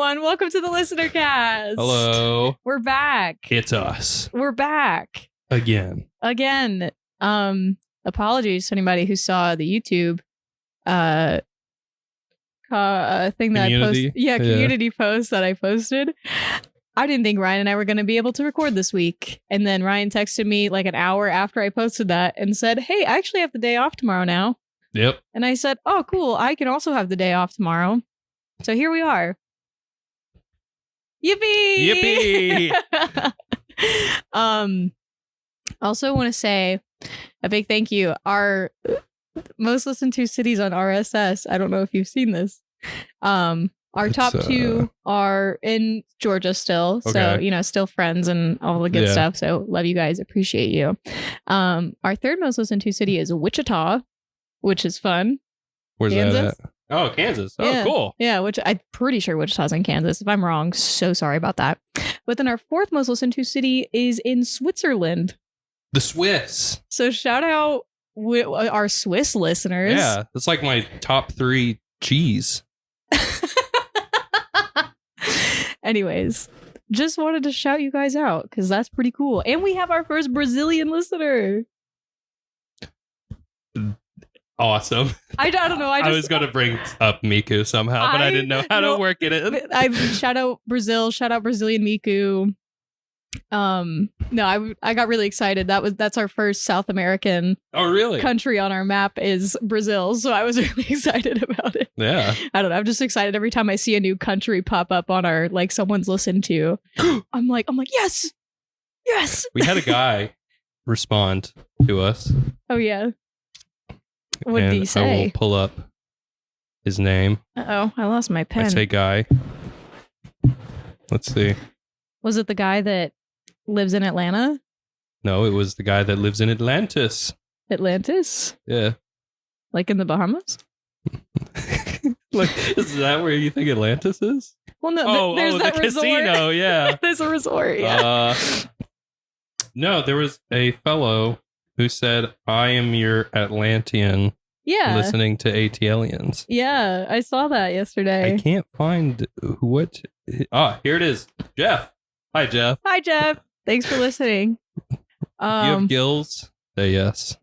everyone. Welcome to the Listenercast. Hello. We're back. It's us. We're back. Again. Apologies to anybody who saw the YouTube thing that I posted. Yeah, community post that I posted. I didn't think Ryan and I were going to be able to record this week. And then Ryan texted me like an hour after I posted that and said, hey, I actually have the day off tomorrow now. Yep. And I said, oh, cool. I can also have the day off tomorrow. So here we are. Yippee! Yippee! Also want to say a big thank you. Our most listened to cities on RSS. I don't know if you've seen this. Our top two are in Georgia still. Okay. So, still friends and all the good stuff. So love you guys. Appreciate you. Our third most listened to city is Wichita, which is fun. Where's Kansas? that at? Oh, Kansas. Oh, yeah. Cool. Yeah, which I'm pretty sure Wichita's in Kansas. If I'm wrong, so sorry about that. But then our fourth most listened to city is in Switzerland. The Swiss. So shout out our Swiss listeners. Yeah, that's like my top 3 G's. Anyways, just wanted to shout you guys out because that's pretty cool. And we have our first Brazilian listener. Awesome. I don't know. I was going to bring up Miku somehow, but I didn't know how to work it. Shout out Brazil. Shout out Brazilian Miku. No, I got really excited. That's our first South American country on our map is Brazil. So I was really excited about it. Yeah. I don't know. I'm just excited every time I see a new country pop up on our, like someone's listened to. I'm like, yes. We had a guy respond to us. Oh, yeah. What did he say? I will pull up his name. Uh-oh, I lost my pen. I say guy. Let's see. Was it the guy that lives in Atlanta? No, it was the guy that lives in Atlantis. Atlantis? Yeah. Like in the Bahamas? Like, is that where you think Atlantis is? Well, no, there's that the resort. Casino, yeah. There's a resort, yeah. No, there was a fellow who said, I am your Atlantean listening to ATLians. Yeah, I saw that yesterday. I can't find what... here it is. Jeff. Hi, Jeff. Hi, Jeff. Thanks for listening. You have gills? Say yes.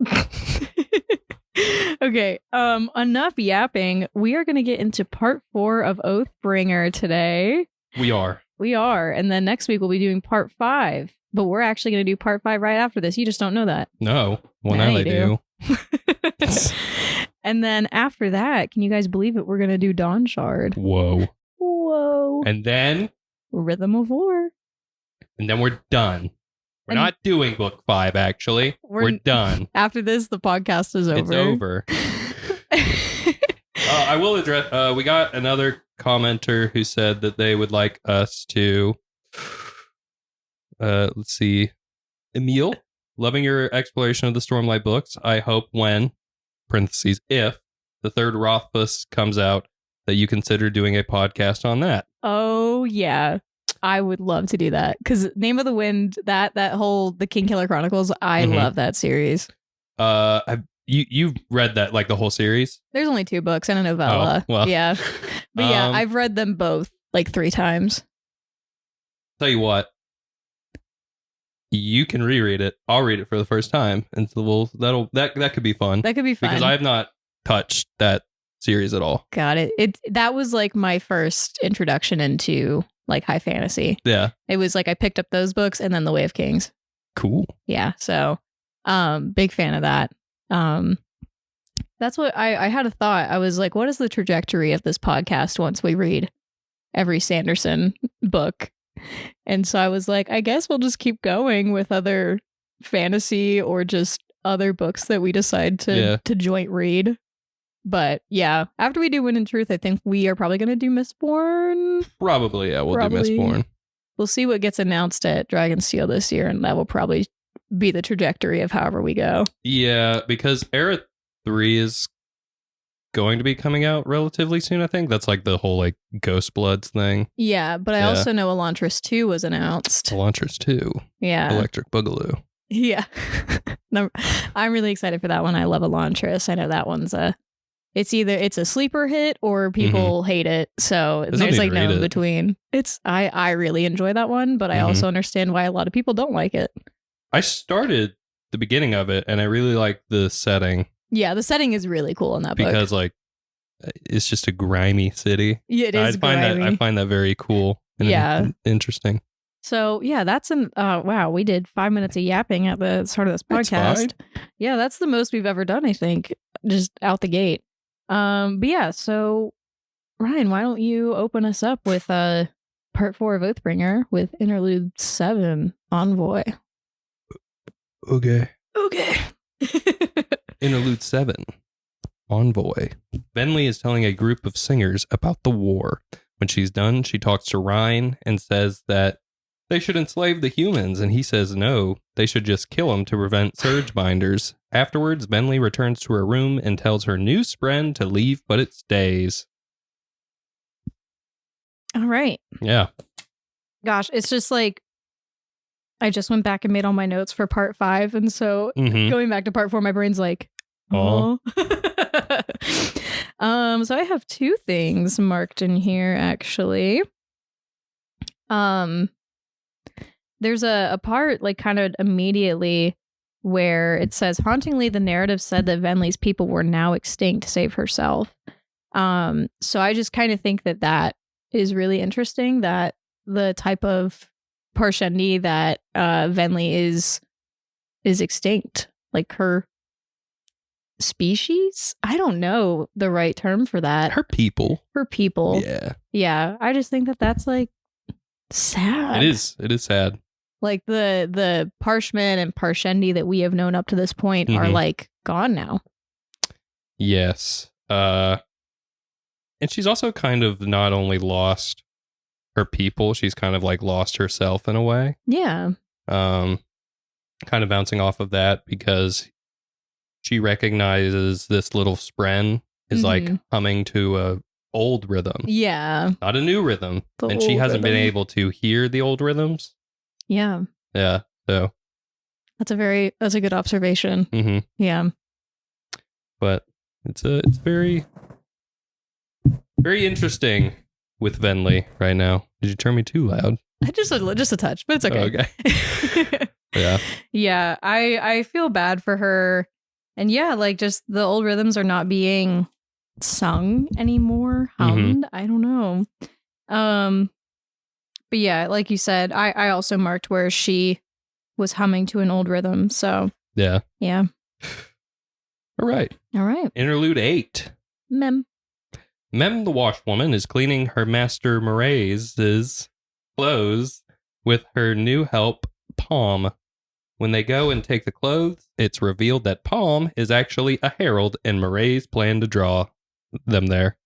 Okay, enough yapping. We are going to get into part 4 of Oathbringer today. We are. And then next week we'll be doing part 5. But we're actually going to do part 5 right after this. You just don't know that. No. Well, now I do. And then after that, can you guys believe it? We're going to do Dawn Shard. Whoa. And then? Rhythm of War. And then we're done. We're not doing book 5, actually. We're done. After this, the podcast is over. It's over. I will address... we got another commenter who said that they would like us to... let's see. Emil, loving your exploration of the Stormlight books. I hope when, parentheses, if the third Rothfuss comes out, that you consider doing a podcast on that. Oh, yeah. I would love to do that. Because Name of the Wind, that whole The Kingkiller Chronicles, I love that series. You've read that, like the whole series? There's only 2 books and a novella. Oh, well. Yeah. But yeah, I've read them both like 3 times. Tell you what. You can reread it. I'll read it for the first time, and that could be fun. That could be fun because I have not touched that series at all. Got it. That was like my first introduction into like high fantasy. Yeah, it was like I picked up those books and then The Way of Kings. Cool. Yeah. So, big fan of that. That's what I had a thought. I was like, what is the trajectory of this podcast once we read every Sanderson book? And so I was like, I guess we'll just keep going with other fantasy or just other books that we decide to joint read. But yeah, after we do Wind and Truth, I think we are probably going to do Mistborn. Probably, yeah, we'll do Mistborn. We'll see what gets announced at Dragonsteel this year, and that will probably be the trajectory of however we go. Yeah, because Era 3 is going to be coming out relatively soon, I think. That's like the whole like Ghost Bloods thing. Yeah, but I also know Elantris 2 was announced. Elantris 2. Yeah. Electric Boogaloo. Yeah. I'm really excited for that one. I love Elantris. I know that one's a it's a sleeper hit or people hate it. So There's there's no like need to no rate in it. between. I really enjoy that one, but I also understand why a lot of people don't like it. I started the beginning of it and I really like the setting. Yeah, the setting is really cool in that book. Because like it's just a grimy city. Yeah, it is grimy. I find that very cool and interesting. So yeah, that's wow, we did 5 minutes of yapping at the start of this podcast. Yeah, that's the most we've ever done, I think, just out the gate. But yeah, so Ryan, why don't you open us up with part 4 of Oathbringer with interlude 7, Envoy. Okay. Okay. Interlude 7, Envoy. Venli is telling a group of singers about the war. When she's done, she talks to Ryan and says that they should enslave the humans, and he says no, they should just kill them to prevent surge binders. Afterwards, Venli returns to her room and tells her new friend to leave, but it stays. All right. Yeah. Gosh, it's just like I just went back and made all my notes for part 5, and so going back to part 4, my brain's like, oh. So I have 2 things marked in here actually. There's a part like kind of immediately where it says, hauntingly, the narrative said that Venli's people were now extinct save herself. So I just kind of think that is really interesting, that the type of Parshendi that Venli is extinct, like her species. I don't know the right term for that. Her people. Yeah. I just think that's like sad. It is sad. Like the Parshmen and Parshendi that we have known up to this point are like gone now. Yes. And she's also kind of not only lost her people, she's kind of like lost herself in a way. Yeah. Kind of bouncing off of that because she recognizes this little spren is like humming to a old rhythm. Yeah. Not a new rhythm. And she hasn't been able to hear the old rhythms. Yeah. Yeah. So that's a good observation. Yeah. But it's very, very interesting with Venli right now. Did you turn me too loud? Just a touch, but it's okay. Oh, okay. Yeah. Yeah. I feel bad for her. And yeah, like just the old rhythms are not being sung anymore, hummed. I don't know. But yeah, like you said, I also marked where she was humming to an old rhythm. So yeah. All right. Interlude 8. Mem the washwoman is cleaning her master Moray's clothes with her new help, Palm. When they go and take the clothes, it's revealed that Palm is actually a herald and Moray's plan to draw them there.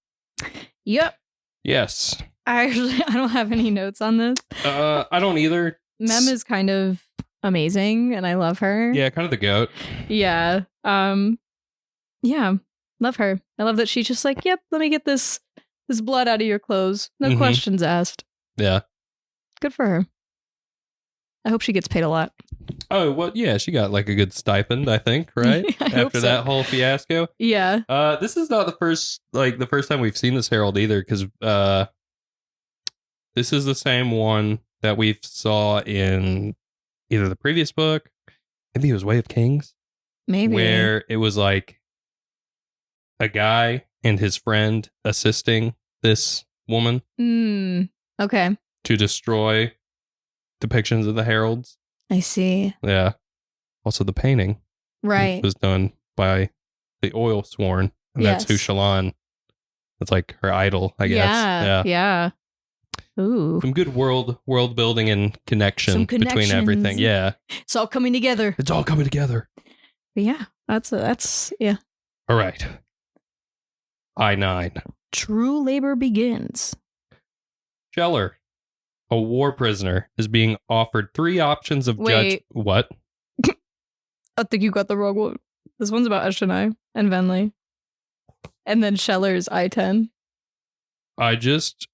Yep. Yes. I don't have any notes on this. I don't either. Mem is kind of amazing and I love her. Yeah, kind of the goat. Yeah. Yeah. Love her. I love that she's just like, yep, let me get this blood out of your clothes. No questions asked. Yeah. Good for her. I hope she gets paid a lot. Oh, well, yeah, she got like a good stipend, I think, right? After that whole fiasco. Yeah. This is not the first time we've seen this herald either, because this is the same one that we saw in either the previous book, maybe it was Way of Kings. Maybe. Where it was like a guy and his friend assisting this woman. Okay. To destroy depictions of the heralds. I see. Yeah. Also, the painting. Right. Was done by the Oil Sworn. And that's who Shallan. That's like her idol, I guess. Yeah. Ooh. Some good world building and connection between everything. Yeah. It's all coming together. But yeah. That's yeah. All right. I-9. True labor begins. Scheller, a war prisoner, is being offered 3 options of judge. What? I think you got the wrong one. This one's about Eshonai and Venli. And then Scheller's I-10. I just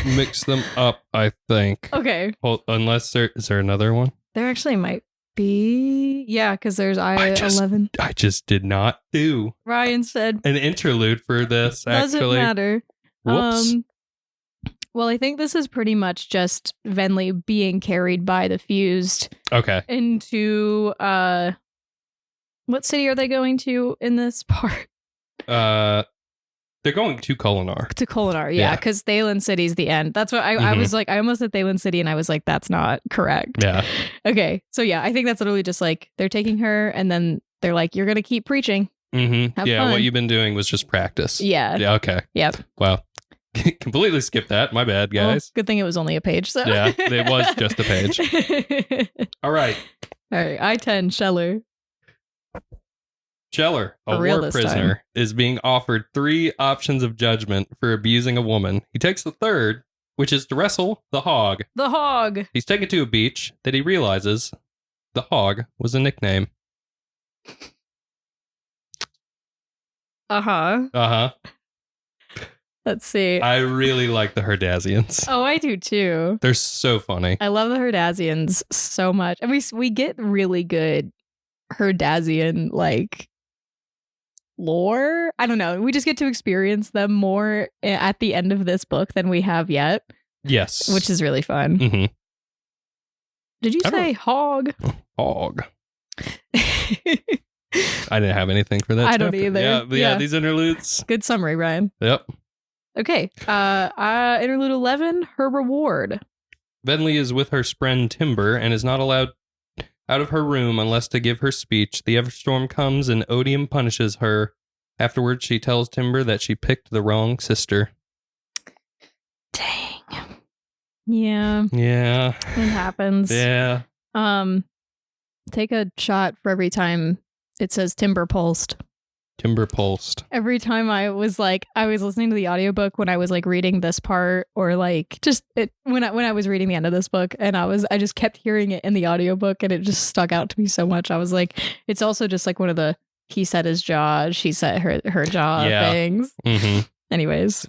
mixed them up, I think. Okay. Well, unless is there another one? There actually might be. Yeah, because there's I-11. I just did not do Ryan said an interlude for this, doesn't actually. matter. Whoops. Well, I think this is pretty much just Venli being carried by the fused into what city are they going to in this part? They're going to Kholinar. To Kholinar, yeah, because Thaylen City's the end. That's what I was like. I almost said Thaylen City, and I was like, that's not correct. Yeah. Okay, so yeah, I think that's literally just like they're taking her, and then they're like, you're gonna keep preaching. Mm-hmm. Have yeah, fun. what you've been doing was just practice. Yeah. Yeah. Okay. Yep. Wow. Completely skipped that. My bad, guys. Well, good thing it was only a page. So yeah, it was just a page. All right. I-10 Scheller. Scheller, a war prisoner, is being offered 3 options of judgment for abusing a woman. He takes the third, which is to wrestle the hog. The hog. He's taken to a beach that he realizes the hog was a nickname. Uh-huh. Uh-huh. Let's see. I really like the Herdazians. Oh, I do too. They're so funny. I love the Herdazians so much. And we get really good Herdazian, like, lore. I don't know. We just get to experience them more at the end of this book than we have yet. Yes. Which is really fun. Mm-hmm. Did you say hog? Hog. I didn't have anything for that. I don't either. Yeah, these interludes. Good summary, Ryan. Yep. Okay. Interlude 11, her reward. Venli is with her spren Timber and is not allowed out of her room unless to give her speech. The Everstorm comes and Odium punishes her. Afterwards, she tells Timber that she picked the wrong sister. Dang. Yeah. Yeah. It happens. Yeah. Take a shot for every time it says Timber pulsed. Timber pulsed. Every time I was listening to the audiobook when I was like reading this part, or like just when I was reading the end of this book, and I just kept hearing it in the audiobook, and it just stuck out to me so much. I was like, it's also just like one of the he set his jaw, she set her jaw things. Mm-hmm. Anyways.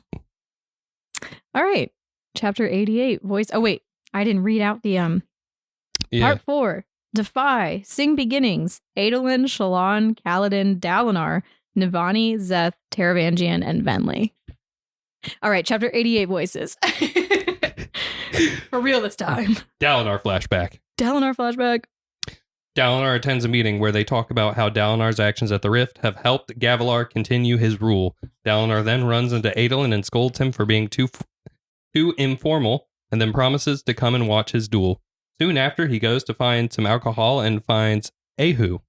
All right. Chapter 88, voice. Oh wait, I didn't read out the Part 4. Defy, Sing Beginnings, Adolin, Shallan, Kaladin, Dalinar, Navani, Zeth, Taravangian, and Venli. All right, chapter 88 voices. For real this time. Dalinar flashback. Dalinar attends a meeting where they talk about how Dalinar's actions at the Rift have helped Gavilar continue his rule. Dalinar then runs into Adolin and scolds him for being too informal, and then promises to come and watch his duel. Soon after, he goes to find some alcohol and finds Ahu,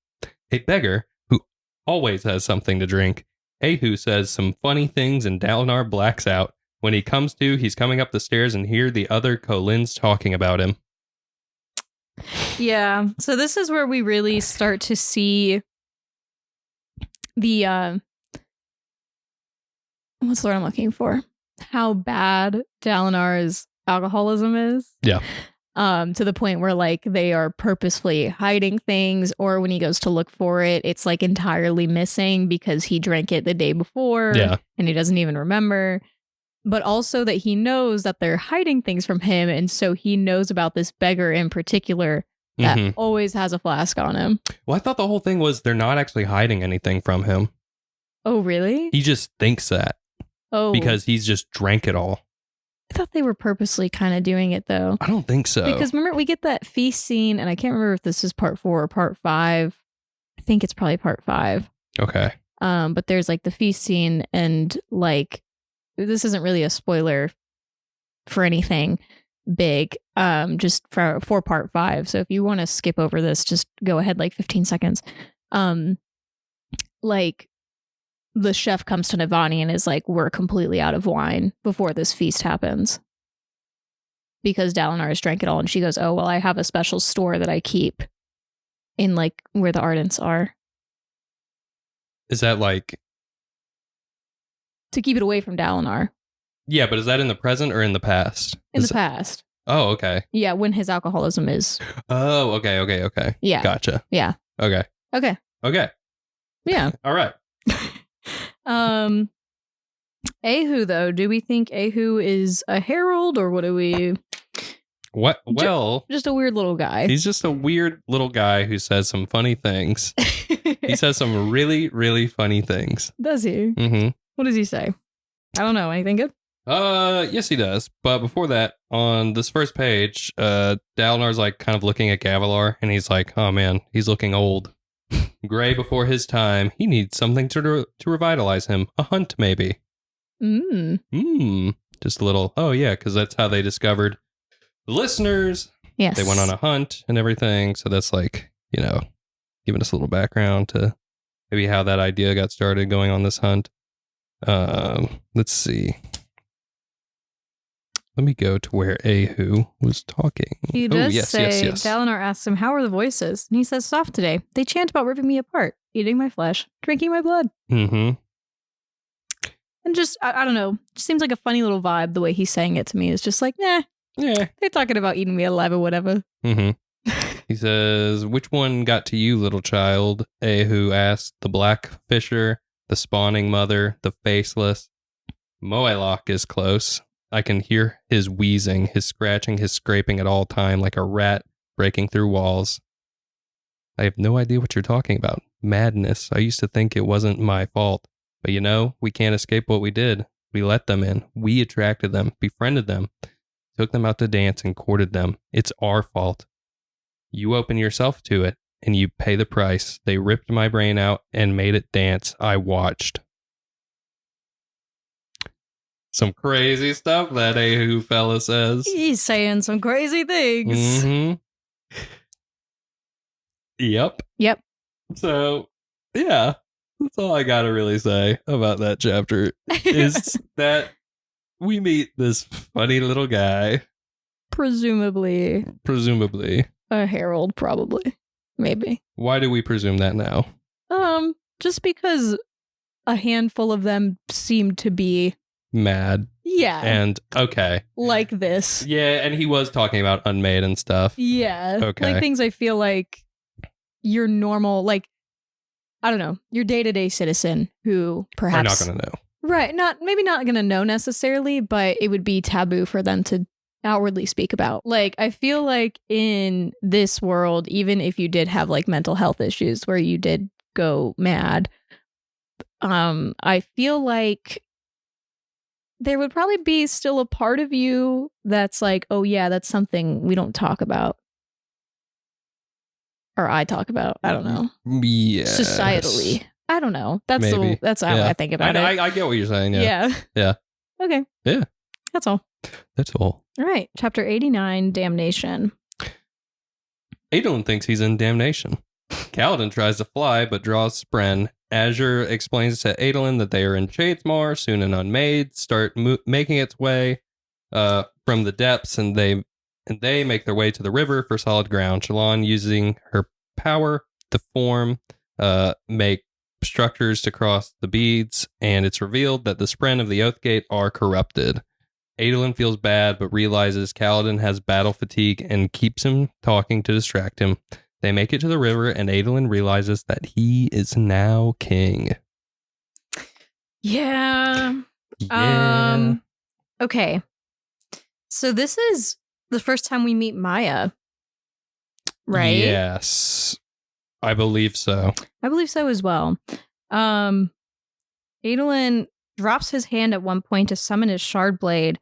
a beggar who always has something to drink. Ahu says some funny things and Dalinar blacks out. When he comes to, he's coming up the stairs and hear the other Kholins talking about him. Yeah, so this is where we really start to see the, what's the word I'm looking for? How bad Dalinar's alcoholism is. Yeah. To the point where like they are purposefully hiding things, or when he goes to look for it, it's like entirely missing because he drank it the day before and he doesn't even remember. But also that he knows that they're hiding things from him, and so he knows about this beggar in particular that always has a flask on him. Well, I thought the whole thing was they're not actually hiding anything from him. Oh, really? He just thinks that. Oh. Because he's just drank it all. I thought they were purposely kind of doing it, though. I don't think so. Because remember, we get that feast scene, and I can't remember if this is part 4 or part 5. I think it's probably part 5. Okay. But there's like the feast scene, and like, this isn't really a spoiler for anything big, just for part 5. So if you want to skip over this, just go ahead like 15 seconds. Like, the chef comes to Navani and is like, we're completely out of wine before this feast happens. Because Dalinar has drank it all. And she goes, oh, well, I have a special store that I keep in like where the Ardents are. Is that like... to keep it away from Dalinar. Yeah, but is that in the present or in the past? In the past. Oh, okay. Yeah, when his alcoholism is... oh, okay. Yeah. Gotcha. Yeah. Okay. Yeah. All right. Ahu, though, do we think Ahu is a herald, or what do we... What? Well, just a weird little guy. He's just a weird little guy who says some funny things. He says some really, really funny things. Does he? Mm-hmm. What does he say? I don't know. Anything good? Yes, he does. But before that, on this first page, Dalinar's like kind of looking at Gavilar, and he's like, "Oh man, he's looking old, gray before his time. He needs something to revitalize him. A hunt, maybe." Just a little. Oh yeah, because that's how they discovered the listeners. Yes, they went on a hunt and everything. So that's like, giving us a little background to maybe how that idea got started going on this hunt. Let's see. Let me go to where Ahu was talking. He does say, Dalinar asks him, "How are the voices?" And he says, "Soft today. They chant about ripping me apart, eating my flesh, drinking my blood." Mm-hmm. And just, I don't know, it seems like a funny little vibe the way he's saying it to me. It's just like, yeah, they're talking about eating me alive or whatever. Mm-hmm. He says, "Which one got to you, little child?" Ahu asked. "The black fisher, the spawning mother, the faceless. Moelok is close. I can hear his wheezing, his scratching, his scraping at all time like a rat breaking through walls. I have no idea what you're talking about. Madness. I used to think it wasn't my fault. But we can't escape what we did. We let them in. We attracted them, befriended them, took them out to dance and courted them. It's our fault. You open yourself to it, and you pay the price. They ripped my brain out and made it dance. I watched." Some crazy stuff that Ahu fella says. He's saying some crazy things. Mm-hmm. Yep. So, yeah. That's all I gotta really say about that chapter is that we meet this funny little guy. Presumably. A herald, probably. Maybe. Why do we presume that now? Just because a handful of them seem to be mad. Yeah. And okay. Like this. Yeah, and he was talking about unmade and stuff. Yeah. Okay. Like things I feel like your normal, like, I don't know, your day-to-day citizen who perhaps are not going to know. Right. Maybe not going to know necessarily, but it would be taboo for them to outwardly speak about. Like, I feel like in this world, even if you did have like mental health issues where you did go mad, I feel like there would probably be still a part of you that's like, oh yeah, that's something we don't talk about. Or I talk about. I don't know. Yes. Societally. I don't know. That's how I think about it. I get what you're saying. Yeah. Yeah. Okay. Yeah. That's all. All right. Chapter 89, Damnation. Adolin thinks he's in damnation. Kaladin tries to fly, but draws Spren. Azure explains to Adolin that they are in Shadesmar, soon an unmade, start making its way from the depths, and they make their way to the river for solid ground. Shallan, using her power to form, make structures to cross the beads, and it's revealed that the Spren of the Oathgate are corrupted. Adolin feels bad, but realizes Kaladin has battle fatigue and keeps him talking to distract him. They make it to the river, and Adolin realizes that he is now king. Yeah. Okay. So this is the first time we meet Maya, right? Yes. I believe so. I believe so as well. Adolin drops his hand at one point to summon his shard blade.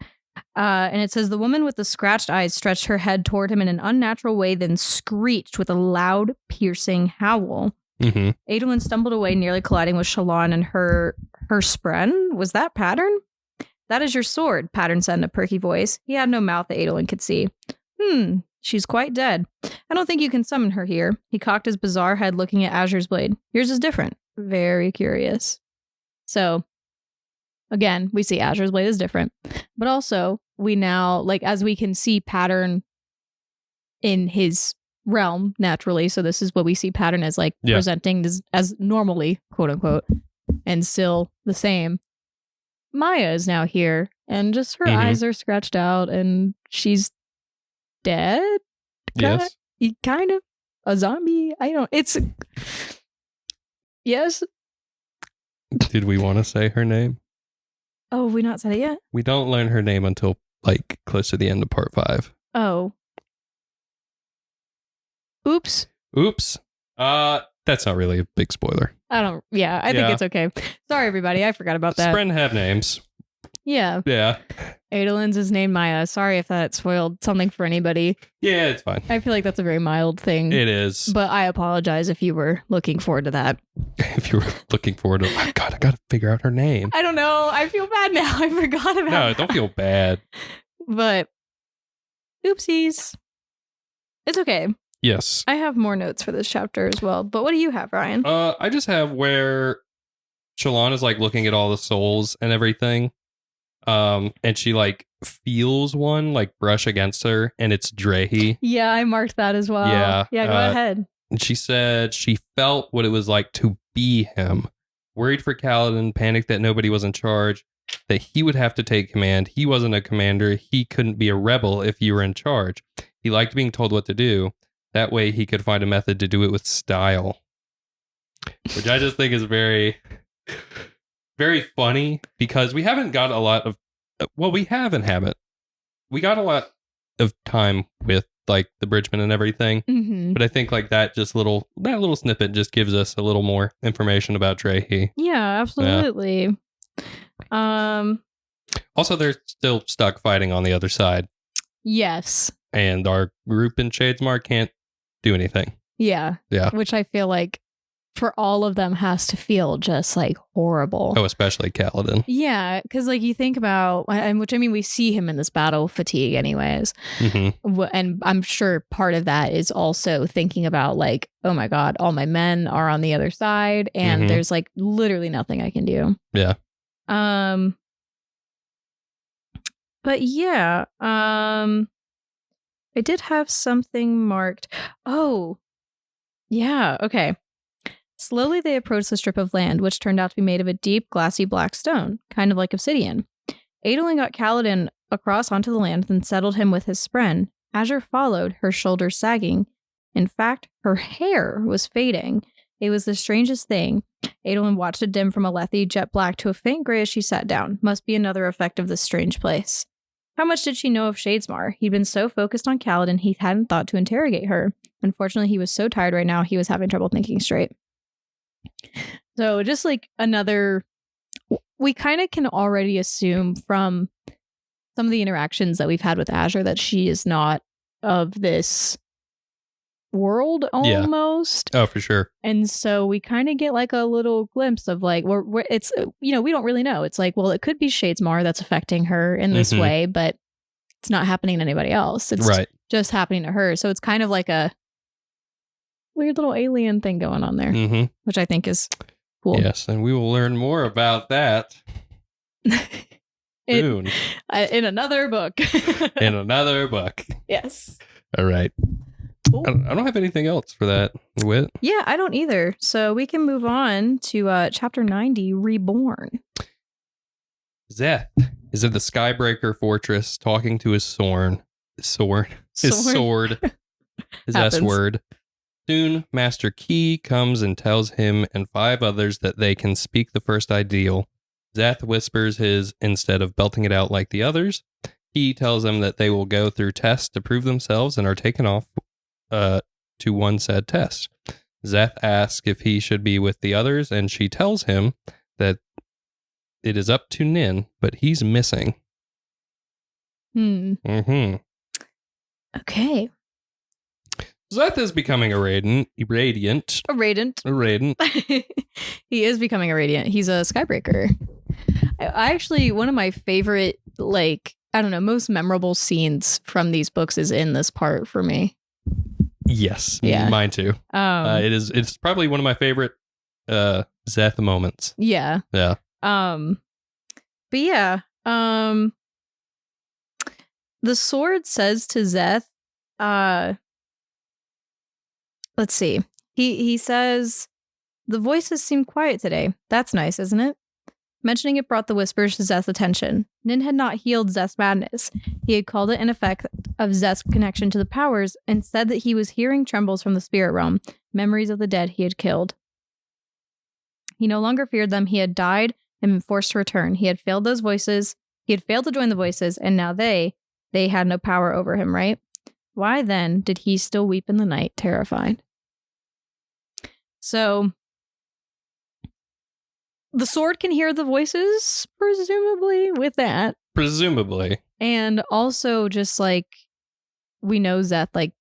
And it says, the woman with the scratched eyes stretched her head toward him in an unnatural way, then screeched with a loud, piercing howl. Mm-hmm. Adolin stumbled away, nearly colliding with Shallan and her Spren. Was that Pattern? That is your sword, Pattern said in a perky voice. He had no mouth that Adolin could see. She's quite dead. I don't think you can summon her here. He cocked his bizarre head, looking at Azure's blade. Yours is different. Very curious. So, again, we see Azure's blade is different. But also, we now, like, as we can see Pattern in his realm, naturally. So this is what we see Pattern as, like, presenting as normally, quote unquote, and still the same. Maya is now here, and just her eyes are scratched out, and she's dead? Yes. Kind of. A zombie? It's... Yes? Did we want to say her name? Oh, have we not said it yet? We don't learn her name until, like, close to the end of part 5. Oh. Oops. That's not really a big spoiler. I think it's okay. Sorry, everybody. I forgot about that. Spren have names. Yeah. Yeah. Adolin's is named Maya. Sorry if that spoiled something for anybody. Yeah, it's fine. I feel like that's a very mild thing. It is. But I apologize if you were looking forward to that. If you were looking forward to I gotta figure out her name. I don't know. I feel bad now. I forgot about No, that. don't feel bad. But oopsies. It's okay. Yes. I have more notes for this chapter as well. But what do you have, Ryan? I just have where Shallan is like looking at all the souls and everything. And she like feels one like brush against her, and it's Drehy. Yeah, I marked that as well. Yeah. Yeah, go ahead. And she said she felt what it was like to be him. Worried for Kaladin, panicked that nobody was in charge, that he would have to take command. He wasn't a commander. He couldn't be a rebel if you were in charge. He liked being told what to do. That way he could find a method to do it with style. Which I just think is very, very funny, because we haven't got a lot of, well, we haven't. We got a lot of time with like the Bridgeman and everything. Mm-hmm. But I think like that little snippet just gives us a little more information about Drehy. Yeah, absolutely. Yeah. Also, they're still stuck fighting on the other side. Yes. And our group in Shadesmar can't do anything. Yeah. Yeah. Which I feel like for all of them has to feel just like horrible. Oh, especially Kaladin. Yeah, because like you think about, which I mean, we see him in this battle fatigue anyways. Mm-hmm. And I'm sure part of that is also thinking about like, oh my God, all my men are on the other side and there's like literally nothing I can do. Yeah. But yeah, I did have something marked. Oh, yeah. Okay. Slowly, they approached the strip of land, which turned out to be made of a deep, glassy black stone, kind of like obsidian. Adolin got Kaladin across onto the land, then settled him with his spren. Azure followed, her shoulders sagging. In fact, her hair was fading. It was the strangest thing. Adolin watched it dim from a lethy jet black to a faint gray as she sat down. Must be another effect of this strange place. How much did she know of Shadesmar? He'd been so focused on Kaladin, he hadn't thought to interrogate her. Unfortunately, he was so tired right now, he was having trouble thinking straight. So just like another, we kind of can already assume from some of the interactions that we've had with Azure that she is not of this world almost. Yeah. Oh, for sure. And so we kind of get like a little glimpse of like, we're it's, we don't really know. It's like, well, it could be Shadesmar that's affecting her in this way, but it's not happening to anybody else. It's just happening to her. So it's kind of like a weird little alien thing going on there, which I think is cool. Yes, and we will learn more about that soon. In another book. In another book. Yes. All right. Cool. I don't have anything else for that, Wit. Yeah, I don't either. So we can move on to chapter 90, Reborn. Zeth is at the Skybreaker Fortress talking to his sword. His sword. His S-word. Soon, Master Key comes and tells him and 5 others that they can speak the first ideal. Zeth whispers his instead of belting it out like the others. Key tells them that they will go through tests to prove themselves and are taken off to one said test. Zeth asks if he should be with the others, and she tells him that it is up to Nin, but he's missing. Okay. Zeth is becoming a radiant. He is becoming a radiant. He's a Skybreaker. I actually, one of my favorite, like, I don't know, most memorable scenes from these books is in this part for me. Yes. Yeah. Mine too. It's probably one of my favorite Zeth moments. Yeah. Yeah. But yeah. The sword says to Zeth, let's see. He says, the voices seem quiet today. That's nice, isn't it? Mentioning it brought the whispers to Zeth's attention. Nin had not healed Zeth's madness. He had called it an effect of Zeth's connection to the powers and said that he was hearing trembles from the spirit realm, memories of the dead he had killed. He no longer feared them. He had died and been forced to return. He had failed those voices. He had failed to join the voices, and now they had no power over him, right? Why then did he still weep in the night, terrified? So the sword can hear the voices, presumably, with that. Presumably. And also just like we know Szeth like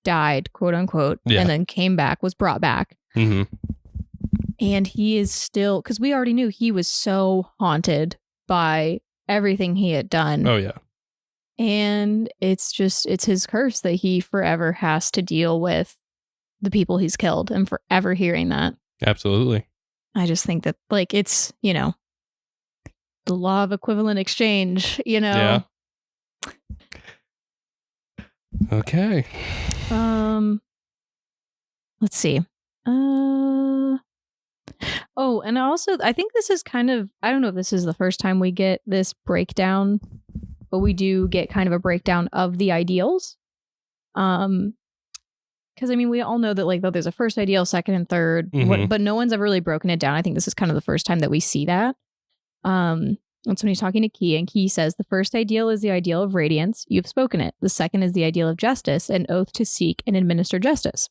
died, quote unquote, and then came back, was brought back. Mm-hmm. And he is still, because we already knew he was so haunted by everything he had done. Oh, yeah. And it's his curse that he forever has to deal with the people he's killed and forever hearing that. Absolutely. I just think that, like, it's, the law of equivalent exchange, Yeah. Okay. Let's see. Oh, and also, I think this is kind of, I don't know if this is the first time we get this breakdown, but we do get kind of a breakdown of the ideals. Because, I mean, we all know that, like, there's a first ideal, second and third, but no one's ever really broken it down. I think this is kind of the first time that we see that. That's when he's talking to Key, and Key says, the first ideal is the ideal of radiance. You've spoken it. The second is the ideal of justice, an oath to seek and administer justice.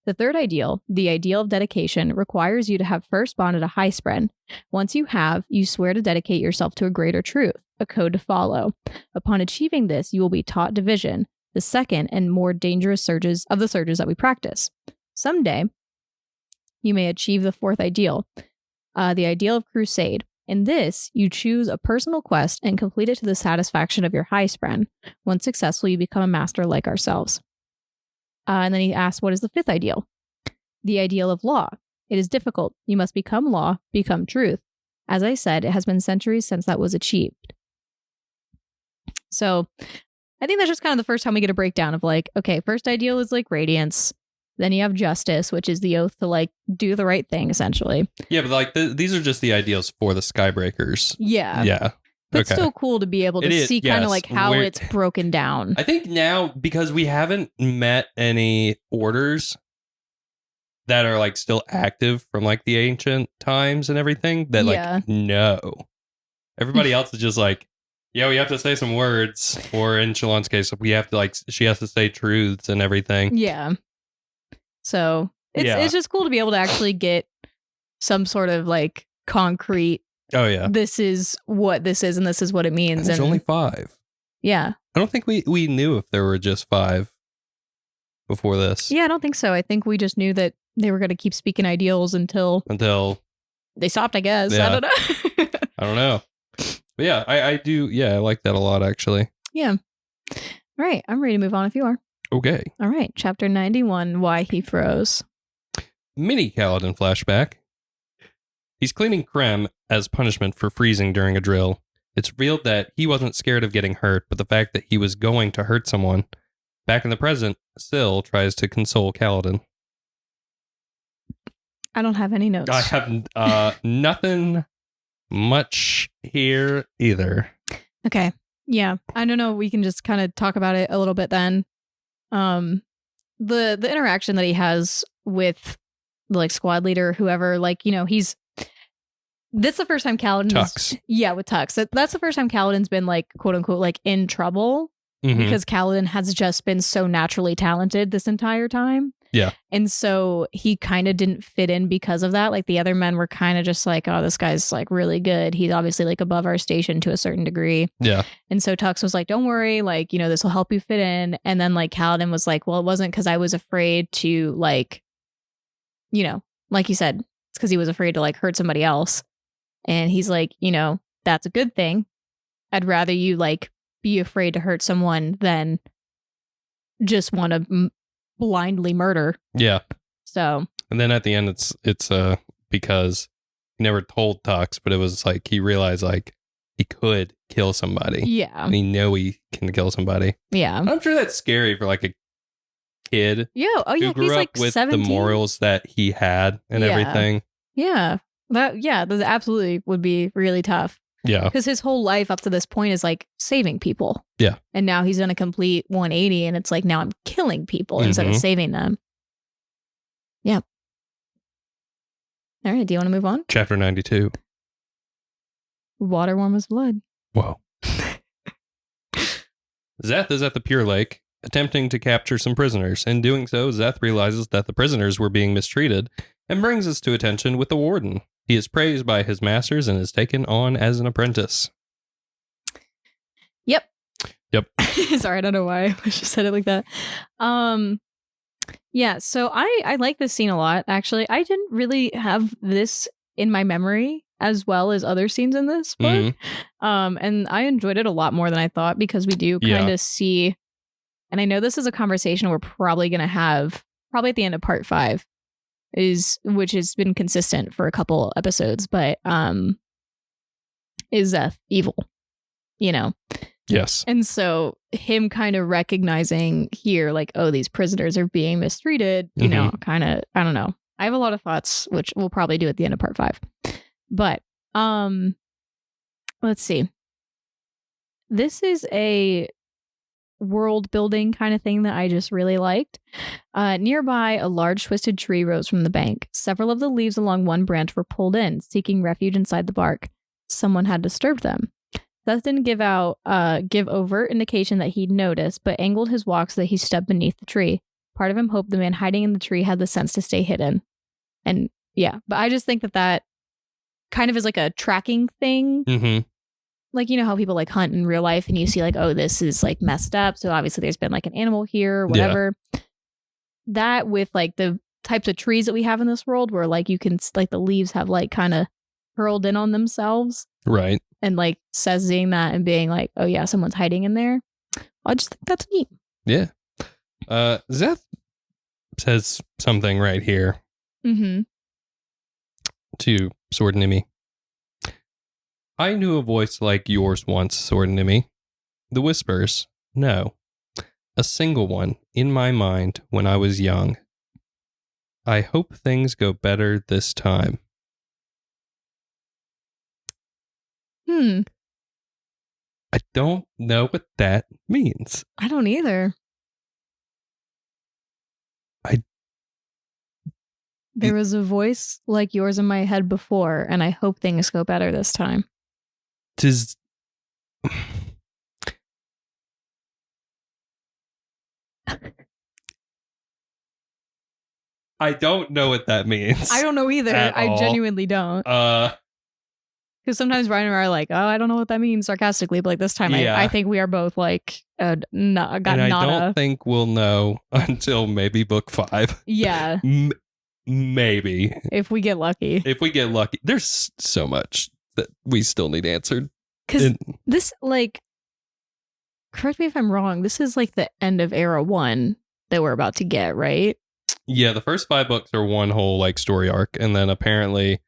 The third ideal, the ideal of dedication, requires you to have first bonded a high spren. Once you have, you swear to dedicate yourself to a greater truth, a code to follow. Upon achieving this, you will be taught division, the second and more dangerous surges that we practice. Someday, you may achieve the fourth ideal, the ideal of crusade. In this, you choose a personal quest and complete it to the satisfaction of your high spren. Once successful, you become a master like ourselves. And then he asks, what is the fifth ideal? The ideal of law. It is difficult. You must become law, become truth. As I said, it has been centuries since that was achieved. So I think that's just kind of the first time we get a breakdown of like, okay, first ideal is like radiance. Then you have justice, which is the oath to like do the right thing, essentially. Yeah, but like these are just the ideals for the Skybreakers. Yeah. Yeah. But it's still cool to be able to see kind of like how it's broken down. I think now, because we haven't met any orders that are like still active from like the ancient times and everything, that like, no. Everybody else is just like, yeah, we have to say some words. Or in Shalon's case, we have to like, she has to say truths and everything. Yeah. So it's just cool to be able to actually get some sort of like concrete. Oh, yeah. This is what this is, and this is what it means. And there's only 5. Yeah. I don't think we knew if there were just 5 before this. Yeah, I don't think so. I think we just knew that they were going to keep speaking ideals until they stopped, I guess. Yeah. I don't know. I don't know. But yeah, I do. Yeah, I like that a lot, actually. Yeah. All right. I'm ready to move on if you are. Okay. All right. Chapter 91, Why He Froze. Mini Kaladin flashback. He's cleaning Krem as punishment for freezing during a drill. It's revealed that he wasn't scared of getting hurt, but the fact that he was going to hurt someone. Back in the present, Syl tries to console Kaladin. I don't have any notes. I have nothing much here either. Okay. Yeah. I don't know. We can just kind of talk about it a little bit then. The interaction that he has with the like squad leader, whoever, like, this is the first time Kaladin Tux. With Tux. That's the first time Kaladin's been like, quote unquote, like in trouble because Kaladin has just been so naturally talented this entire time. Yeah. And so he kind of didn't fit in because of that. Like the other men were kind of just like, oh, this guy's like really good. He's obviously like above our station to a certain degree. Yeah. And so Tux was like, don't worry, like, this will help you fit in. And then like Kaladin was like, well, it wasn't because I was afraid to like, like you said, it's because he was afraid to like hurt somebody else. And he's like, that's a good thing. I'd rather you like be afraid to hurt someone than just want to blindly murder. Yeah. So. And then at the end, it's because he never told Tux, but it was like he realized like he could kill somebody. Yeah. And he know he can kill somebody. Yeah. I'm sure that's scary for like a kid. Yeah. Oh yeah. Who grew he's up like with 17. the morals that he had and everything. Yeah. That absolutely would be really tough. Yeah. Because his whole life up to this point is like saving people. Yeah. And now he's done a complete 180 and it's like now I'm killing people instead of saving them. Yeah. All right. Do you want to move on? Chapter 92. Water warm as blood. Whoa. Szeth is at the Pure Lake attempting to capture some prisoners. In doing so, Zeth realizes that the prisoners were being mistreated and brings this to attention with the warden. He is praised by his masters and is taken on as an apprentice. Yep. Sorry, I don't know why I just said it like that. Yeah, so I like this scene a lot, actually. I didn't really have this in my memory as well as other scenes in this book. And I enjoyed it a lot more than I thought, because we do kind of see, and I know this is a conversation we're probably going to have probably at the end of part 5, which has been consistent for a couple episodes, but is Zeth evil? You know? Yes. And so him kind of recognizing here, like, oh, these prisoners are being mistreated, you know, kind of, I don't know. I have a lot of thoughts, which we'll probably do at the end of part 5. But let's see. This is a world building kind of thing that I just really liked. Nearby, a large twisted tree rose from the bank. Several of the leaves along one branch were pulled in, seeking refuge inside the bark. Someone had disturbed them. Seth didn't give overt indication that he'd noticed, but angled his walk so that he stepped beneath the tree. Part of him hoped the man hiding in the tree had the sense to stay hidden. And yeah, but I just think that kind of is like a tracking thing. Like, you know how people like hunt in real life and you see like, oh, this is like messed up, so obviously there's been like an animal here or whatever. That with like the types of trees that we have in this world, where like you can, like, the leaves have like kind of curled in on themselves, right? And like seeing that and being like, oh yeah, someone's hiding in there. I just think that's neat. Yeah. Zeth says something right here to Sword Nimi. I knew a voice like yours once, Sword Nimi. The whispers, no. A single one in my mind when I was young. I hope things go better this time. I don't know what that means. I don't either. There was a voice like yours in my head before, and I hope things go better this time. I don't know what that means. I don't know either. I genuinely don't. Because sometimes Ryan and I are like, oh, I don't know what that means, sarcastically, but like this time I think we are both like, I don't think we'll know until maybe book 5. Yeah. Maybe. If we get lucky. There's so much that we still need answered. Because this, like, correct me if I'm wrong, this is like the end of Era 1 that we're about to get, right? Yeah, the first 5 books are one whole like story arc, and then apparently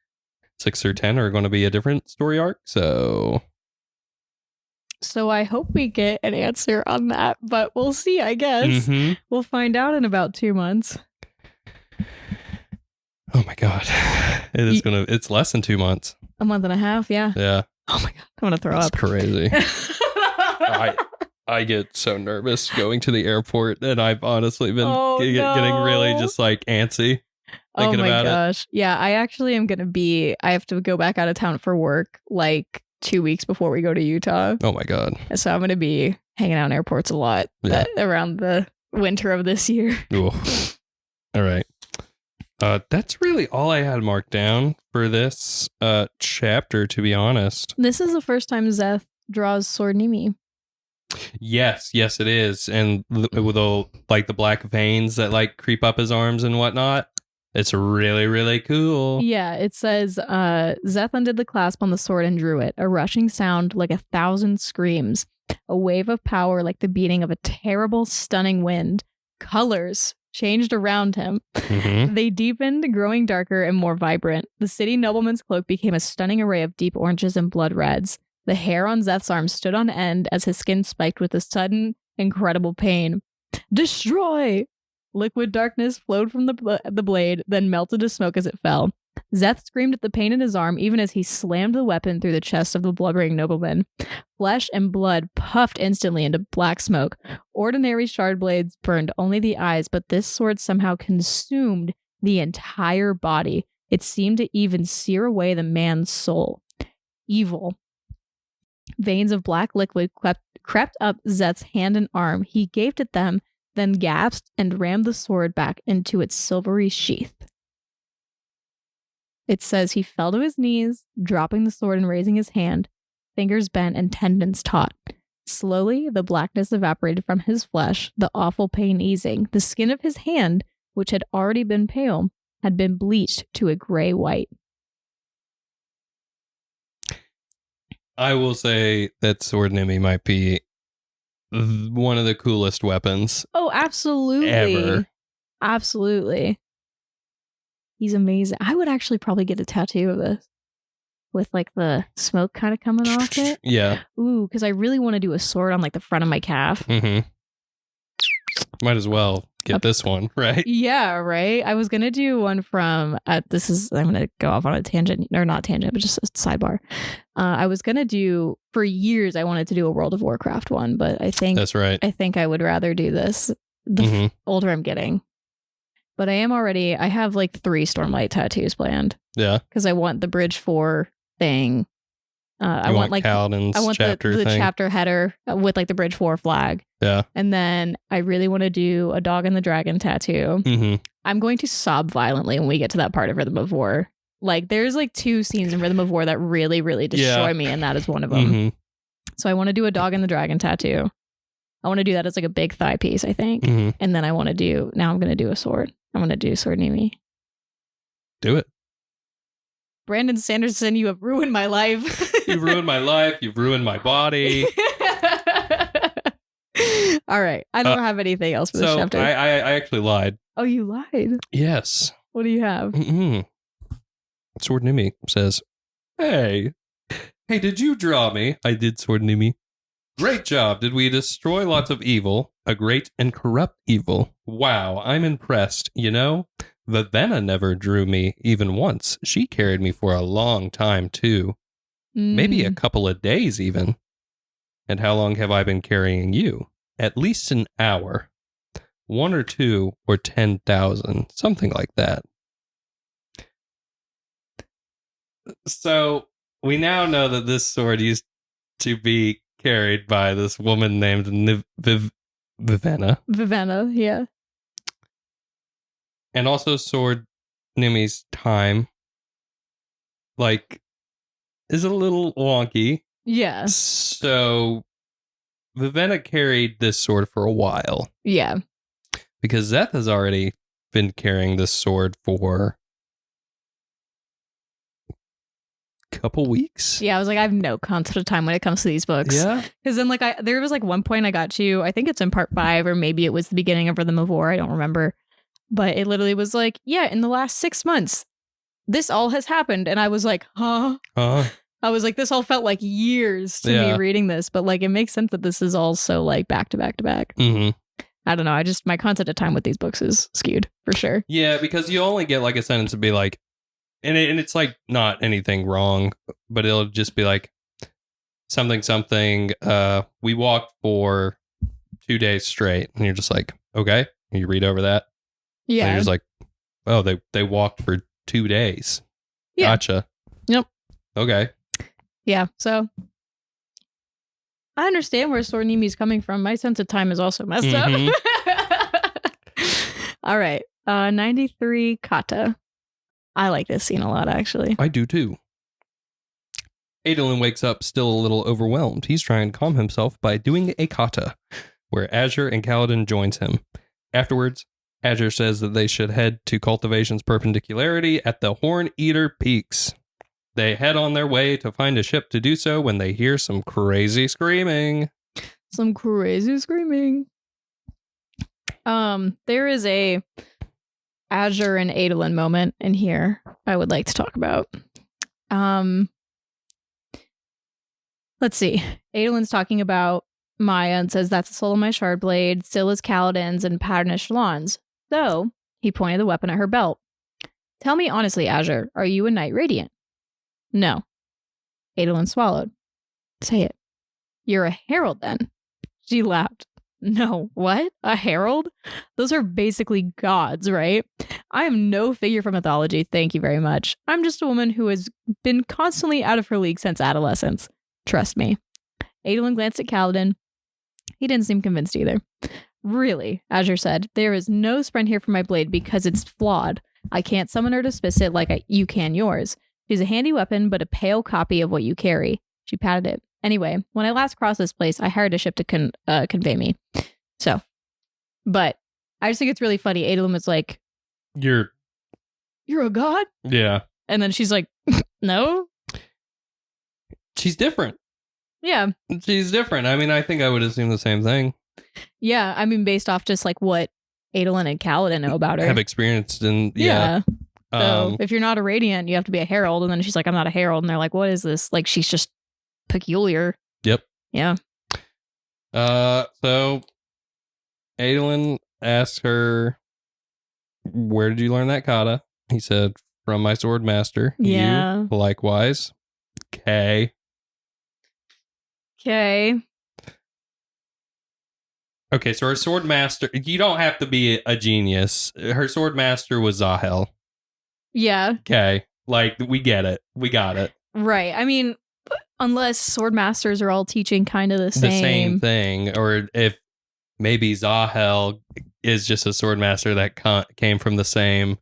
6 through 10 are going to be a different story arc, so I hope we get an answer on that, but we'll see, I guess. We'll find out in about 2 months. Oh my god. It's less than 2 months. A month and a half, yeah. Yeah. Oh my god, I'm gonna throw up. That's crazy. I get so nervous going to the airport, and I've honestly been getting really just like antsy thinking about it. Oh my gosh. Yeah, I actually am going to I have to go back out of town for work like 2 weeks before we go to Utah. Oh my god. So I'm going to be hanging out in airports a lot around the winter of this year. Ooh. All right. That's really all I had marked down for this chapter, to be honest. This is the first time Zeth draws Sword Nimi. Yes, it is. And with all like the black veins that like creep up his arms and whatnot. It's really, really cool. Yeah, it says, Zeth undid the clasp on the sword and drew it. A rushing sound like 1,000 screams. A wave of power like the beating of a terrible, stunning wind. Colors changed around him. They deepened, growing darker and more vibrant. The city nobleman's cloak became a stunning array of deep oranges and blood reds. The hair on Zeth's arm stood on end as his skin spiked with a sudden, incredible pain. Destroy! Liquid darkness flowed from the blade, then melted to smoke as it fell. Zeth screamed at the pain in his arm even as he slammed the weapon through the chest of the blubbering nobleman. Flesh and blood puffed instantly into black smoke. Ordinary shard blades burned only the eyes, but this sword somehow consumed the entire body. It seemed to even sear away the man's soul. Evil. Veins of black liquid crept up Zet's hand and arm. He gaped at them, then gasped and rammed the sword back into its silvery sheath. It says he fell to his knees, dropping the sword and raising his hand, fingers bent and tendons taut. Slowly, the blackness evaporated from his flesh, the awful pain easing. The skin of his hand, which had already been pale, had been bleached to a gray white. I will say that Sword Nimi might be one of the coolest weapons. Oh, absolutely. Ever. Absolutely. He's amazing. I would actually probably get a tattoo of this with like the smoke kind of coming off it. Yeah. Ooh, because I really want to do a sword on like the front of my calf. Mm-hmm. Might as well get this one, right? Yeah, right. I was gonna do one from I'm gonna go off on a tangent, or not tangent, but just a sidebar. I was gonna do, for years I wanted to do a World of Warcraft one, but I think that's right. I think I would rather do this the older I'm getting. But I have like 3 Stormlight tattoos planned. Yeah. Because I want the Bridge 4 thing. I want like Kaladin's chapter the thing. chapter header with like the Bridge 4 flag. Yeah. And then I really want to do a Dog and the Dragon tattoo. Mm-hmm. I'm going to sob violently when we get to that part of Rhythm of War. Like there's like 2 scenes in Rhythm of War that really, really destroy me, and that is one of them. Mm-hmm. So I want to do a Dog and the Dragon tattoo. I want to do that as like a big thigh piece, I think. Mm-hmm. And then I'm going to do a sword. I'm going to do Sword Nimi. Do it. Brandon Sanderson, you have ruined my life. You've ruined my life. You've ruined my body. All right. I don't have anything else for this chapter. I actually lied. Oh, you lied? Yes. What do you have? Sword Nimi says, Hey, did you draw me? I did, Sword Nimi. Great job. Did we destroy lots of evil? A great and corrupt evil. Wow, I'm impressed. You know, Vivenna never drew me even once. She carried me for a long time, too. Maybe a couple of days, even. And how long have I been carrying you? At least an hour. 1 or 2 or 10,000. Something like that. So, we now know that this sword used to be carried by this woman named Vivenna. Vivenna, yeah. And also Sword Nimi's time, like, is a little wonky. Yeah. So, Vivenna carried this sword for a while. Yeah. Because Szeth has already been carrying this sword for couple weeks. Yeah, I was like, I have no concept of time when it comes to these books. Yeah. Because then there was like one point I got to, I think it's in part 5, or maybe it was the beginning of Rhythm of War, I don't remember. But it literally was like, yeah, in the last 6 months, this all has happened. And I was like, huh? I was like, this all felt like years to me reading this. But like, it makes sense that this is all so like back to back to back. Mm-hmm. I don't know. My concept of time with these books is skewed for sure. Yeah, because you only get like a sentence to be like, and it's like not anything wrong, but it'll just be like something. We walked for 2 days straight, and you're just like, okay. And you read over that. Yeah. And you're just like, oh, they walked for 2 days. Yeah. Gotcha. Yep. Okay. Yeah. So I understand where Sword Nimi's coming from. My sense of time is also messed up. All right. 93 Kata. I like this scene a lot, actually. I do, too. Adolin wakes up still a little overwhelmed. He's trying to calm himself by doing a kata, where Azure and Kaladin joins him. Afterwards, Azure says that they should head to Cultivation's Perpendicularity at the Horn Eater Peaks. They head on their way to find a ship to do so when they hear some crazy screaming. Some crazy screaming. There is a Azure and Adolin moment in here I would like to talk about. Let's see. Adolin's talking about Maya and says, that's the soul of my shard blade, still as Kaladin's and pattern as Shallan's. So, he pointed the weapon at her belt. Tell me honestly, Azure, are you a Knight Radiant? No. Adolin swallowed. Say it. You're a herald then. She laughed. No, what? A herald? Those are basically gods, right? I am no figure from mythology, thank you very much. I'm just a woman who has been constantly out of her league since adolescence. Trust me. Adolin glanced at Kaladin. He didn't seem convinced either. Really, Azure said, there is no sprint here for my blade because it's flawed. I can't summon her to spiss it like you can yours. She's a handy weapon, but a pale copy of what you carry. She patted it. Anyway, when I last crossed this place, I hired a ship to convey me. So, but I just think it's really funny. Adolin was like, You're a god? Yeah. And then she's like, no. She's different. Yeah. She's different. I mean, I think I would assume the same thing. Yeah. I mean, based off just like what Adolin and Kaladin know about her. Have experienced and yeah. So if you're not a Radiant, you have to be a Herald. And then she's like, I'm not a Herald. And they're like, what is this? Like, she's just peculiar. Yep. Yeah. So Adolin asked her, where did you learn that kata? He said, from my sword master. Yeah. You, likewise. Okay. Okay, so her sword master, you don't have to be a genius. Her sword master was Zahel. Yeah. Okay. Like, we get it. We got it. Right. I mean, unless sword masters are all teaching kind of the same thing. Or if maybe Zahel is just a sword master that came from the same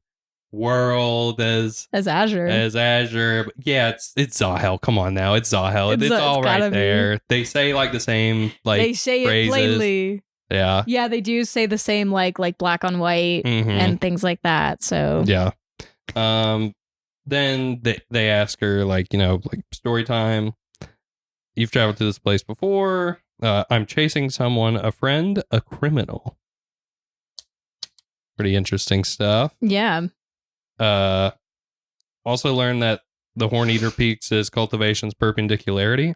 world as Azure. But yeah, it's Zahel. Come on now. It's Zahel. It's all right there. They say like the same like they say phrases. It plainly. Yeah. Yeah, they do say the same like black on white and things like that. So yeah. Then they ask her like, like story time. You've traveled to this place before. I'm chasing someone, a friend, a criminal. Pretty interesting stuff. Yeah. Also learned that the Horn Eater Peaks is cultivation's perpendicularity.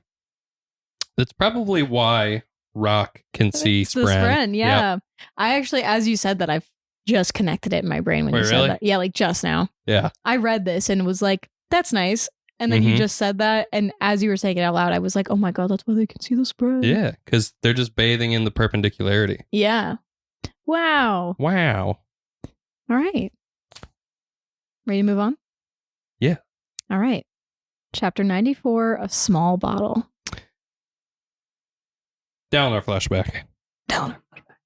That's probably why rock can see Spren. Yeah. Yep. I actually, as you said that, I've just connected it in my brain when you said that. Yeah, like just now. Yeah. I read this and was like, that's nice. And then you just said that. And as you were saying it out loud, I was like, oh my God, that's why they can see the Spren. Yeah, because they're just bathing in the perpendicularity. Yeah. Wow. All right. Ready to move on? Yeah. All right. Chapter 94, A Small Bottle. Dalinar flashback.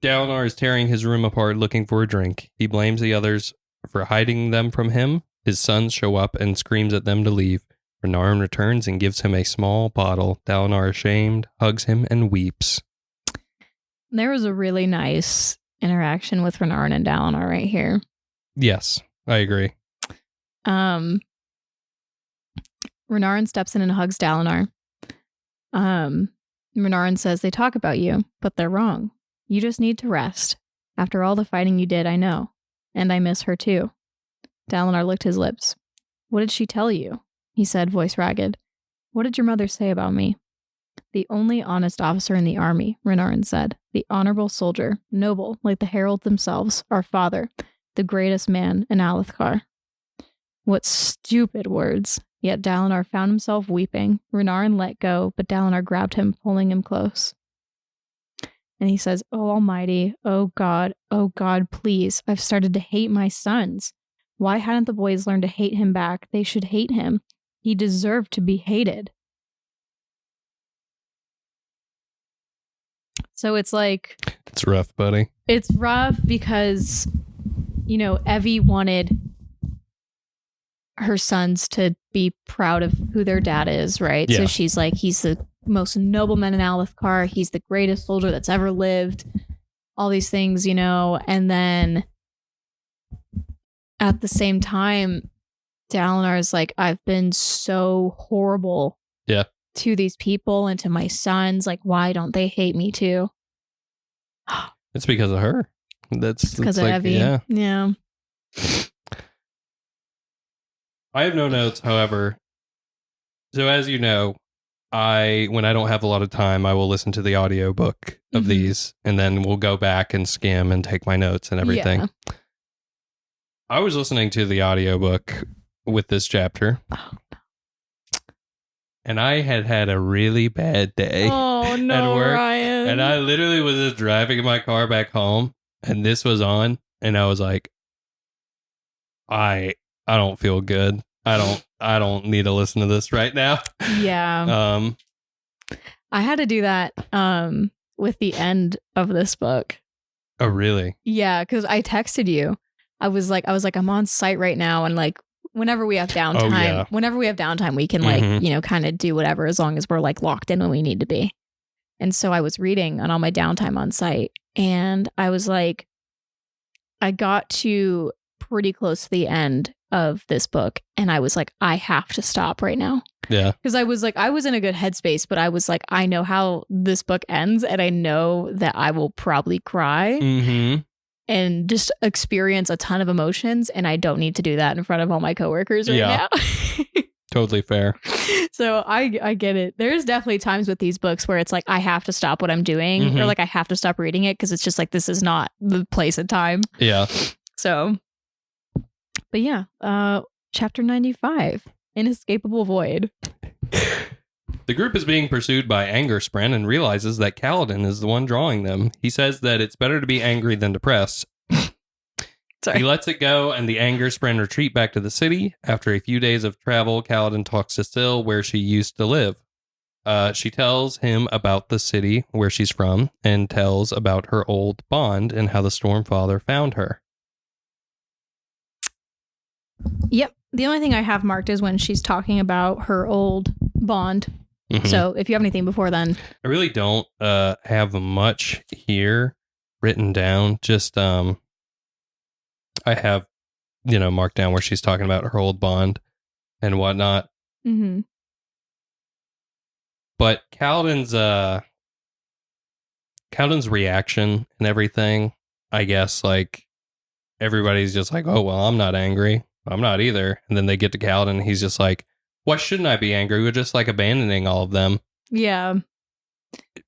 Dalinar is tearing his room apart looking for a drink. He blames the others for hiding them from him. His sons show up and screams at them to leave. Renarin returns and gives him a small bottle. Dalinar, ashamed, hugs him and weeps. There was a really nice interaction with Renarin and Dalinar right here. Yes, I agree. Renarin steps in and hugs Dalinar. Renarin says, they talk about you, but they're wrong. You just need to rest. After all the fighting you did, I know. And I miss her too. Dalinar licked his lips. What did she tell you? He said, voice ragged. What did your mother say about me? The only honest officer in the army, Renarin said. The honorable soldier, noble, like the heralds themselves, our father, the greatest man in Alethkar. What stupid words. Yet Dalinar found himself weeping. Renarin let go, but Dalinar grabbed him, pulling him close. And he says, oh, Almighty, oh, God, please. I've started to hate my sons. Why hadn't the boys learned to hate him back? They should hate him. He deserved to be hated. So it's like... It's rough, buddy. It's rough because, Evie wanted her sons to be proud of who their dad is, right? Yeah. So she's like, he's the most noble man in Alethkar. He's the greatest soldier that's ever lived. All these things, and then at the same time, Dalinar is like, I've been so horrible to these people and to my sons. Like, why don't they hate me too? It's because of her. That's because of like, Evie. Yeah. I have no notes, however. So as you know, when I don't have a lot of time, I will listen to the audiobook of these, and then we'll go back and skim and take my notes and everything. Yeah. I was listening to the audiobook with this chapter. Oh, no. And I had a really bad day at work. Ryan. And I literally was just driving in my car back home, and this was on, and I was like, I don't feel good. I don't need to listen to this right now. Yeah. I had to do that with the end of this book. Oh, really? Yeah, because I texted you. I was like, I'm on site right now, and like whenever we have downtime, we can like, kind of do whatever as long as we're like locked in when we need to be. And so I was reading on all my downtime on site, and I was like, I got to pretty close to the end of this book, and I was like, I have to stop right now. Yeah. Because I was like, I was in a good headspace, but I was like, I know how this book ends, and I know that I will probably cry and just experience a ton of emotions, and I don't need to do that in front of all my coworkers right now. Totally fair. So I get it. There's definitely times with these books where it's like I have to stop what I'm doing or like I have to stop reading it because it's just like this is not the place and time. Yeah. So, but yeah, chapter 95, Inescapable Void. The group is being pursued by Angerspren and realizes that Kaladin is the one drawing them. He says that it's better to be angry than depressed. Sorry. He lets it go, and the Angerspren retreat back to the city. After a few days of travel, Kaladin talks to Syl, where she used to live. She tells him about the city where she's from, and tells about her old bond and how the Stormfather found her. Yep. The only thing I have marked is when she's talking about her old bond. So if you have anything before then. I really don't have much here written down. Just I have, marked down where she's talking about her old bond and whatnot. But Kaladin's reaction and everything, I guess, like everybody's just like, oh, well, I'm not angry. I'm not either. And then they get to Kaladin and he's just like, why shouldn't I be angry? We're just like abandoning all of them. Yeah.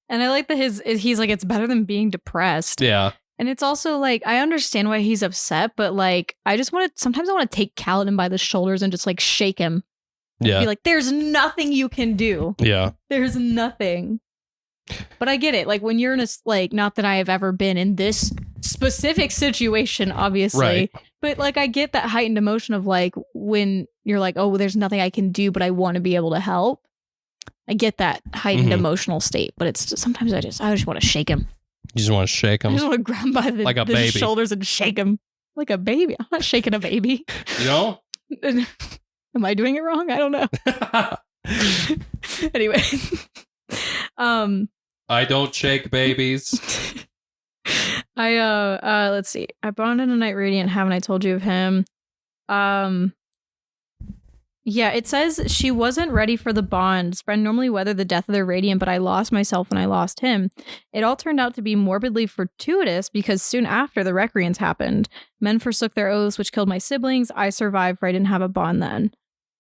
And I like that he's like, it's better than being depressed. Yeah. And it's also like, I understand why he's upset, but like, sometimes I want to take Kaladin by the shoulders and just like shake him. Yeah. Be like, there's nothing you can do. Yeah. There's nothing. But I get it. Like when you're in not that I have ever been in this specific situation, obviously. Right. But like, I get that heightened emotion of like, when you're like, oh, there's nothing I can do, but I want to be able to help. I get that heightened emotional state, but it's just, sometimes I just want to shake him. You just want to shake him? I just want to grab him by the shoulders and shake him like a baby. I'm not shaking a baby. You know? Am I doing it wrong? I don't know. Anyway. I don't shake babies. Let's see. I bonded a Night Radiant, haven't I told you of him? Yeah, it says she wasn't ready for the bond. Spren normally weathered the death of their Radiant, but I lost myself when I lost him. It all turned out to be morbidly fortuitous because soon after the Recreants happened. Men forsook their oaths, which killed my siblings. I survived, for I didn't have a bond then.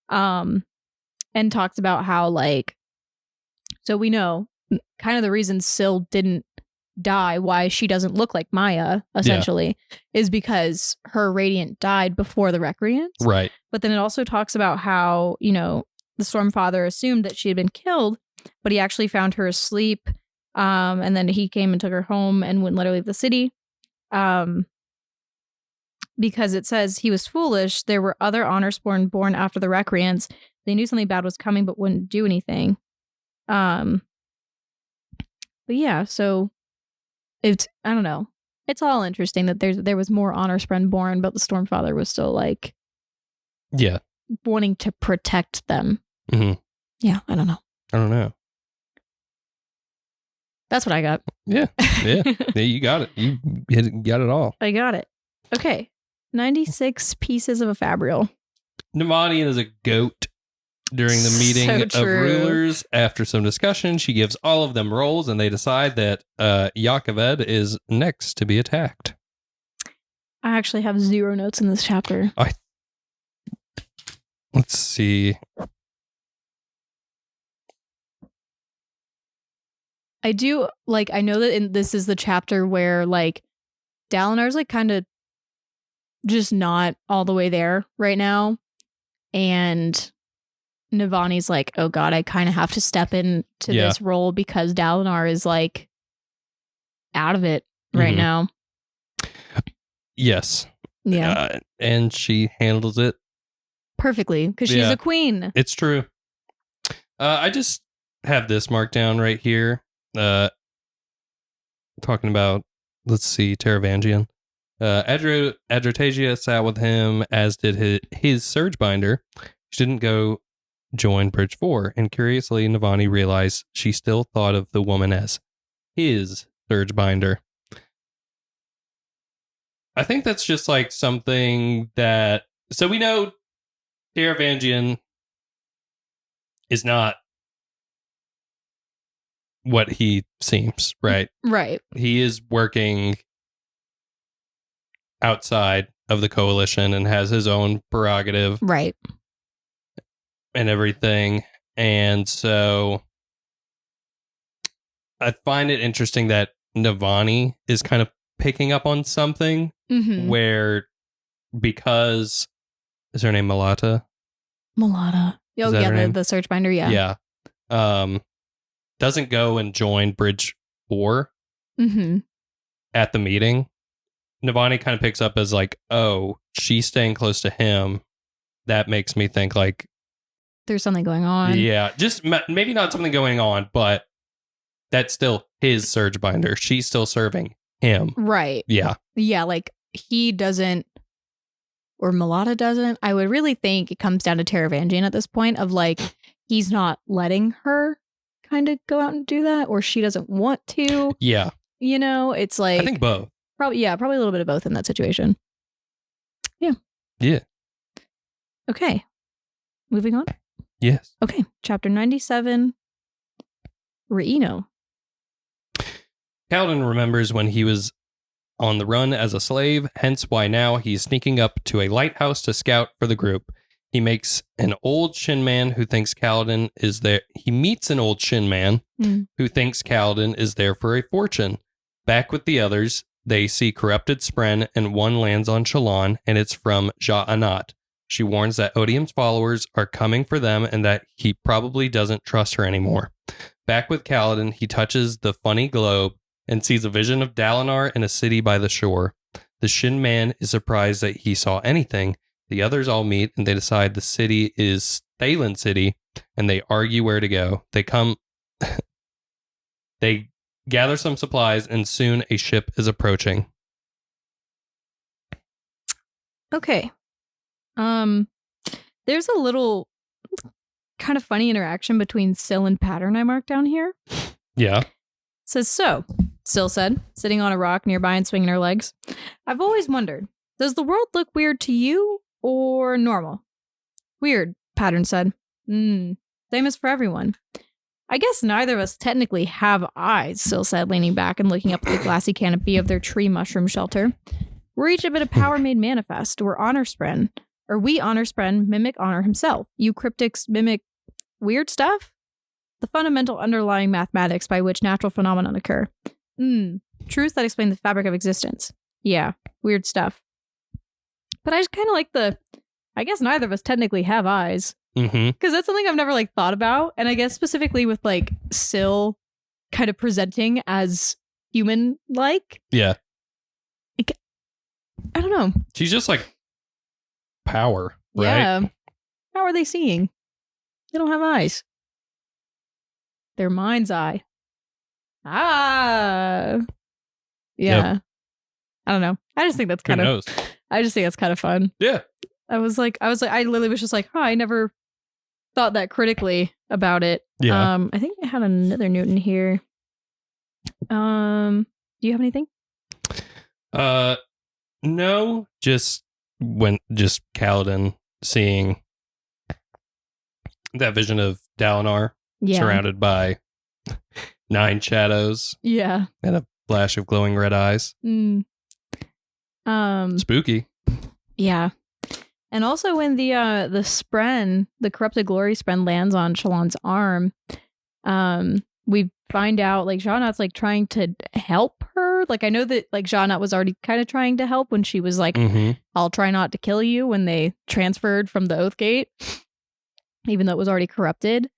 And talks about how so we know kind of the reason Syl didn't die, why she doesn't look like Maya, essentially, is because her Radiant died before the Recreants. Right. But then it also talks about how, the Stormfather assumed that she had been killed, but he actually found her asleep. And then he came and took her home and wouldn't let her leave the city. Because it says he was foolish. There were other Honorsborn born after the Recreants. They knew something bad was coming, but wouldn't do anything. But yeah, so I don't know. It's all interesting that there was more Honorsborn born, but the Stormfather was still wanting to protect them. Yeah, I don't know. That's what I got. Yeah, you got it. You got it all. I got it. Okay, 96 pieces of a fabrial. Navanian is a goat. During the meeting of rulers, after some discussion, she gives all of them roles, and they decide that G.O.A.T is next to be attacked. I actually have 0 notes in this chapter. Let's see. I do, I know that this is the chapter where, Dalinar's, kind of just not all the way there right now. And Navani's like, oh God, I kind of have to step into this role because Dalinar is, out of it right now. Yes. Yeah. And she handles it perfectly because she's a queen. It's true. I just have this marked down right here. Talking about, let's see, Taravangian. Adrotasia sat with him, as did his Surgebinder. She didn't go join Bridge 4, and curiously, Navani realized she still thought of the woman as his Surgebinder. I think that's just like something that... So we know Taravangian is not what he seems, right? Right. He is working outside of the coalition and has his own prerogative. Right. And everything. And so I find it interesting that Navani is kind of picking up on something where, because... Is her name Malata? Malata. Oh, yeah, the Surgebinder, yeah. Yeah. Doesn't go and join Bridge 4 at the meeting. Navani kind of picks up as like, oh, she's staying close to him. That makes me think like... There's something going on. Yeah, just maybe not something going on, but that's still his Surgebinder. She's still serving him. Right. Yeah. Yeah, like he doesn't, or Malata doesn't. I would really think it comes down to Taravangian at this point of like, he's not letting her kind of go out and do that, or she doesn't want to. Yeah. You know, it's like... I think both. Probably a little bit of both in that situation. Yeah. Yeah. Okay. Moving on. Yes. Okay. Chapter 97. Reino. Kaladin remembers when he was on the run as a slave, hence why now he's sneaking up to a lighthouse to scout for the group. He makes an old Shin man who thinks Kaladin is there. He meets an old Shin man who thinks Kaladin is there for a fortune. Back with the others, they see corrupted Spren, and one lands on Shalon, and it's from G.O.A.T. She warns that Odium's followers are coming for them and that he probably doesn't trust her anymore. Back with Kaladin, he touches the funny globe and sees a vision of Dalinar in a city by the shore. The Shin man is surprised that he saw anything. The others all meet and they decide the city is Thaylen City, and they argue where to go. They gather some supplies, and soon a ship is approaching. Okay. There's a little kind of funny interaction between Syl and Pattern I marked down here. Yeah. It says, so, Syl said, sitting on a rock nearby and swinging her legs. I've always wondered, does the world look weird to you or normal? Weird, Pattern said. Same as for everyone. I guess neither of us technically have eyes, Syl said, leaning back and looking up at the glassy canopy of their tree mushroom shelter. We're each a bit of power made manifest. We're honor Spren. Or we honor Spren, mimic honor himself. You cryptics mimic weird stuff? The fundamental underlying mathematics by which natural phenomena occur. Truths that explain the fabric of existence. Yeah, weird stuff. But I just kind of like I guess neither of us technically have eyes. Because that's something I've never thought about. And I guess specifically with Syl kind of presenting as human-like. Yeah. I don't know. She's just power, right? Yeah. How are they seeing? They don't have eyes. Their mind's eye. Ah. Yeah. Yep. I don't know. I just think that's kind of... I just think that's kind of fun. Yeah. I literally was just I never thought that critically about it. Yeah. I think I had another note in here. Do you have anything? No, just Kaladin seeing that vision of Dalinar surrounded by 9 shadows. Yeah. And a flash of glowing red eyes. Spooky. Yeah. And also when the Spren, the corrupted glory Spren lands on Shalon's arm, we find out G.O.A.T's trying to help her. I know that G.O.A.T was already kind of trying to help when she was I'll try not to kill you when they transferred from the Oathgate, even though it was already corrupted.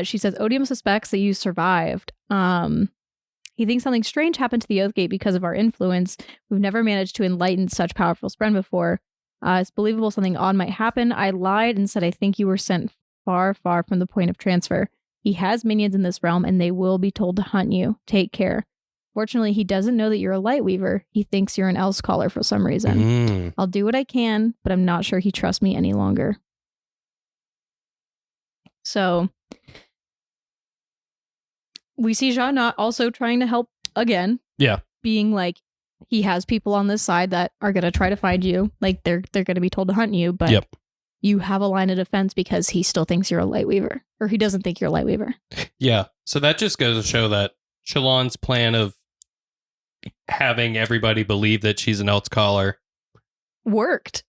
She says, Odium suspects that you survived. He thinks something strange happened to the Oathgate because of our influence. We've never managed to enlighten such powerful Spren before. It's believable something odd might happen. I lied and said I think you were sent far, far from the point of transfer. He has minions in this realm, and they will be told to hunt you. Take care. Fortunately, he doesn't know that you're a Lightweaver. He thinks you're an Elsecaller for some reason. I'll do what I can, but I'm not sure he trusts me any longer. So, we see Ja also trying to help again. Yeah. Being like, he has people on this side that are going to try to find you. Like, they're going to be told to hunt you, but you have a line of defense because he still thinks you're a Lightweaver. Or he doesn't think you're a Lightweaver. Yeah. So that just goes to show that Shallan's plan of having everybody believe that she's an Elsecaller worked,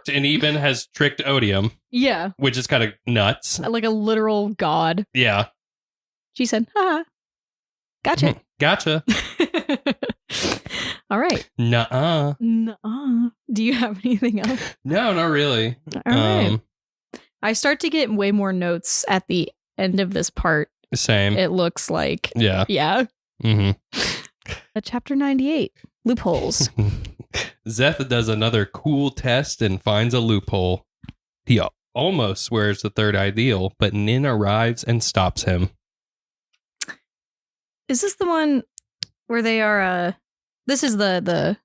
and even has tricked Odium. Yeah. Which is kind of nuts. Like a literal god. Yeah. She said, haha. Gotcha. Gotcha. All right. Nuh-uh. Do you have anything else? No, not really. All right. I start to get way more notes at the end of this part. Same. It looks like. Yeah. Yeah. Chapter 98. Loopholes. Szeth does another cool test and finds a loophole. He almost swears the third ideal, but Nin arrives and stops him. Is this the one where they are... This is the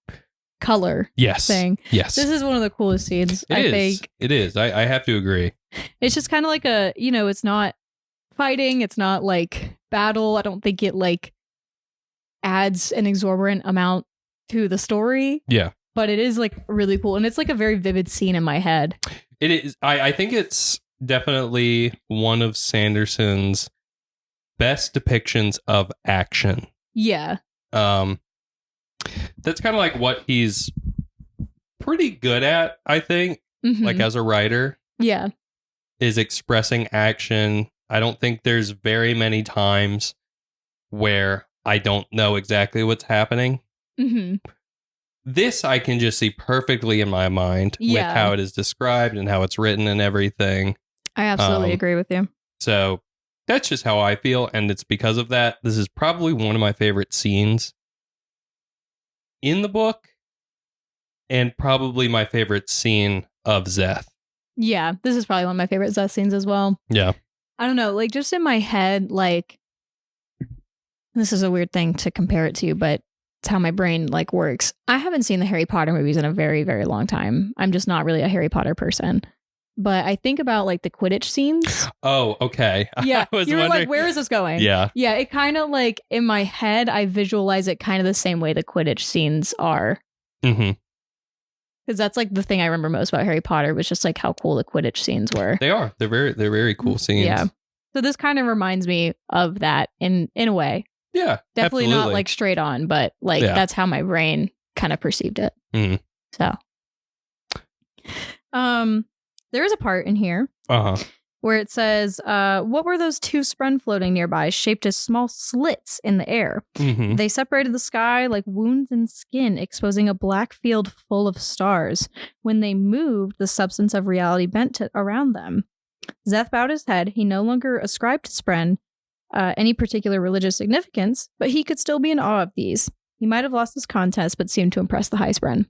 color thing. Yes. This is one of the coolest scenes, I think. It is. I have to agree. It's just kind of like a, it's not fighting. It's not like battle. I don't think it like adds an exorbitant amount to the story. Yeah. But it is like really cool. And it's like a very vivid scene in my head. It is. I think it's definitely one of Sanderson's best depictions of action. Yeah. That's kind of like what he's pretty good at, I think, like as a writer. Yeah. Is expressing action. I don't think there's very many times where I don't know exactly what's happening. This I can just see perfectly in my mind with how it is described and how it's written and everything. I absolutely agree with you. So that's just how I feel. And it's because of that. This is probably one of my favorite scenes in the book, and probably my favorite scene of Szeth. Yeah, this is probably one of my favorite Szeth scenes as well. Yeah. I don't know, like just in my head, like this is a weird thing to compare it to, but it's how my brain like works. I haven't seen the Harry Potter movies in a very, very long time. I'm just not really a Harry Potter person. But I think about like the Quidditch scenes. Oh, okay. Yeah. You were like, where is this going? Yeah. Yeah. It kind of like in my head, I visualize it kind of the same way the Quidditch scenes are. Because that's like the thing I remember most about Harry Potter was just like how cool the Quidditch scenes were. They are. They're very cool scenes. Yeah. So this kind of reminds me of that in a way. Yeah. Definitely absolutely. not like straight on, but like that's how my brain kind of perceived it. So. There is a part in here where it says, what were those two spren floating nearby shaped as small slits in the air? They separated the sky like wounds in skin, exposing a black field full of stars. When they moved, the substance of reality bent around them. Szeth bowed his head. He no longer ascribed to spren any particular religious significance, but he could still be in awe of these. He might have lost his contest, but seemed to impress the high spren.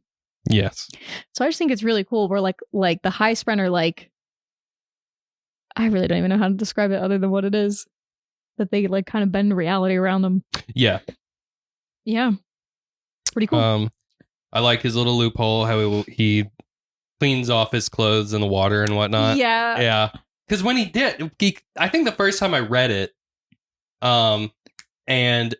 Yes. So I just think it's really cool. Where like the high spren are like, I really don't even know how to describe it other than what it is. That they like kind of bend reality around them. Yeah. Yeah. Pretty cool. I like his little loophole, how he cleans off his clothes in the water and whatnot. Yeah. Yeah. Because when he did, I think the first time I read it, and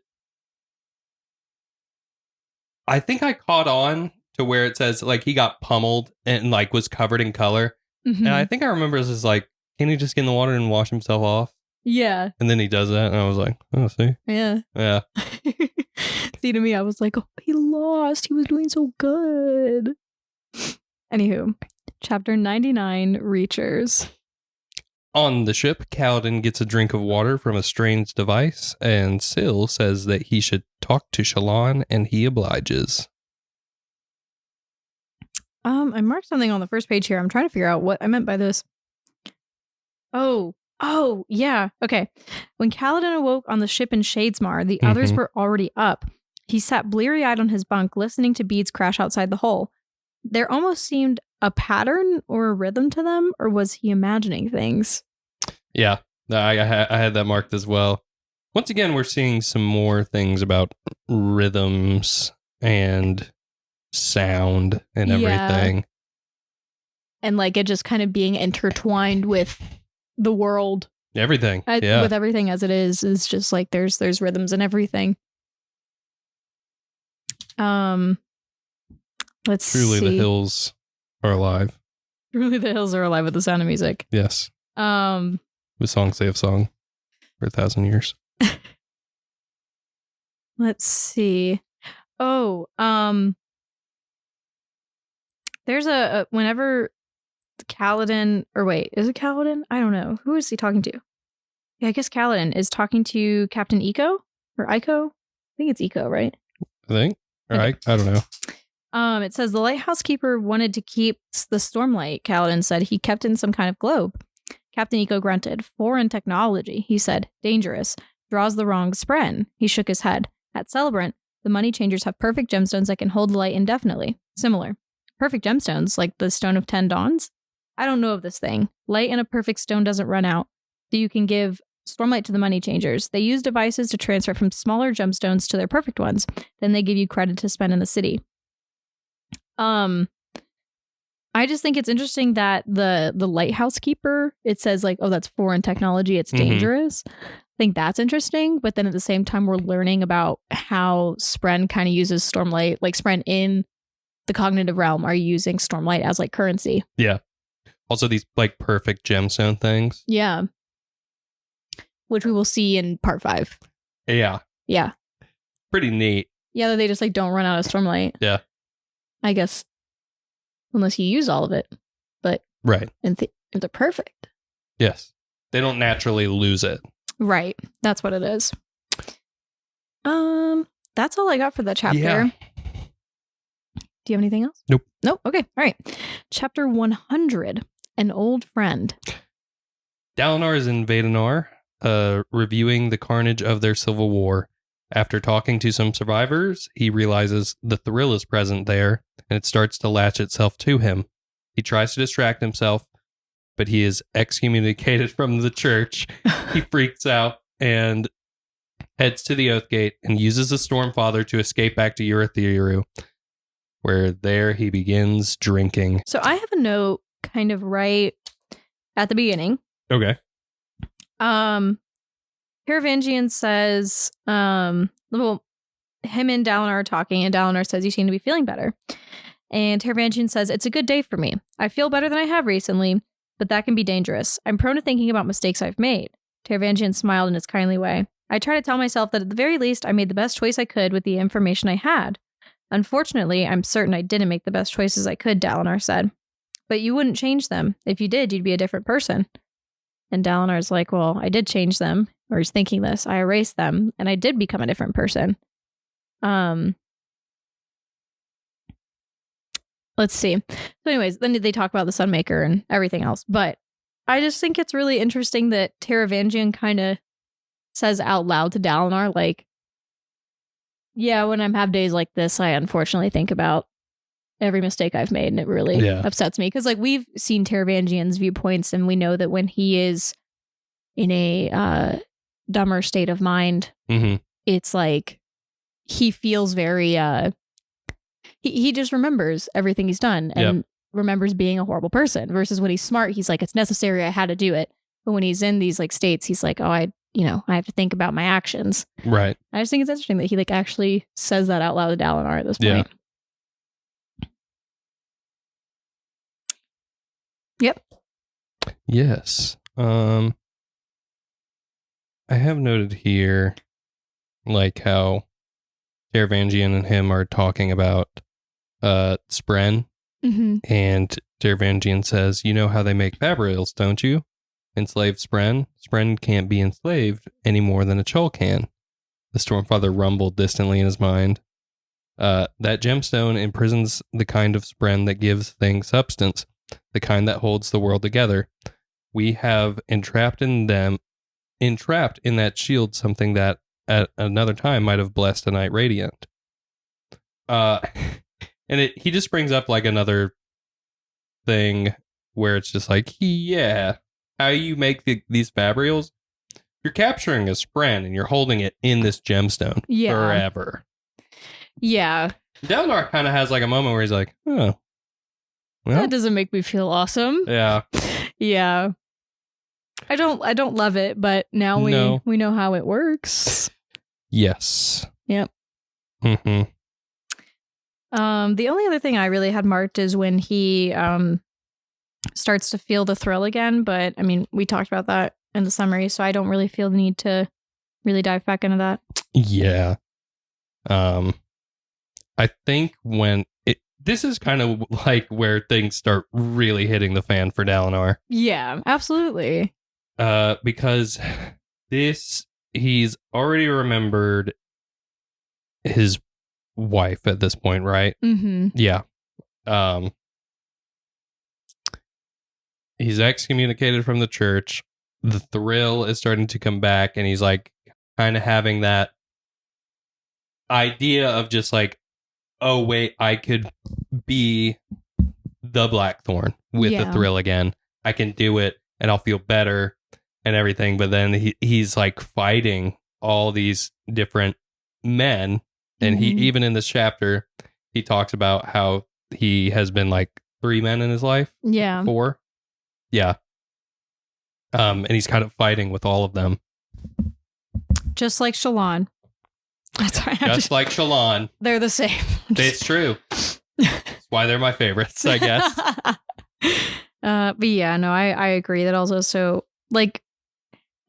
I think I caught on to where it says like he got pummeled and like was covered in color. And I think I remember this is like, can he just get in the water and wash himself off? Yeah. And then he does that and I was like, oh, see? Yeah. Yeah. See, to me, I was like, oh, he lost. He was doing so good. Anywho, chapter 99, Reachers. On the ship, Kaladin gets a drink of water from a strange device, and Syl says that he should talk to Shallan, and he obliges. I marked something on the first page here. I'm trying to figure out what I meant by this. Oh, yeah. Okay. When Kaladin awoke on the ship in Shadesmar, the others were already up. He sat bleary-eyed on his bunk, listening to beads crash outside the hull. There almost seemed a pattern or a rhythm to them, or was he imagining things? Yeah, I had that marked as well. Once again, we're seeing some more things about rhythms and sound and everything. And like it just kind of being intertwined with the world. Everything. With everything as it is just like there's rhythms and everything. Let's Truly see. the hills are alive. Truly the hills are alive with the sound of music. Yes. With songs they have sung for 1,000 years. Let's see. Oh, there's a whenever Kaladin, or wait, is it Kaladin? I don't know. Who is he talking to? Yeah, I guess Kaladin is talking to Captain Eco or Ico. I think it's Eco, right? I think. All right. I don't know. It says the lighthouse keeper wanted to keep the stormlight. Kaladin said he kept in some kind of globe. Captain Eco grunted. Foreign technology, he said. Dangerous. Draws the wrong spren. He shook his head. At Celebrant, the money changers have perfect gemstones that can hold the light indefinitely. Similar. Perfect gemstones, like the Stone of 10 Dawns? I don't know of this thing. Light in a perfect stone doesn't run out, so you can give stormlight to the money changers. They use devices to transfer from smaller gemstones to their perfect ones. Then they give you credit to spend in the city. I just think it's interesting that the lighthouse keeper, it says like, oh, that's foreign technology. It's dangerous. I think that's interesting. But then at the same time, we're learning about how Spren kind of uses stormlight, like Spren in the cognitive realm are using stormlight as like currency. Yeah. Also these like perfect gemstone things. Yeah. Which we will see in part 5. Yeah. Yeah. Pretty neat. Yeah, they just like don't run out of stormlight. Yeah. I guess. Unless you use all of it. But right. And they're perfect. Yes. They don't naturally lose it. Right. That's what it is. That's all I got for that chapter. Yeah. Do you have anything else? Nope. Nope. Okay. All right. Chapter 100. An old friend. Dalinar is in Vadanar, reviewing the carnage of their civil war. After talking to some survivors, he realizes the thrill is present there, and it starts to latch itself to him. He tries to distract himself, but he is excommunicated from the church. He freaks out and heads to the Oathgate and uses the Stormfather to escape back to Urithiru, where there he begins drinking. So I have a note kind of right at the beginning. Okay. Taravangian says, well, him and Dalinar are talking, and Dalinar says, you seem to be feeling better. And Taravangian says, it's a good day for me. I feel better than I have recently, but that can be dangerous. I'm prone to thinking about mistakes I've made. Taravangian smiled in his kindly way. I try to tell myself that at the very least, I made the best choice I could with the information I had. Unfortunately, I'm certain I didn't make the best choices I could, Dalinar said. But you wouldn't change them. If you did, you'd be a different person. And Dalinar's like, well, I did change them. Or he's thinking this. I erased them, and I did become a different person. Let's see. So anyways, then they talk about the Sunmaker and everything else. But I just think it's really interesting that Taravangian kind of says out loud to Dalinar, like, yeah, when I have days like this, I unfortunately think about every mistake I've made, and it really upsets me. Because, like, we've seen Taravangian's viewpoints, and we know that when he is in a dumber state of mind, it's like he feels very... He just remembers everything he's done and remembers being a horrible person, versus when he's smart, he's like, it's necessary, I had to do it. But when he's in these like states, he's like, oh, I have to think about my actions. Right. I just think it's interesting that he like actually says that out loud to Dalinar at this point. Yep. Yes. I have noted here like how Taravangian and him are talking about Spren, and Taravangian says, you know how they make fabrials, don't you? Enslaved Spren. Spren can't be enslaved any more than a Chul can. The Stormfather rumbled distantly in his mind. That gemstone imprisons the kind of Spren that gives things substance, the kind that holds the world together. We have entrapped in that shield something that at another time might have blessed a night radiant. And he just brings up like another thing where it's just like, yeah, how you make these fabrials you're capturing a spren and you're holding it in this gemstone forever. Yeah. Dalinar kind of has like a moment where he's like, oh, well, that doesn't make me feel awesome. Yeah. Yeah. I don't love it, but now we know how it works. Yes. Yep. Mm-hmm. The only other thing I really had marked is when he starts to feel the thrill again, but I mean, we talked about that in the summary, so I don't really feel the need to really dive back into that. Yeah. I think this is kind of like where things start really hitting the fan for Dalinar. Yeah, absolutely. Because he's already remembered his wife at this point, right? Mm-hmm. Yeah. He's excommunicated from the church. The thrill is starting to come back, and he's like kind of having that idea of just like, oh wait, I could be the Blackthorn with the thrill again. I can do it, and I'll feel better and everything. But then he's like fighting all these different men, and he even in this chapter he talks about how he has been like 3 men in his life. Yeah. 4. Yeah. And he's kind of fighting with all of them. Just like Shallan. That's right. Just like Shallan. They're the same. It's true. That's why they're my favorites, I guess. But yeah, no, I agree that also. So like,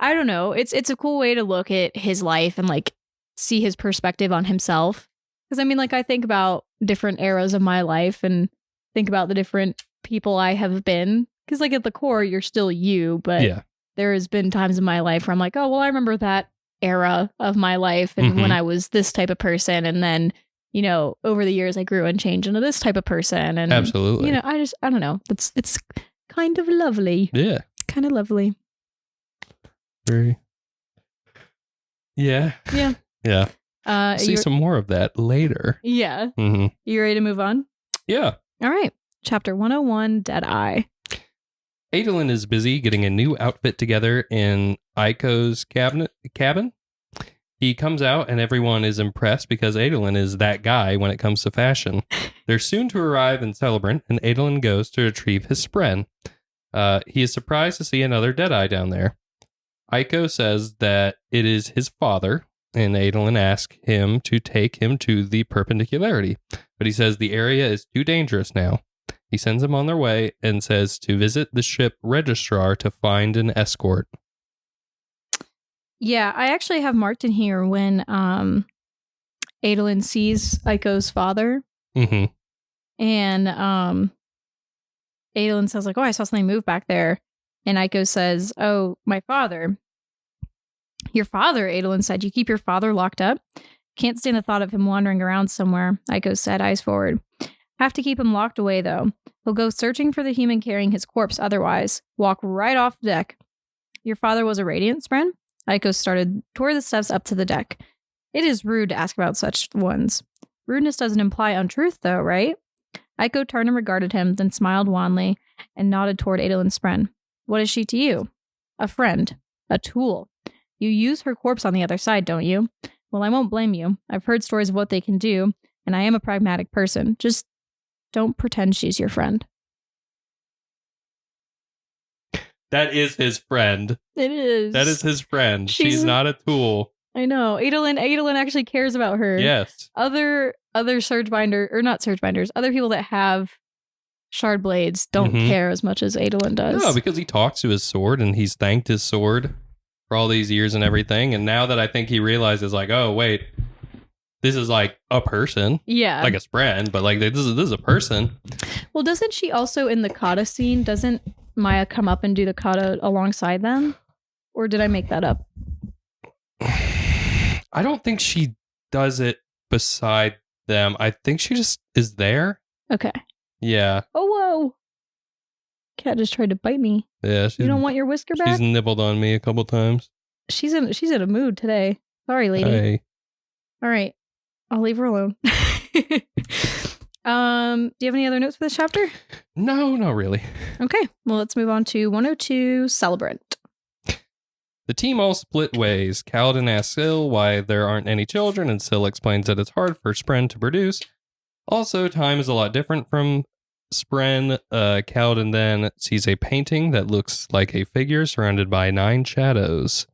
I don't know. It's a cool way to look at his life and like see his perspective on himself. Because I mean, like I think about different eras of my life and think about the different people I have been. Because like at the core, you're still you, but there has been times in my life where I'm like, oh, well, I remember that era of my life and when I was this type of person. And then, you know, over the years, I grew and changed into this type of person. And absolutely, you know, I don't know. It's kind of lovely. Yeah. Kind of lovely. Very. Yeah. Yeah. Yeah. See some more of that later. Yeah. Mm-hmm. You ready to move on? Yeah. All right. Chapter 101, Deadeye. Adolin is busy getting a new outfit together in Aiko's cabin. He comes out and everyone is impressed because Adolin is that guy when it comes to fashion. They're soon to arrive in Celebrant, and Adolin goes to retrieve his spren. He is surprised to see another Deadeye down there. Aiko says that it is his father, and Adolin asks him to take him to the Perpendicularity. But he says the area is too dangerous now. He sends them on their way and says to visit the ship registrar to find an escort. Yeah, I actually have marked in here when Adolin sees Aiko's father. Mm-hmm. And Adolin says like, oh, I saw something move back there. And Aiko says, oh, my father. Your father, Adolin said. You keep your father locked up? Can't stand the thought of him wandering around somewhere, Aiko said, eyes forward. Have to keep him locked away, though. He'll go searching for the human carrying his corpse otherwise. Walk right off the deck. Your father was a Radiant spren? Aiko started toward the steps up to the deck. It is rude to ask about such ones. Rudeness doesn't imply untruth, though, right? Aiko turned and regarded him, then smiled wanly and nodded toward Adolin's spren. What is she to you? A friend. A tool. You use her corpse on the other side, don't you? Well, I won't blame you. I've heard stories of what they can do, and I am a pragmatic person. Just don't pretend she's your friend. That is his friend. It is. That is his friend. She's not a tool. I know. Adolin actually cares about her. Yes. Other Surgebinder, or not Surgebinders, other people that have shard blades don't care as much as Adolin does. No, because he talks to his sword and he's thanked his sword for all these years and everything. And now that I think he realizes like, oh, wait, this is like a person. Yeah. Like a spren, but like this is a person. Well, doesn't she also in the kata scene, doesn't Maya come up and do the kata alongside them? Or did I make that up? I don't think she does it beside them. I think she just is there. Okay. Yeah. Oh, whoa. Cat just tried to bite me. Yeah. You don't want your whisker back? She's nibbled on me a couple times. She's in a mood today. Sorry, lady. Hey. All right. I'll leave her alone. Do you have any other notes for this chapter? No, not really. Okay. Well, let's move on to 102 Celebrant. The team all split ways. Kaladin asks Syl why there aren't any children, and Syl explains that it's hard for Spren to produce. Also, time is a lot different from Spren. Kaladin then sees a painting that looks like a figure surrounded by 9 shadows.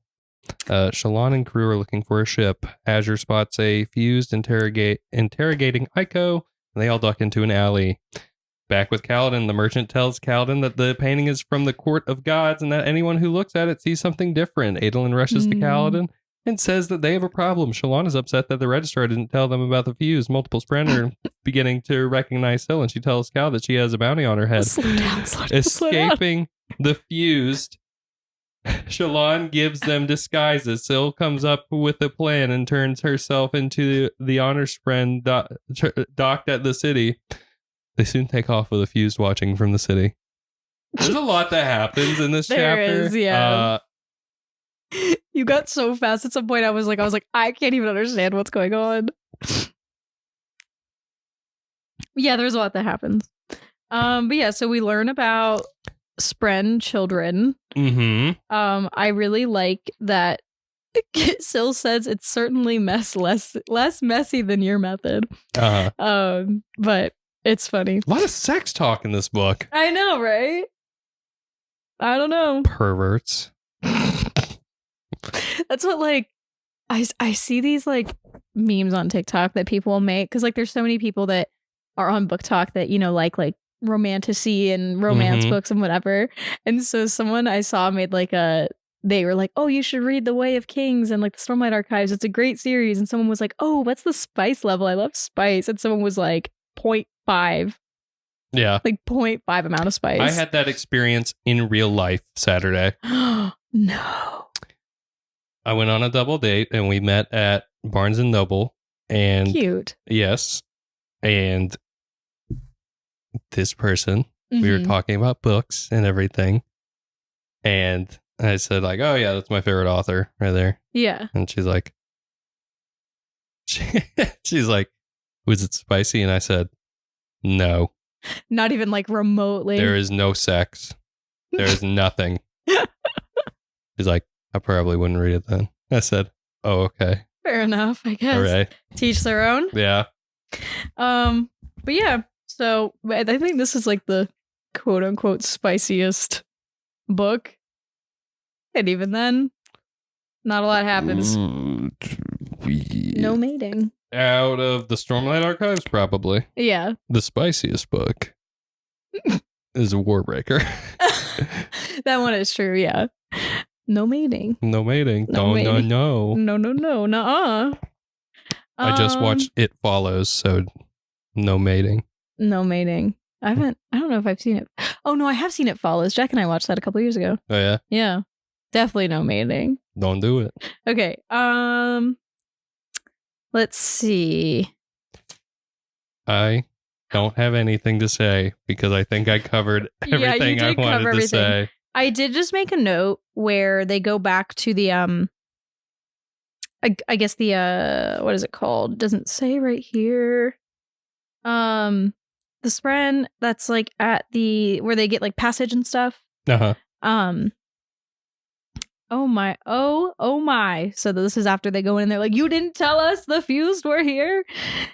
Shallan and crew are looking for a ship. Azure spots a fused interrogating Aiko, and they all duck into an alley. Back with Kaladin, the merchant tells Kaladin that the painting is from the Court of Gods and that anyone who looks at it sees something different. Adolin rushes to Kaladin and says that they have a problem. Shallan is upset that the registrar didn't tell them about the fuse. Multiple Spren are beginning to recognize Syl, and she tells Cal that she has a bounty on her head. Slow down. Escaping the fused, Shallan gives them disguises. Syl comes up with a plan and turns herself into the honor Spren docked at the city. They soon take off with a fused watching from the city. There's a lot that happens in this chapter. There is, yeah. You got so fast at some point. I was like, I can't even understand what's going on. Yeah, there's a lot that happens. But yeah, so we learn about Spren children. Mm-hmm. I really like that Syl says it's certainly less messy than your method. But it's funny. A lot of sex talk in this book. I know, right? I don't know. Perverts. That's what, like, I see these, like, memes on TikTok that people make. Because, like, there's so many people that are on Book Talk that, you know, like romantasy and romance books and whatever. And so someone I saw made, like, they were like, oh, you should read The Way of Kings and, like, the Stormlight Archives. It's a great series. And someone was like, oh, what's the spice level? I love spice. And someone was like, 0.5. Yeah. Like 0.5 amount of spice. I had that experience in real life Saturday. No. I went on a double date and we met at Barnes & Noble. And cute. Yes. And this person, we were talking about books and everything. And I said, like, oh, yeah, that's my favorite author right there. Yeah. And she's like, she's like, was it spicy? And I said, no. Not even like remotely. There is no sex. There is nothing. She's like, I probably wouldn't read it then. I said, oh, okay. Fair enough, I guess. All right. Teach their own. Yeah. But yeah, so I think this is like the quote unquote spiciest book. And even then, not a lot happens. No mating. Out of the Stormlight Archives, probably. Yeah. The spiciest book is Warbreaker. That one is true, yeah. No mating. No mating. No mating. No. No. Nuh-uh. I just watched It Follows, so no mating. No mating. I don't know if I've seen it. Oh, no, I have seen It Follows. Jack and I watched that a couple years ago. Oh, yeah? Yeah. Definitely no mating. Don't do it. Okay. Let's see. I don't have anything to say because I think I covered everything I wanted to say. I did just make a note where they go back to the I guess the what is it called? It doesn't say right here. The Spren that's like at the where they get like passage and stuff. Uh-huh. Oh my. So this is after they go in and they're like, you didn't tell us the fused were here.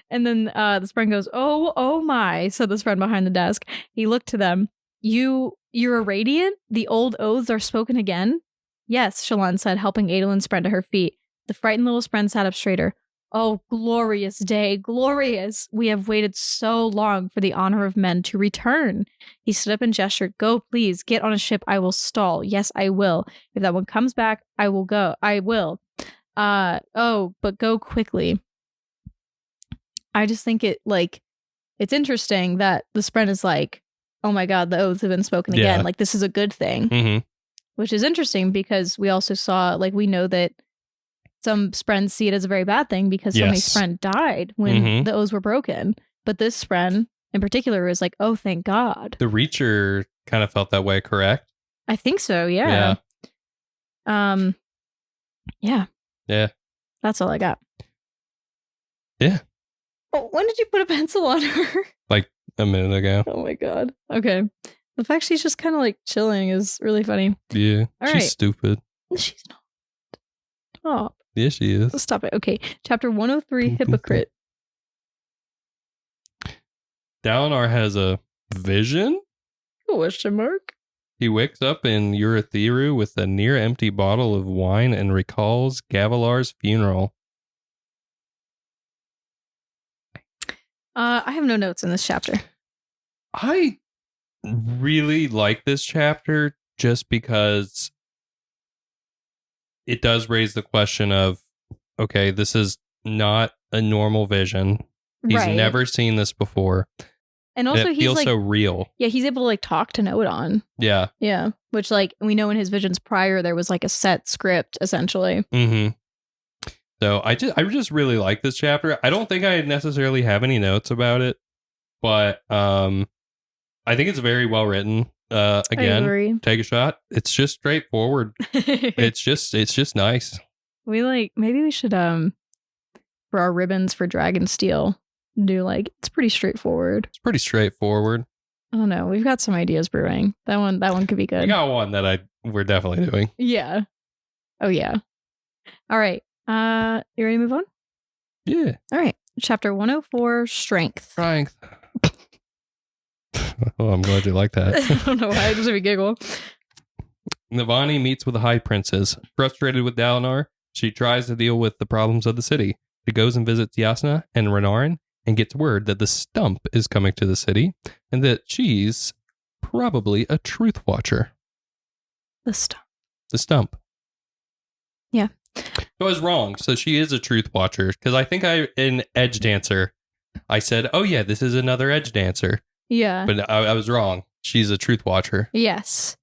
And then the Spren goes, oh my. So the Spren behind the desk, he looked to them. You're a radiant? The old oaths are spoken again? Yes, Shallan said, helping Adolin Spren to her feet. The frightened little Spren sat up straighter. Oh, glorious day, glorious. We have waited so long for the honor of men to return. He stood up and gestured. Go, please, get on a ship. I will stall. Yes, I will. If that one comes back, I will go. I will. But go quickly. I just think it's interesting that the Spren is like, oh my God, the oaths have been spoken again. Like, this is a good thing. Which is interesting because we also saw, like, we know that some Spren see it as a very bad thing because so many Spren died when the oaths were broken. But this Spren in particular is like, oh, thank God. The Reacher kind of felt that way, correct? I think so, yeah. Yeah. That's all I got. Yeah. Oh, when did you put a pencil on her? Like a minute ago. Oh my God. Okay. The fact she's just kind of like chilling is really funny. Yeah. All she's right. stupid. She's not. Stop. Yeah, she is. Stop it. Okay. Chapter 103, Hypocrite. Dalinar has a vision? Question mark? He wakes up in Urithiru with a near-empty bottle of wine and recalls Gavilar's funeral. I have no notes in this chapter. I really like this chapter just because it does raise the question of, okay, this is not a normal vision. He's never seen this before. And also, it feels so real. Yeah, he's able to like talk to Noadon. Yeah. Yeah. Which, like, we know in his visions prior, there was like a set script, essentially. Mm-hmm. So I just really like this chapter. I don't think I necessarily have any notes about it, but I think it's very well written. Again, take a shot. It's just straightforward. it's just nice. Maybe we should for our ribbons for Dragonsteel do like, it's pretty straightforward. It's pretty straightforward. I don't know. We've got some ideas brewing. That one could be good. I got one that we're definitely doing. Yeah. Oh yeah. All right. You ready to move on? Yeah. All right. Chapter 104, Strength. Oh, I'm glad you like that. I don't know why. I just made me giggle. Navani meets with the High Princess. Frustrated with Dalinar, she tries to deal with the problems of the city. She goes and visits Yasna and Renarin and gets word that the Stump is coming to the city and that she's probably a Truth Watcher. The Stump. The Stump. Yeah. So I was wrong. So she is a Truth Watcher because I think in Edge Dancer, I said, oh yeah, this is another Edge Dancer. Yeah. But I was wrong. She's a Truth Watcher. Yes.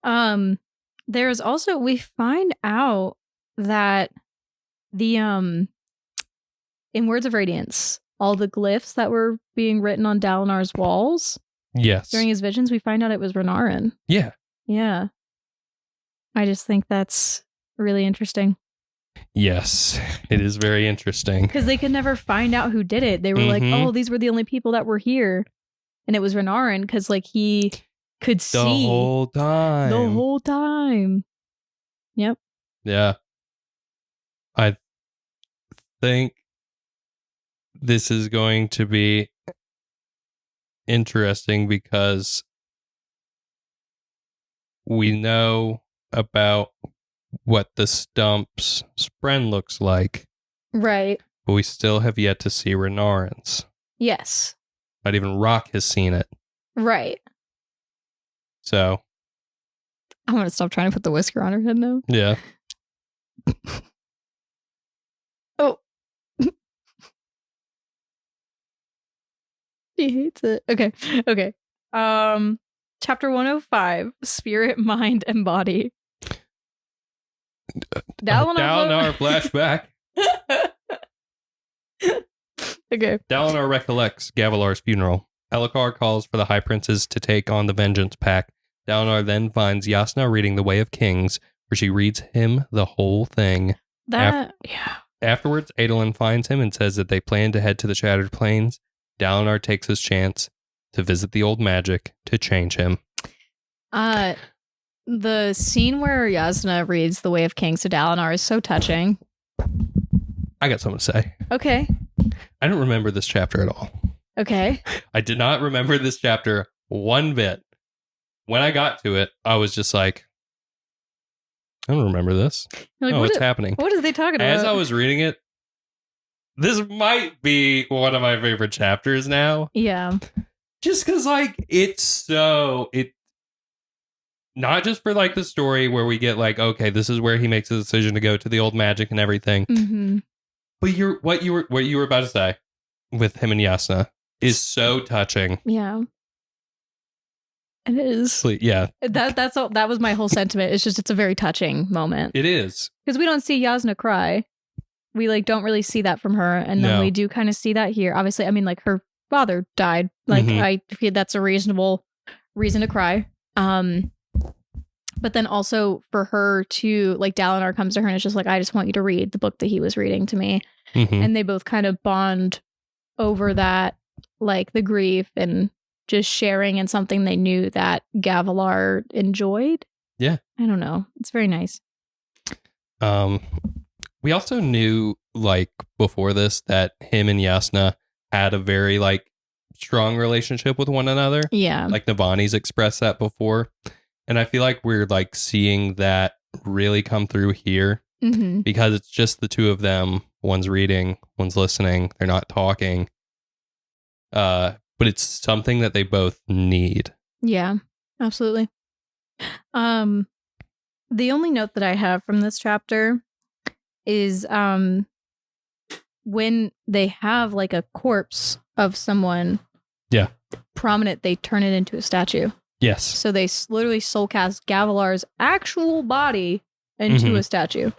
There's also, we find out that the, in Words of Radiance, all the glyphs that were being written on Dalinar's walls. Yes. During his visions, we find out it was Renarin. Yeah. Yeah. I just think that's really interesting. Yes, it is very interesting. Because they could never find out who did it. They were like, oh, these were the only people that were here. And it was Renarin because like he could see the whole time. Yep. Yeah. I think this is going to be interesting because we know about what the Stump's Spren looks like. Right. But we still have yet to see Renarin's. Yes. Not even Rock has seen it. Right. So. I'm going to stop trying to put the whisker on her head now. Yeah. Oh. She hates it. Okay. Chapter 105, Spirit, Mind, and Body. Dalinar flashback. Okay. Dalinar recollects Gavilar's funeral. Elhokar calls for the High Princes to take on the Vengeance Pact. Dalinar then finds Yasna reading The Way of Kings, where she reads him the whole thing. Yeah. Afterwards, Adolin finds him and says that they plan to head to the Shattered Plains. Dalinar takes his chance to visit the old magic to change him. The scene where Yasna reads The Way of Kings to Dalinar is so touching. I got something to say. Okay. I don't remember this chapter at all. Okay. I did not remember this chapter one bit. When I got to it, I was just like, I don't remember this. Like, what's happening? What is they talking about? As I was reading it, this might be one of my favorite chapters now. Yeah. Just because, like, not just for, like, the story where we get, like, okay, this is where he makes a decision to go to the old magic and everything. Mm-hmm. But what you were about to say with him and Yasna is so touching. Yeah. It is. Yeah. That was my whole sentiment. It's a very touching moment. It is. Because we don't see Yasna cry. We like don't really see that from her. And then we do kind of see that here. Obviously, I mean, like her father died. Like I feel that's a reasonable reason to cry. But then also for her to like Dalinar comes to her and it's just like, I just want you to read the book that he was reading to me. And they both kind of bond over that, like the grief and just sharing in something they knew that Gavilar enjoyed. Yeah. I don't know. It's very nice. We also knew, like, before this that him and Yasna had a very, like, strong relationship with one another. Yeah. Like, Navani's expressed that before. And I feel like we're, like, seeing that really come through here because it's just the two of them. One's reading, one's listening. They're not talking. But it's something that they both need. Yeah, absolutely. The only note that I have from this chapter is when they have like a corpse of someone prominent, they turn it into a statue. Yes. So they literally soul cast Gavilar's actual body into a statue.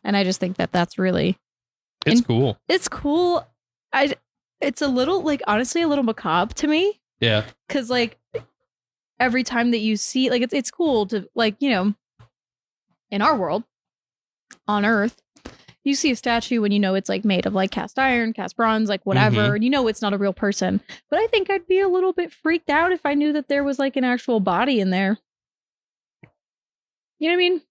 And I just think that that's really... It's cool. It's cool. It's a little, like, honestly, a little macabre to me. Yeah. Because, like, every time that you see... Like, it's cool to, like, you know, in our world, on Earth, you see a statue when you know it's, like, made of, like, cast iron, cast bronze, like, whatever. And you know it's not a real person. But I think I'd be a little bit freaked out if I knew that there was, like, an actual body in there. You know what I mean?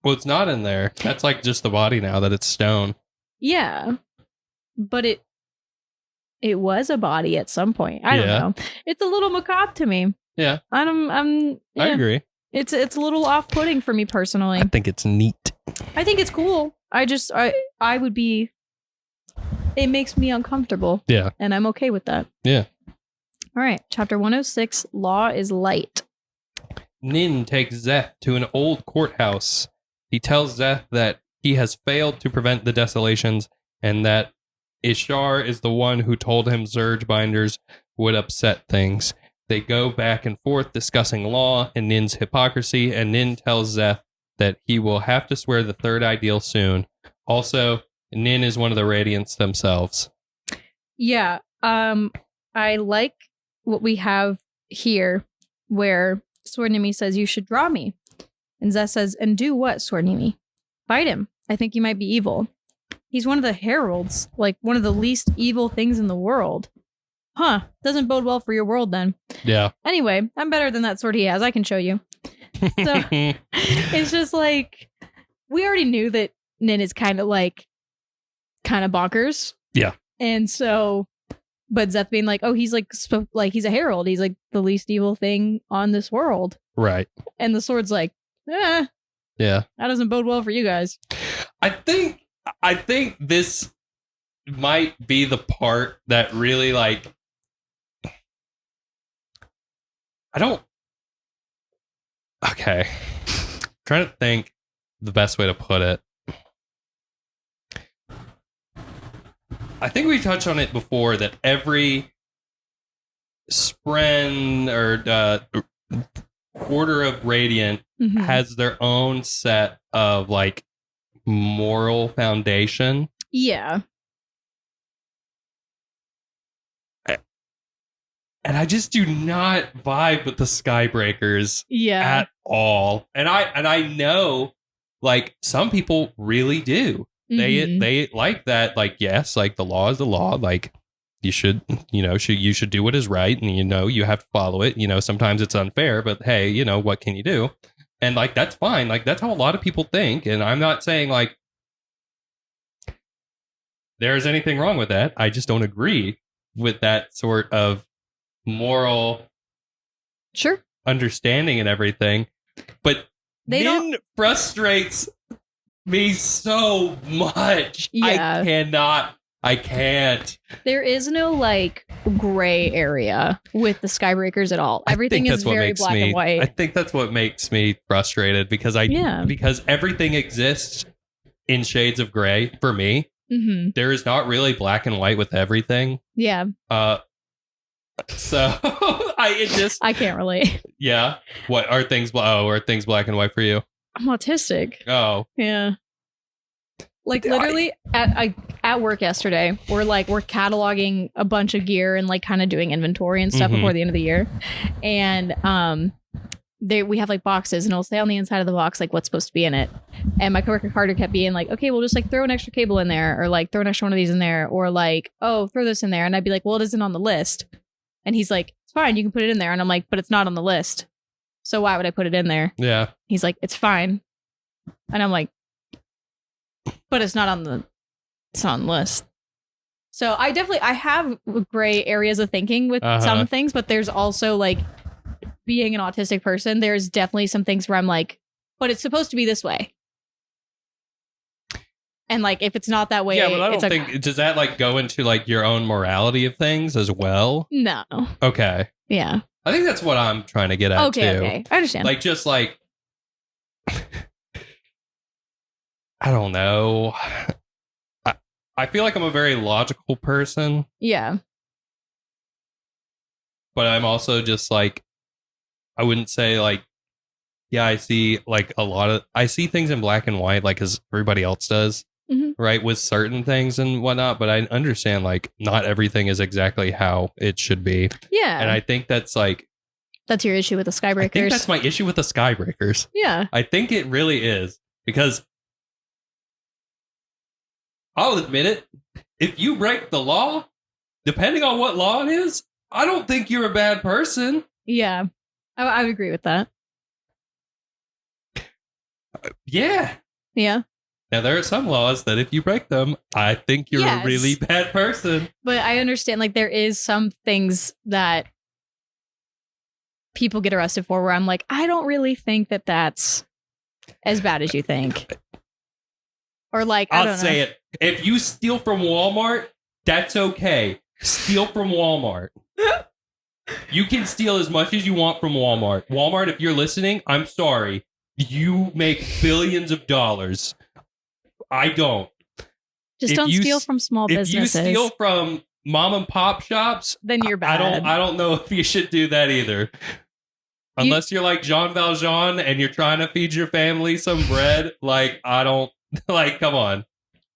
Well, it's not in there. That's, like, just the body now that it's stone. Yeah. But it was a body at some point. I don't know. It's a little macabre to me. Yeah. I agree. It's a little off-putting for me personally. I think it's neat. I think it's cool. I would be... It makes me uncomfortable. Yeah. And I'm okay with that. Yeah. All right. Chapter 106, Law is Light. Nin takes Zeth to an old courthouse. He tells Zeth that he has failed to prevent the desolations and that Ishar is the one who told him Zurge binders would upset things. They go back and forth discussing law and Nin's hypocrisy, and Nin tells Zeth that he will have to swear the third ideal soon. Also, Nin is one of the Radiants themselves. Yeah. I like what we have here where Swordnimi says, you should draw me. And Zeth says, and do what, Swordnimi? Fight him. I think you might be evil. He's one of the heralds, like one of the least evil things in the world. Huh. Doesn't bode well for your world then. Yeah. Anyway, I'm better than that sword he has. I can show you. So it's just like, we already knew that Nin is kind of bonkers. Yeah. And so, but Zeth being like, oh, he's like he's a herald. He's like the least evil thing on this world. Right. And the sword's like, yeah, that doesn't bode well for you guys. I think this might be the part that really, like, okay. I'm trying to think the best way to put it. I think we touched on it before that every Spren or Order of Radiant has their own set of, like, moral foundation. Yeah. And I just do not vibe with the Skybreakers at all. And I know, like, some people really do. They like that, like, yes, like, the law is the law. Like, you should do what is right, and, you have to follow it. Sometimes it's unfair, but hey, what can you do? And, like, that's fine. Like, that's how a lot of people think. And I'm not saying, like, there's anything wrong with that. I just don't agree with that sort of moral understanding and everything. But Nin frustrates me so much. Yeah. I can't. There is no, like, gray area with the Skybreakers at all. Everything is very black and white. I think that's what makes me frustrated because because everything exists in shades of gray for me. There is not really black and white with everything. Yeah. So I can't relate. Yeah. What are things? Are things black and white for you? I'm autistic. Oh. Yeah. Like, literally at work yesterday, we're cataloging a bunch of gear and, like, kind of doing inventory and stuff before the end of the year. And we have, like, boxes, and it'll say on the inside of the box, like, what's supposed to be in it. And my coworker Carter kept being like, okay, we'll just, like, throw an extra cable in there, or, like, throw an extra one of these in there, or, like, oh, throw this in there. And I'd be like, well, it isn't on the list. And he's like, it's fine, you can put it in there. And I'm like, but it's not on the list, so why would I put it in there? Yeah. He's like, it's fine. And I'm like, but it's not on the list. So I have gray areas of thinking with some things, but there's also like being an autistic person, there's definitely some things where I'm like, but it's supposed to be this way. And like, if it's not that way, yeah, but I don't think, does that like go into like your own morality of things as well? No. Okay. Yeah. I think that's what I'm trying to get at too. Okay. I understand. Like, just like, I don't know. I feel like I'm a very logical person. Yeah. But I'm also just like, I wouldn't say like, yeah, I see like I see things in black and white, like as everybody else does, right? With certain things and whatnot. But I understand like not everything is exactly how it should be. Yeah. And I think that's like, that's your issue with the Skybreakers. I think that's my issue with the Skybreakers. Yeah. I think it really is, because I'll admit it. If you break the law, depending on what law it is, I don't think you're a bad person. Yeah. I would agree with that. Yeah. Yeah. Now, there are some laws that if you break them, I think you're a really bad person. But I understand, like, there is some things that people get arrested for where I'm like, I don't really think that that's as bad as you think. Or like, I'll say it. If you steal from Walmart, that's okay. Steal from Walmart. You can steal as much as you want from Walmart. Walmart, if you're listening, I'm sorry. You make billions of dollars. I don't. Just don't steal from small businesses. If you steal from mom and pop shops, then you're bad. I don't know if you should do that either. Unless you're like Jean Valjean and you're trying to feed your family some bread. Like, I don't, like, come on.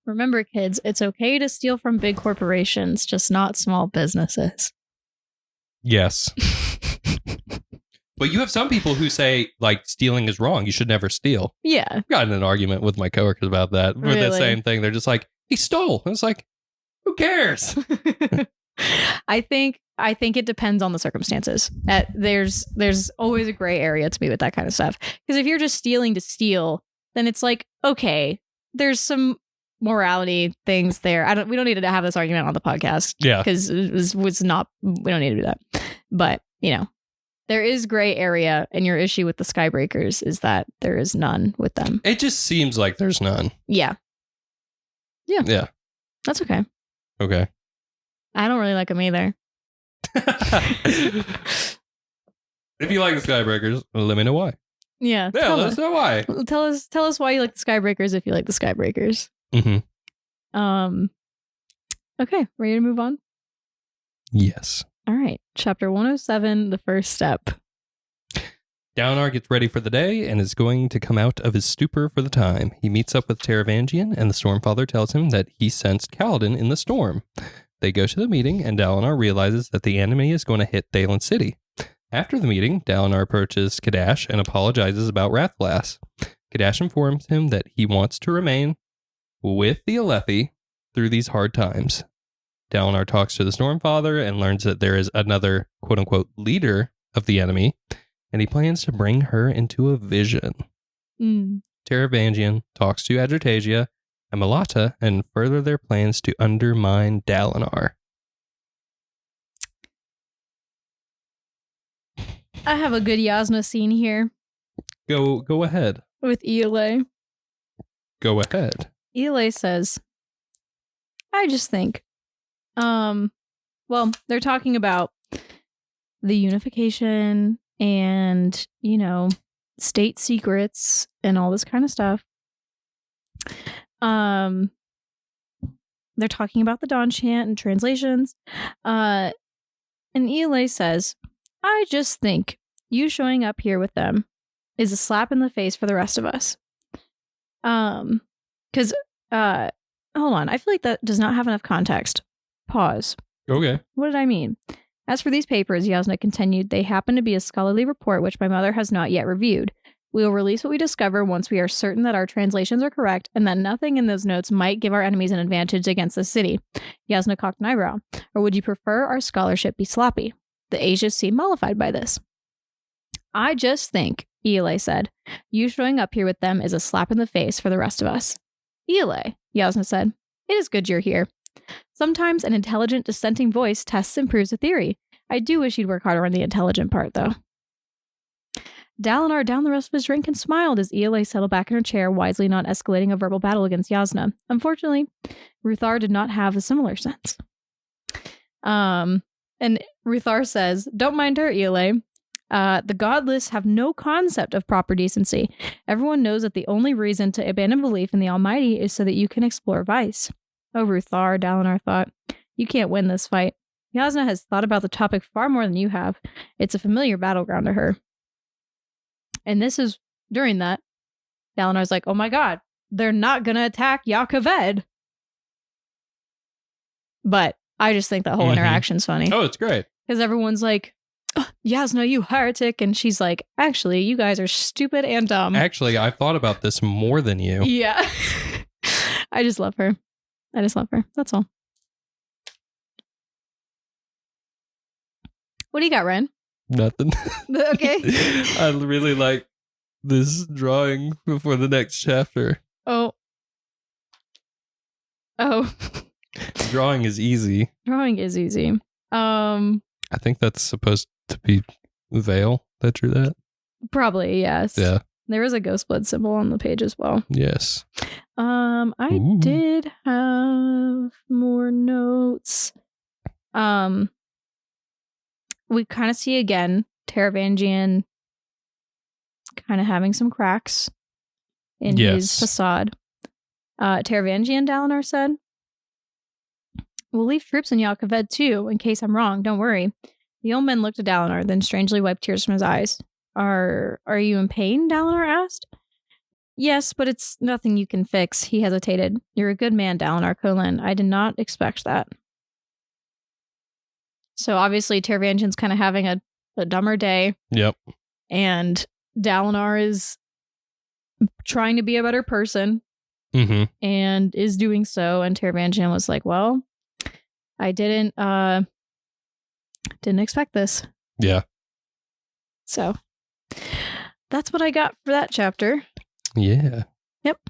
Remember, kids, it's okay to steal from big corporations, just not small businesses. Yes. But you have some people who say, like, stealing is wrong. You should never steal. Yeah. I've gotten in an argument with my coworkers about that. For the same thing. They're just like, he stole. And it's like, who cares? I think it depends on the circumstances. There's always a gray area to me with that kind of stuff. Because if you're just stealing to steal, then it's like, okay, there's some morality things there. We don't need to have this argument on the podcast. Yeah. Because we don't need to do that. But, you know, there is gray area, and your issue with the Skybreakers is that there is none with them. It just seems like there's none. Yeah. Yeah. Yeah. That's okay. Okay. I don't really like them either. If you like the Skybreakers, let me know why. Yeah. Yeah, let us know why. Tell us why you like the Skybreakers if you like the Skybreakers. Mm-hmm. Okay, ready to move on? Yes. All right. Chapter 107, the first step. Dalinar gets ready for the day and is going to come out of his stupor for the time. He meets up with Taravangian, and the Stormfather tells him that he sensed Kaladin in the storm. They go to the meeting, and Dalinar realizes that the enemy is going to hit Thaylen City. After the meeting, Dalinar approaches Kadash and apologizes about Wrathglass. Kadash informs him that he wants to remain with the Alethi through these hard times. Dalinar talks to the Stormfather and learns that there is another quote-unquote leader of the enemy, and he plans to bring her into a vision. Taravangian talks to Adritasia and Malata and further their plans to undermine Dalinar. I have a good Yasna scene here. Go ahead. With Ela. Go ahead. Ela says, I just think, well, they're talking about the unification and, you know, state secrets and all this kind of stuff. They're talking about the Dawn Chant and translations. And Ela says, I just think you showing up here with them is a slap in the face for the rest of us. Because, hold on, I feel like that does not have enough context. Pause. Okay. What did I mean? As for these papers, Yasna continued, they happen to be a scholarly report which my mother has not yet reviewed. We will release what we discover once we are certain that our translations are correct and that nothing in those notes might give our enemies an advantage against the city. Yasna cocked an eyebrow. Or would you prefer our scholarship be sloppy? The Asians seem mollified by this. I just think, Ela said, you showing up here with them is a slap in the face for the rest of us. Ele, Yasna said. It is good you're here. Sometimes an intelligent dissenting voice tests and proves a theory. I do wish you'd work harder on the intelligent part, though. Dalinar downed the rest of his drink and smiled as Ele settled back in her chair, wisely not escalating a verbal battle against Yasna. Unfortunately, Ruthar did not have a similar sense. And Ruthar says, don't mind her, Ele. The godless have no concept of proper decency. Everyone knows that the only reason to abandon belief in the Almighty is so that you can explore vice. Oh, Ruthar, Dalinar thought, you can't win this fight. Yasna has thought about the topic far more than you have. It's a familiar battleground to her. And this is, during that, Dalinar's like, oh my god, they're not gonna attack G.O.A.T. But I just think that whole interaction's funny. Oh, it's great. Because everyone's like, oh, Yasna, you heretic. And she's like, actually, you guys are stupid and dumb. Actually, I've thought about this more than you. Yeah. I just love her. That's all. What do you got, Ren? Nothing. Okay. I really like this drawing before the next chapter. Oh. Drawing is easy. I I think that's supposed to be Veil that drew that. Probably, yes. Yeah. There is a ghost blood symbol on the page as well. Yes. I did have more notes. We kind of see again Taravangian kind of having some cracks in his facade. Taravangian, Dalinar said, we'll leave troops in G.O.A.T. too, in case I'm wrong. Don't worry. The old man looked at Dalinar, then strangely wiped tears from his eyes. Are you in pain? Dalinar asked. Yes, but it's nothing you can fix. He hesitated. You're a good man, Dalinar Kholin. I did not expect that. So obviously Taravangian's kind of having a dumber day. Yep. And Dalinar is trying to be a better person. And is doing so. And Taravangian was like, well, I didn't expect this. Yeah. So that's what I got for that chapter. Yeah. Yep.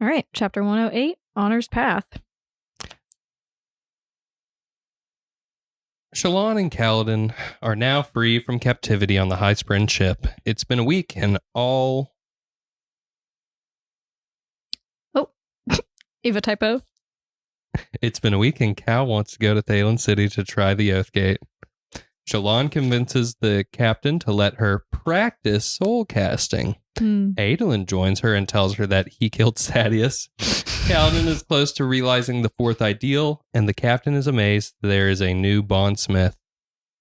All right. Chapter 108, Honor's Path. Shallan and Kaladin are now free from captivity on the High Spren ship. It's been a week and all... Oh, Eva typo. It's been a week and Cal wants to go to Thaylen City to try the Oathgate. Shallan convinces the captain to let her practice soul casting. Adolin joins her and tells her that he killed Sadeas. Kaladin is close to realizing the fourth ideal, and the captain is amazed there is a new bondsmith.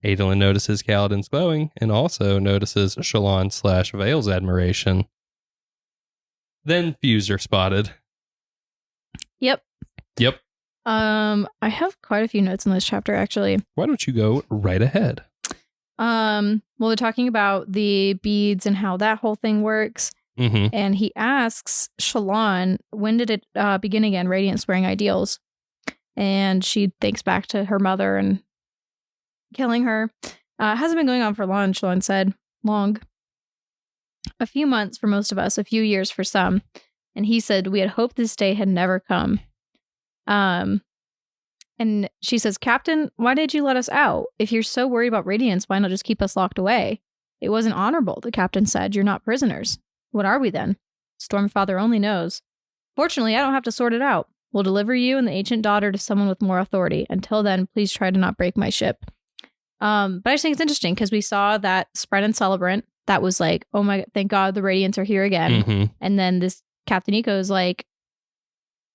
Adolin notices Kaladin's glowing and also notices Shallan/Veil's admiration. Then fuse are spotted. Yep. I have quite a few notes in this chapter, actually. Why don't you go right ahead? Well, they're talking about the beads and how that whole thing works. And he asks Shallan, when did it begin again, Radiance wearing ideals? And she thinks back to her mother and killing her. Hasn't been going on for long, Shallan said. Long. A few months for most of us, a few years for some. And he said, we had hoped this day had never come. And she says, Captain, why did you let us out? If you're so worried about Radiance, why not just keep us locked away? It wasn't honorable, the captain said. You're not prisoners. What are we then? Stormfather only knows. Fortunately, I don't have to sort it out. We'll deliver you and the ancient daughter to someone with more authority. Until then, please try to not break my ship. But I just think it's interesting because we saw that Spren and Celebrant that was like, oh my, thank God the Radiants are here again. And then this Captain Eco is like,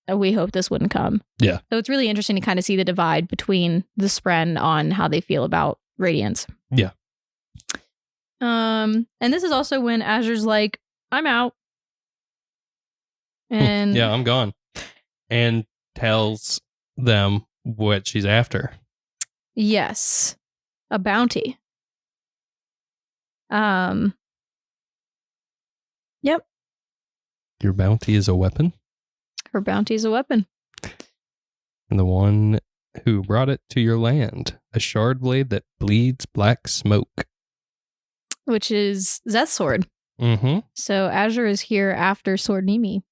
we hope this wouldn't come. Yeah. So it's really interesting to kind of see the divide between the Spren on how they feel about Radiance. Yeah. And this is also when Azure's like, I'm out. And yeah, I'm gone. And tells them what she's after. Yes. A bounty. Yep. Your bounty is a weapon? Her bounty is a weapon. And the one who brought it to your land. A shard blade that bleeds black smoke. Which is Zeth's sword. Mm-hmm. So Azure is here after Sword Nimi.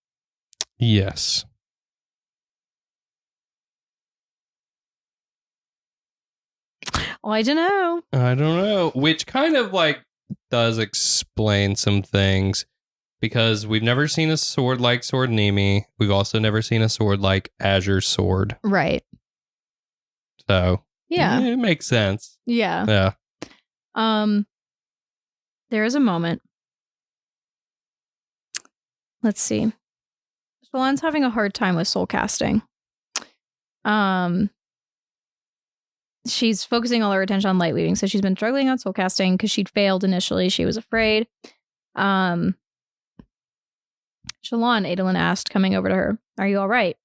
Yes. Oh, I don't know. I don't know. Which kind of like does explain some things, because we've never seen a sword like Sword Nimi. We've also never seen a sword like Azure's sword. Right. So Yeah. it makes sense. Yeah. Yeah. There is a moment. Let's see. Shallan's having a hard time with soul casting. She's focusing all her attention on light weaving, so she's been struggling on soul casting because she'd failed initially. She was afraid. Shallan, Adolin asked, coming over to her, "Are you all right?"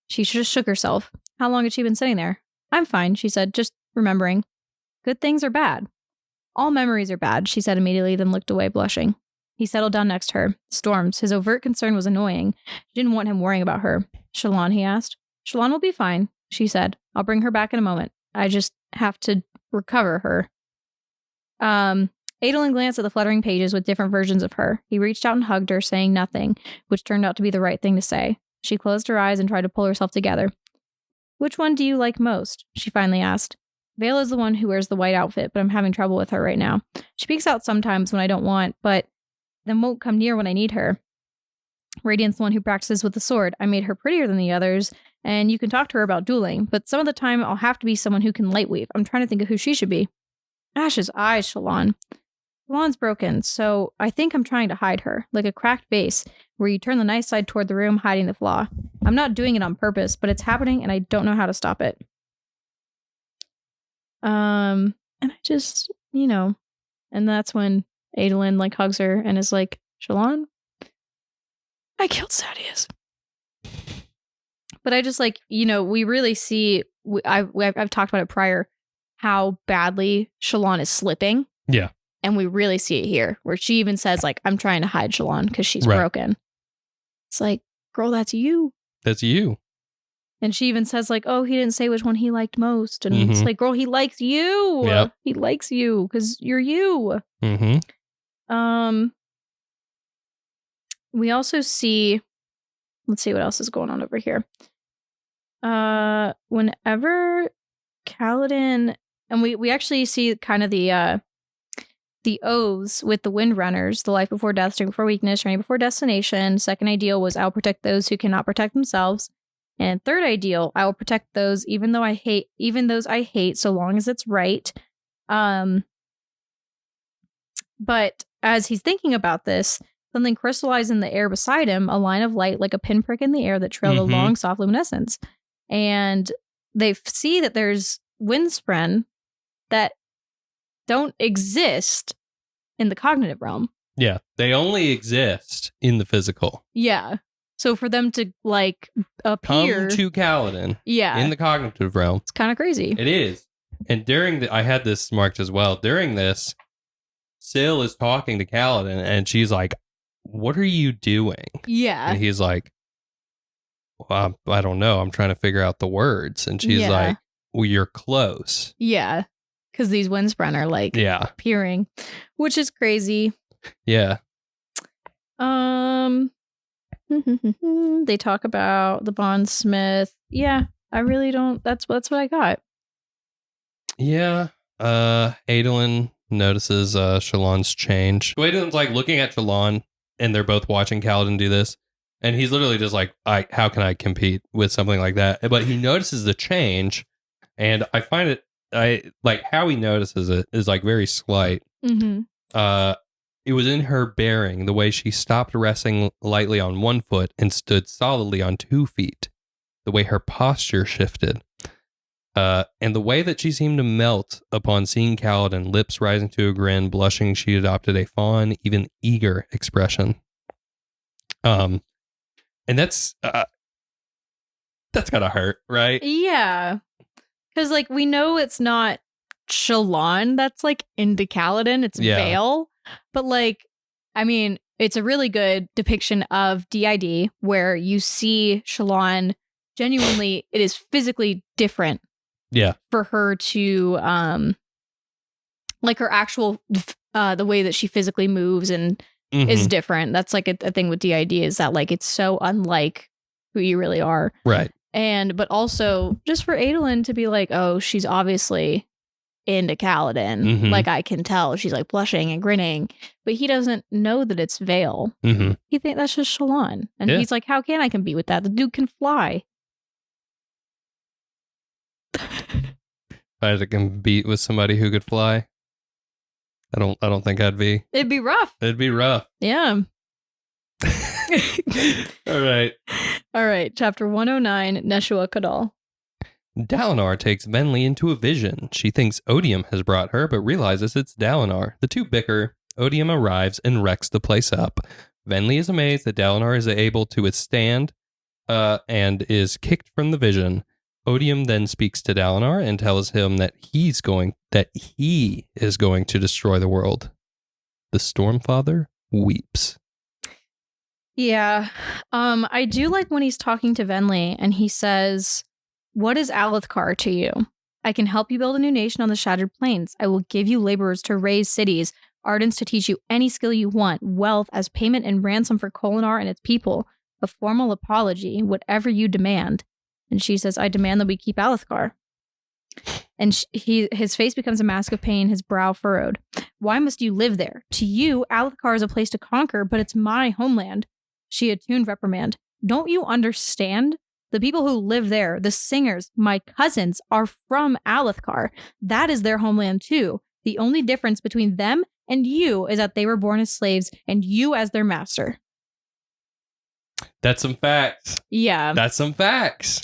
She just shook herself. How long had she been sitting there? "I'm fine," she said, just remembering. "Good things are bad." "All memories are bad," she said immediately, then looked away, blushing. He settled down next to her. Storms. His overt concern was annoying. She didn't want him worrying about her. "Shallan," he asked. "Shallan will be fine," she said. "I'll bring her back in a moment. I just have to recover her." Adolin glanced at the fluttering pages with different versions of her. He reached out and hugged her, saying nothing, which turned out to be the right thing to say. She closed her eyes and tried to pull herself together. "Which one do you like most?" she finally asked. "Vale is the one who wears the white outfit, but I'm having trouble with her right now. She peeks out sometimes when I don't want, but then won't come near when I need her. Radiant's the one who practices with the sword. I made her prettier than the others, and you can talk to her about dueling, but some of the time I'll have to be someone who can light weave. I'm trying to think of who she should be." Ash's eyes, Shallan. "Shallan's broken, so I think I'm trying to hide her, like a cracked vase, where you turn the nice side toward the room, hiding the flaw. I'm not doing it on purpose, but it's happening, and I don't know how to stop it." And I just, and that's when Adolin like hugs her and is like, "Shallan, I killed Sadeas." But I just like, we really see, I've talked about it prior, how badly Shallan is slipping. Yeah. And we really see it here, where she even says like, "I'm trying to hide Shallan because she's broken." It's like, girl, that's you. That's you. And she even says like, "Oh, he didn't say which one he liked most." And it's like, girl, he likes you. Yep. He likes you because you're you. Mm-hmm. We also see, let's see what else is going on over here. Whenever Kaladin, and we actually see kind of the oaths with the Windrunners: the life before death, strength before weakness, journey before destination. Second ideal was, "I'll protect those who cannot protect themselves." And third ideal, "I will protect those even those I hate, so long as it's right." But as he's thinking about this, something crystallized in the air beside him, a line of light like a pinprick in the air that trailed a long, soft luminescence. And they see that there's windspren that don't exist in the cognitive realm. Yeah, they only exist in the physical. Yeah. So for them to like appear, come to Kaladin, in the cognitive realm, it's kind of crazy. It is. And I had this marked as well. During this, Syl is talking to Kaladin, and she's like, "What are you doing?" Yeah. And he's like, "Well, I don't know. I'm trying to figure out the words." And she's like, "Well, you're close." Yeah. Because these windspren are like appearing, which is crazy. Yeah. They talk about the bondsmith. Yeah, I really don't. That's what I got. Yeah. Adolin notices Shallan's change. So Adolin's like looking at Shallan, and they're both watching Kaladin do this. And he's literally just like, how can I compete with something like that? But he notices the change, and I find it, like how he notices it is like very slight. It was in her bearing, the way she stopped resting lightly on one foot and stood solidly on 2 feet, the way her posture shifted, and the way that she seemed to melt upon seeing Kaladin, lips rising to a grin, blushing. She adopted a fond, even eager expression. And that's gotta hurt, right? Yeah. Because like we know it's not Shallan that's like into Kaladin, it's Vale. But like, I mean, it's a really good depiction of DID where you see Shallan genuinely, it is physically different. Yeah. For her to, like her actual, the way that she physically moves and is different. That's like a thing with DID is that like it's so unlike who you really are. Right. But also just for Adolin to be like, oh, she's obviously into Kaladin. Mm-hmm. Like, I can tell. She's like blushing and grinning. But he doesn't know that it's Vale. Mm-hmm. He thinks that's just Shallan. And Yeah. he's like, how can I compete with that? The dude can fly. If I had to compete with somebody who could fly, I don't think I'd be. It'd be rough. It'd be rough. Yeah. All right. All right. Chapter 109, Neshua Kadal. Dalinar takes Venli into a vision. She thinks Odium has brought her, but realizes it's Dalinar. The two bicker. Odium arrives and wrecks the place up. Venli is amazed that Dalinar is able to withstand and is kicked from the vision. Odium then speaks to Dalinar and tells him that he is going to destroy the world. The Stormfather weeps. Yeah. I do like when he's talking to Venli and he says, what is Alethkar to you? I can help you build a new nation on the Shattered Plains. I will give you laborers to raise cities, ardents to teach you any skill you want, wealth as payment and ransom for Kholinar and its people, a formal apology, whatever you demand. And she says, I demand that we keep Alethkar. And his face becomes a mask of pain, his brow furrowed. Why must you live there? To you, Alethkar is a place to conquer, but it's my homeland. She attuned reprimand. Don't you understand? The people who live there, the singers, my cousins, are from Alethkar. That is their homeland too. The only difference between them and you is that they were born as slaves and you as their master. That's some facts. Yeah. That's some facts.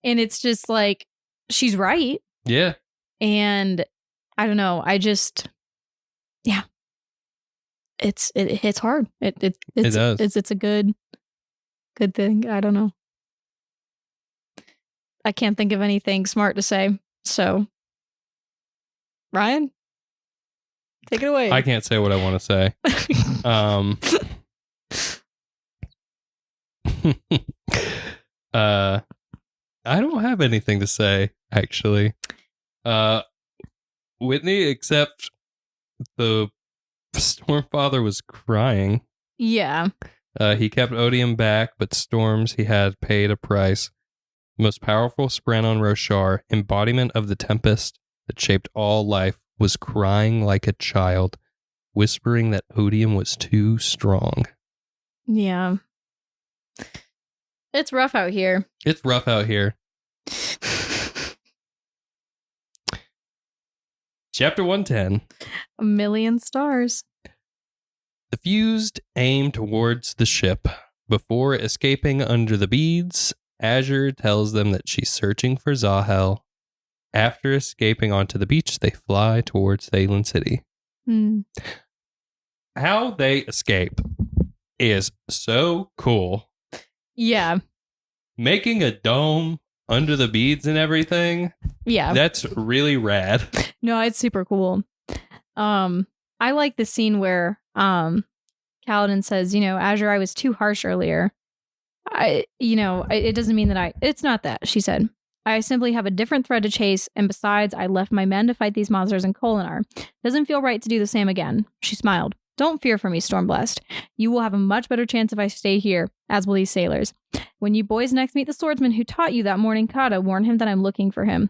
And it's just like, she's right. Yeah. And I don't know. Yeah. It hits hard. It does. It's a good thing. I don't know. I can't think of anything smart to say. So, Ryan, take it away. I can't say what I want to say. I don't have anything to say, actually. Whitney, except the Stormfather was crying. Yeah. He kept Odium back, but Storms he had paid a price. Most powerful Spren on Roshar, embodiment of the tempest that shaped all life, was crying like a child, whispering that Odium was too strong. Yeah. It's rough out here. It's rough out here. Chapter 110. A million stars. The fused aim towards the ship. Before escaping under the beads, Azure tells them that she's searching for Zahel. After escaping onto the beach, they fly towards Thaylen City. How they escape is so cool. Yeah. Making a dome under the beads and everything. Yeah. That's really rad. No, it's super cool. I like the scene where Kaladin says, Azure, I was too harsh earlier. It doesn't mean that it's not that, she said. I simply have a different thread to chase, and besides, I left my men to fight these monsters in Kholinar. Doesn't feel right to do the same again. She smiled. Don't fear for me, Stormblessed. You will have a much better chance if I stay here, as will these sailors. When you boys next meet the swordsman who taught you that morning kata, warn him that I'm looking for him.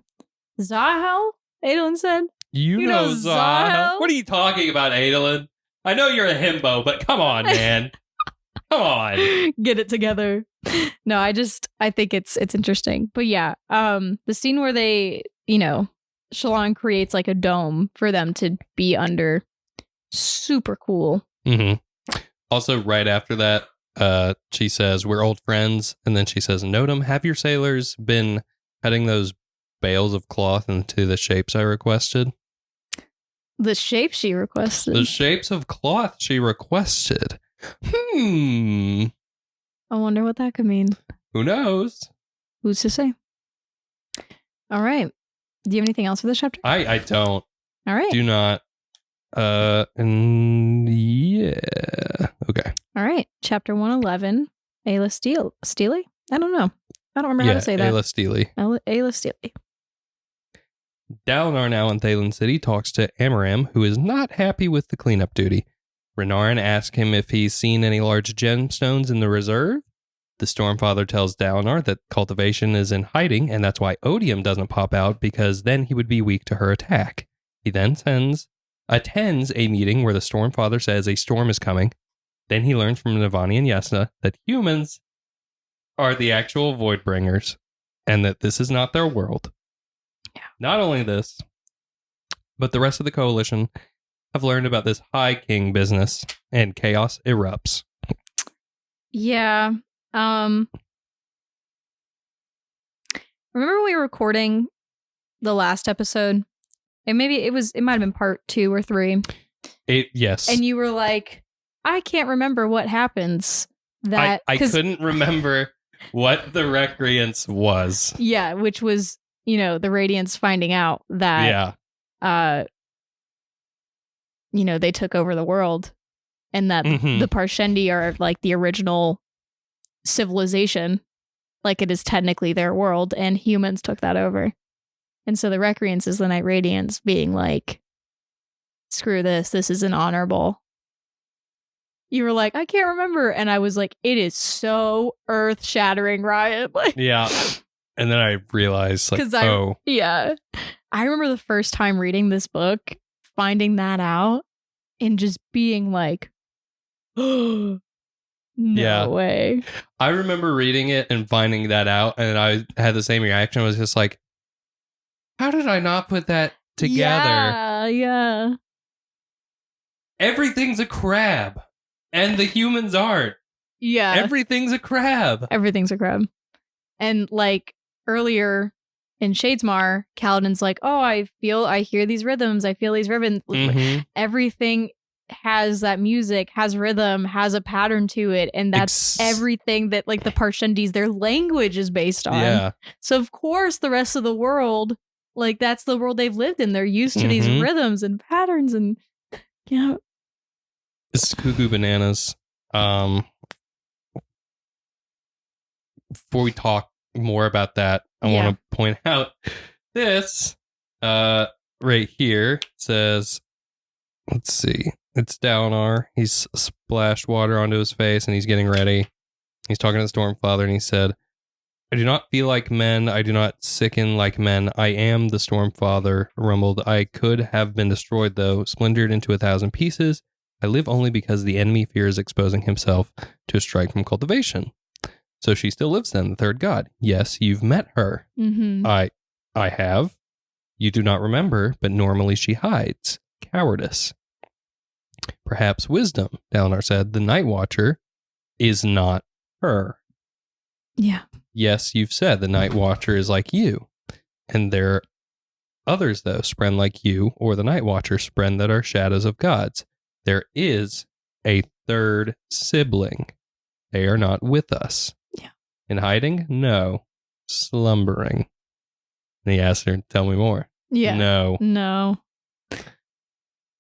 Zahel? Adolin said. You know Zahel? What are you talking about, Adolin? I know you're a himbo, but come on, man. Come on. Get it together. No, I think it's interesting. But yeah, the scene where they, Shallan creates like a dome for them to be under. Super cool. Mm-hmm. Also, right after that, she says, we're old friends. And then she says, Notum, have your sailors been cutting those bales of cloth into the shapes I requested? The shape she requested? The shapes of cloth she requested. I wonder what that could mean. Who knows? Who's to say? All right. Do you have anything else for this chapter? I don't. All right. Do not. And yeah. Okay. All right. Chapter 111. Ayla Steely? I don't know. I don't remember how to say that. Ayla Steely. Ayla Steely. Dalinar, now in Thaylen City, talks to Amaram, who is not happy with the cleanup duty. Renarin asks him if he's seen any large gemstones in the reserve. The Stormfather tells Dalinar that cultivation is in hiding, and that's why odium doesn't pop out, because then he would be weak to her attack. He then attends a meeting where the Stormfather says a storm is coming. Then he learns from Navani and Yasna that humans are the actual Voidbringers, and that this is not their world. Yeah. Not only this, but the rest of the coalition have learned about this High King business, and chaos erupts. Yeah. Remember when we were recording the last episode? And maybe it might have been part 2 or 3. Yes. And you were like, I can't remember what happens. I couldn't remember what the Recreance was. Yeah, which was, the Radiants finding out that they took over the world, and that the Parshendi are like the original civilization, like it is technically their world, and humans took that over. And so the Recreants is the Night Radiants being like, screw this isn't honorable. You were like, I can't remember. And I was like, it is so earth-shattering, Ryan. Like, yeah. And then I realized, like, yeah. I remember the first time reading this book, finding that out, and just being like, oh, no way. I remember reading it and finding that out, and I had the same reaction. I was just like, how did I not put that together? Yeah. Everything's a crab, and the humans aren't. Yeah. Everything's a crab. And like earlier in Shadesmar, Kaladin's like, oh, I hear these rhythms. I feel these rhythms. Everything has that music, has rhythm, has a pattern to it. And that's everything that like the Parshendis, their language is based on. Yeah. So of course the rest of the world, like that's the world they've lived in. They're used to these rhythms and patterns, and It's cuckoo bananas. Before we talk more about that, I want to point out this right here. It says, let's see, it's Dalinar. He's splashed water onto his face and he's getting ready. He's talking to the Stormfather, and he said, I do not feel like men. I do not sicken like men. I am the Stormfather, rumbled. I could have been destroyed, though, splintered into 1,000 pieces. I live only because the enemy fears exposing himself to a strike from cultivation. So she still lives then, the third god. Yes, you've met her. I have. You do not remember, but normally she hides. Cowardice. Perhaps wisdom, Dalinar said. The Night Watcher is not her. Yeah. Yes, you've said the Night Watcher is like you. And there are others, though, Spren like you, or the Night Watcher, Spren that are shadows of gods. There is a third sibling. They are not with us. Yeah. In hiding? No. Slumbering. And he asked her, tell me more. Yeah. No.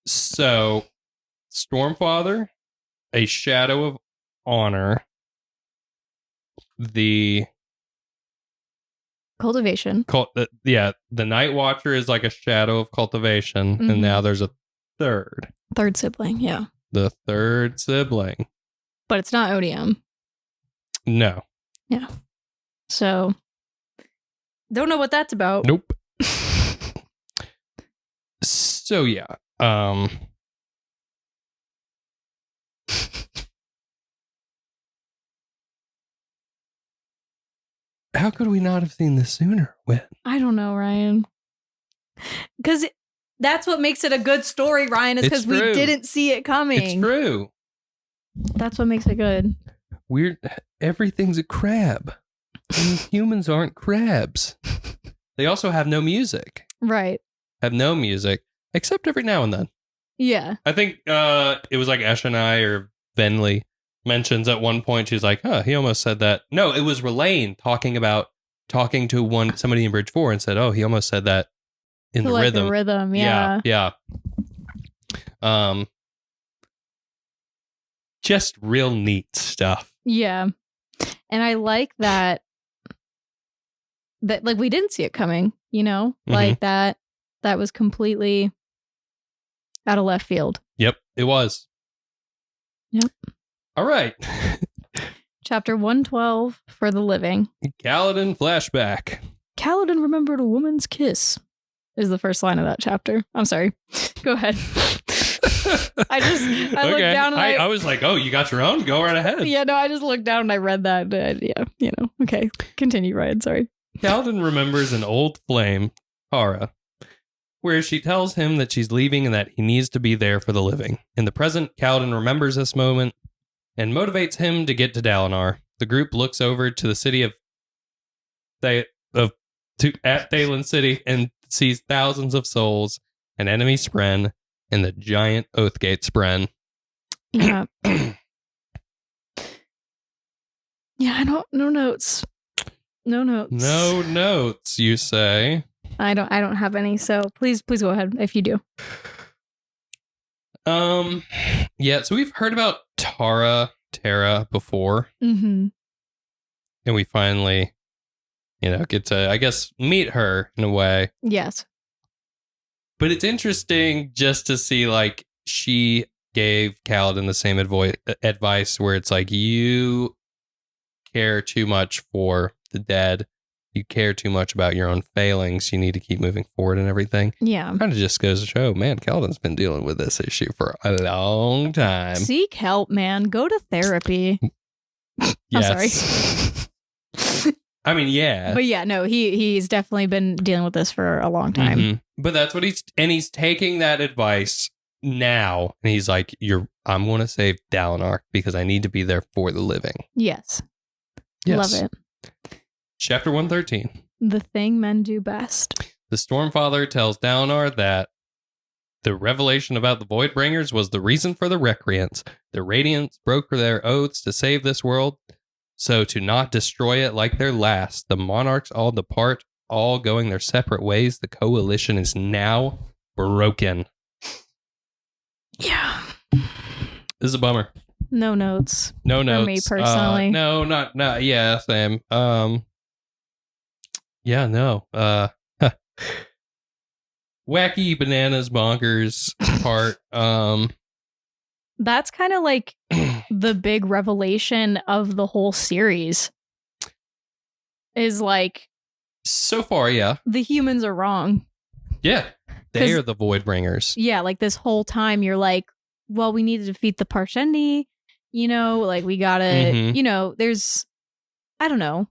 So, Stormfather, a shadow of honor. The cultivation. The Night Watcher is like a shadow of cultivation, and now there's a third sibling. Yeah, the third sibling, but it's not odium. No. Yeah. So, don't know what that's about. Nope. So yeah. How could we not have seen this sooner? When? I don't know, Ryan. Because that's what makes it a good story, Ryan, is because we didn't see it coming. It's true. That's what makes it good. Everything's a crab. And humans aren't crabs. They also have no music. Right. Have no music, except every now and then. Yeah. I think it was like Eshonai or Venli mentions at one point, she's like, he almost said that. No, it was Relaine talking to somebody in Bridge 4 and said, he almost said that in the rhythm. The rhythm, yeah. Yeah. Just real neat stuff. Yeah. And I like that like we didn't see it coming, like that was completely out of left field. Yep, it was. Yep. All right. Chapter 112 for the living. Kaladin flashback. Kaladin remembered a woman's kiss is the first line of that chapter. I'm sorry. Go ahead. I looked down and I was like, oh, you got your own? Go right ahead. Yeah, no, I just looked down and I read that. Okay. Continue, Ryan. Sorry. Kaladin remembers an old flame, Tara, where she tells him that she's leaving and that he needs to be there for the living. In the present, Kaladin remembers this moment and motivates him to get to Dalinar. The group looks over to the city at Thaylen City and sees thousands of souls, an enemy spren, and the giant Oathgate spren. Yeah. Yeah, no notes. No notes. No notes, you say? I don't have any, so please go ahead if you do. Yeah, so we've heard about Tara before. Mm-hmm. And we finally, get to, I guess, meet her in a way. Yes. But it's interesting just to see, like, she gave Kaladin the same advice where it's like, you care too much for the dead. You care too much about your own failings. You need to keep moving forward and everything. Yeah. Kind of just goes to show, man, Kaladin's been dealing with this issue for a long time. Seek help, man. Go to therapy. Yes. I'm sorry. I mean, yeah. But yeah, no, he's definitely been dealing with this for a long time. Mm-hmm. But that's what he's taking that advice now. And he's like, I'm going to save Dalinar because I need to be there for the living. Yes. Yes. Love it. Chapter 113. The thing men do best. The Stormfather tells Dalinar that the revelation about the Voidbringers was the reason for the Recreants. The Radiants broke their oaths to save this world, so to not destroy it like their last. The monarchs all depart, all going their separate ways. The coalition is now broken. Yeah. This is a bummer. No notes. No notes. For me personally. No, not. Yeah, same. Yeah, no. Wacky bananas bonkers part. That's kind of like the big revelation of the whole series. Is like, so far, yeah. The humans are wrong. Yeah. They are the Voidbringers. Yeah, like this whole time you're like, well, we need to defeat the Parshendi, like we gotta, there's, I don't know.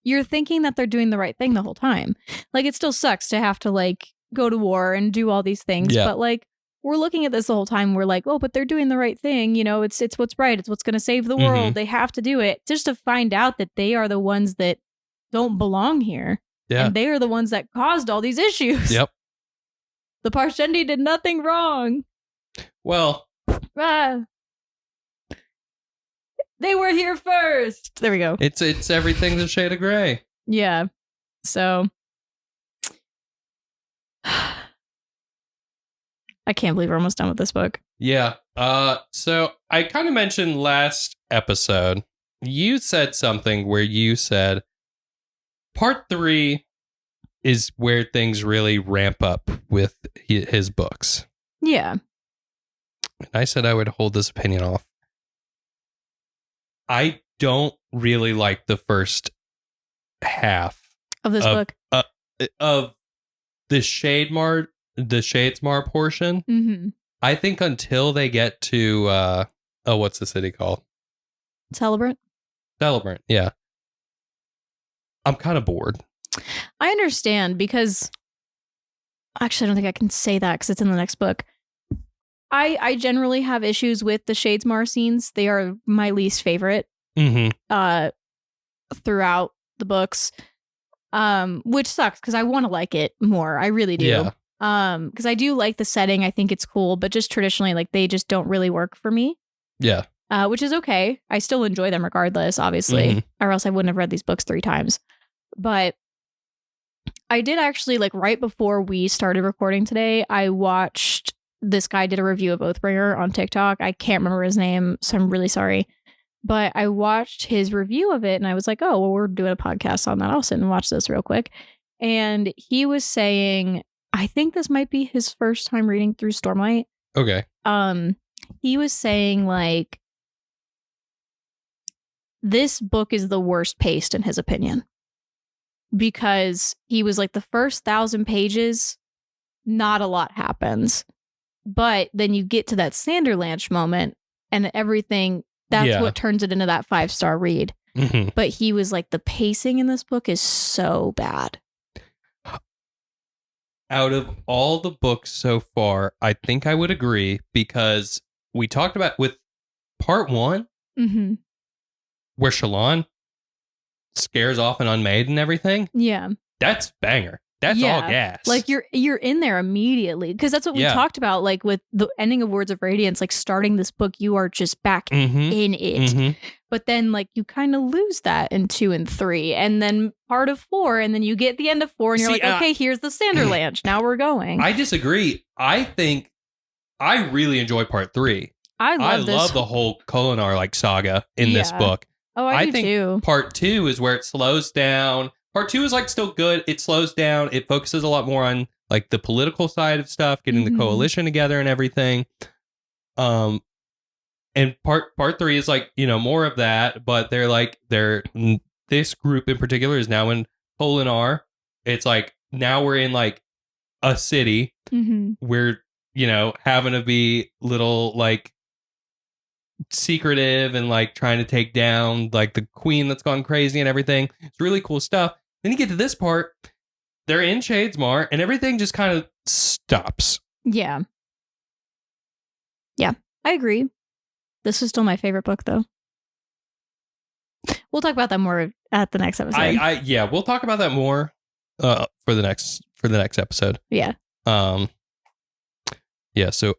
You're thinking that they're doing the right thing the whole time. Like, it still sucks to have to, like, go to war and do all these things. Yeah. But, like, we're looking at this the whole time. We're like, oh, but they're doing the right thing. It's what's right. It's what's going to save the world. They have to do it. Just to find out that they are the ones that don't belong here. Yeah. And they are the ones that caused all these issues. Yep. The Parshendi did nothing wrong. Well. They were here first. There we go. It's everything's a shade of gray. Yeah. So I can't believe we're almost done with this book. Yeah. So I kind of mentioned last episode, you said something where you said part 3 is where things really ramp up with his books. Yeah. And I said I would hold this opinion off. I don't really like the first half of this book of the Shadesmar portion. Mm-hmm. I think until they get to what's the city called? Celebrant, yeah. I'm kind of bored. I understand because actually I don't think I can say that because it's in the next book. I generally have issues with the Shadesmar scenes. They are my least favorite throughout the books, which sucks because I want to like it more. I really do. Yeah. Because I do like the setting. I think it's cool, but just traditionally, like they just don't really work for me. Yeah. Which is okay. I still enjoy them regardless, obviously, or else I wouldn't have read these books 3 times. But I did actually, like right before we started recording today, I watched. This guy did a review of Oathbringer on TikTok. I can't remember his name, so I'm really sorry. But I watched his review of it and I was like, oh, well, we're doing a podcast on that. I'll sit and watch this real quick. And he was saying, I think this might be his first time reading through Stormlight. Okay. He was saying like this book is the worst paced in his opinion. Because he was like, the first 1,000 pages, not a lot happens. But then you get to that Sanderlanche moment and everything, that's what turns it into that 5-star read. Mm-hmm. But he was like, the pacing in this book is so bad. Out of all the books so far, I think I would agree, because we talked about with part 1, mm-hmm. where Shallan scares off an unmade and everything. Yeah. That's banger. That's all gas. Like you're in there immediately, because that's what we talked about. Like with the ending of Words of Radiance, like starting this book, you are just back mm-hmm. in it. Mm-hmm. But then like you kind of lose that in 2 and 3, and then part of 4, and then you get the end of 4, and you're like, okay, here's the Sanderlanche. Now we're going. I disagree. I think I really enjoy part 3. I love the whole Kholinar like saga in this book. Oh, I do think too. Part 2 is where it slows down. Part 2 is like still good. It slows down. It focuses a lot more on like the political side of stuff, getting mm-hmm. the coalition together and everything. And part 3 is like, you know, more of that, but this group in particular is now in Kholinar. It's like now we're in like a city. Mm-hmm. We're, you know, having to be little like secretive and like trying to take down like the queen that's gone crazy and everything. It's really cool stuff. Then you get to this part, they're in Shadesmar and everything just kind of stops. Yeah, I agree. This is still my favorite book though. We'll talk about that more at the next episode. We'll talk about that more for the next episode. Yeah. So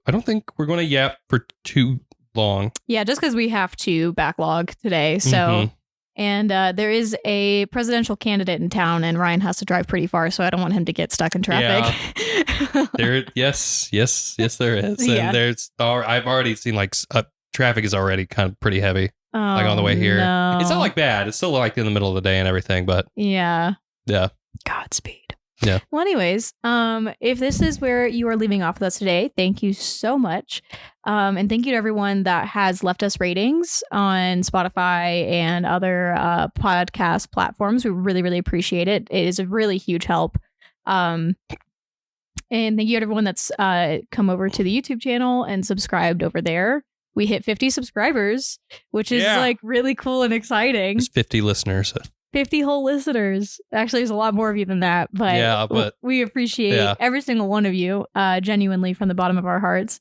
I don't think we're going to yap for too long. Yeah, just because we have to backlog today. So, mm-hmm. and there is a presidential candidate in town, and Ryan has to drive pretty far, so I don't want him to get stuck in traffic. Yeah. Yes, there is. And there's, I've already seen like traffic is already kind of pretty heavy, like on the way here. No. It's not like bad. It's still like in the middle of the day and everything, but yeah. Godspeed. Yeah. Well, anyways, if this is where you are leaving off with us today, thank you so much. And thank you to everyone that has left us ratings on Spotify and other podcast platforms. We really, really appreciate it. It is a really huge help. And thank you to everyone that's come over to the YouTube channel and subscribed over there. We hit 50 subscribers, which is like really cool and exciting. There's 50 listeners. 50 whole listeners. Actually, there's a lot more of you than that, but we appreciate every single one of you, genuinely from the bottom of our hearts.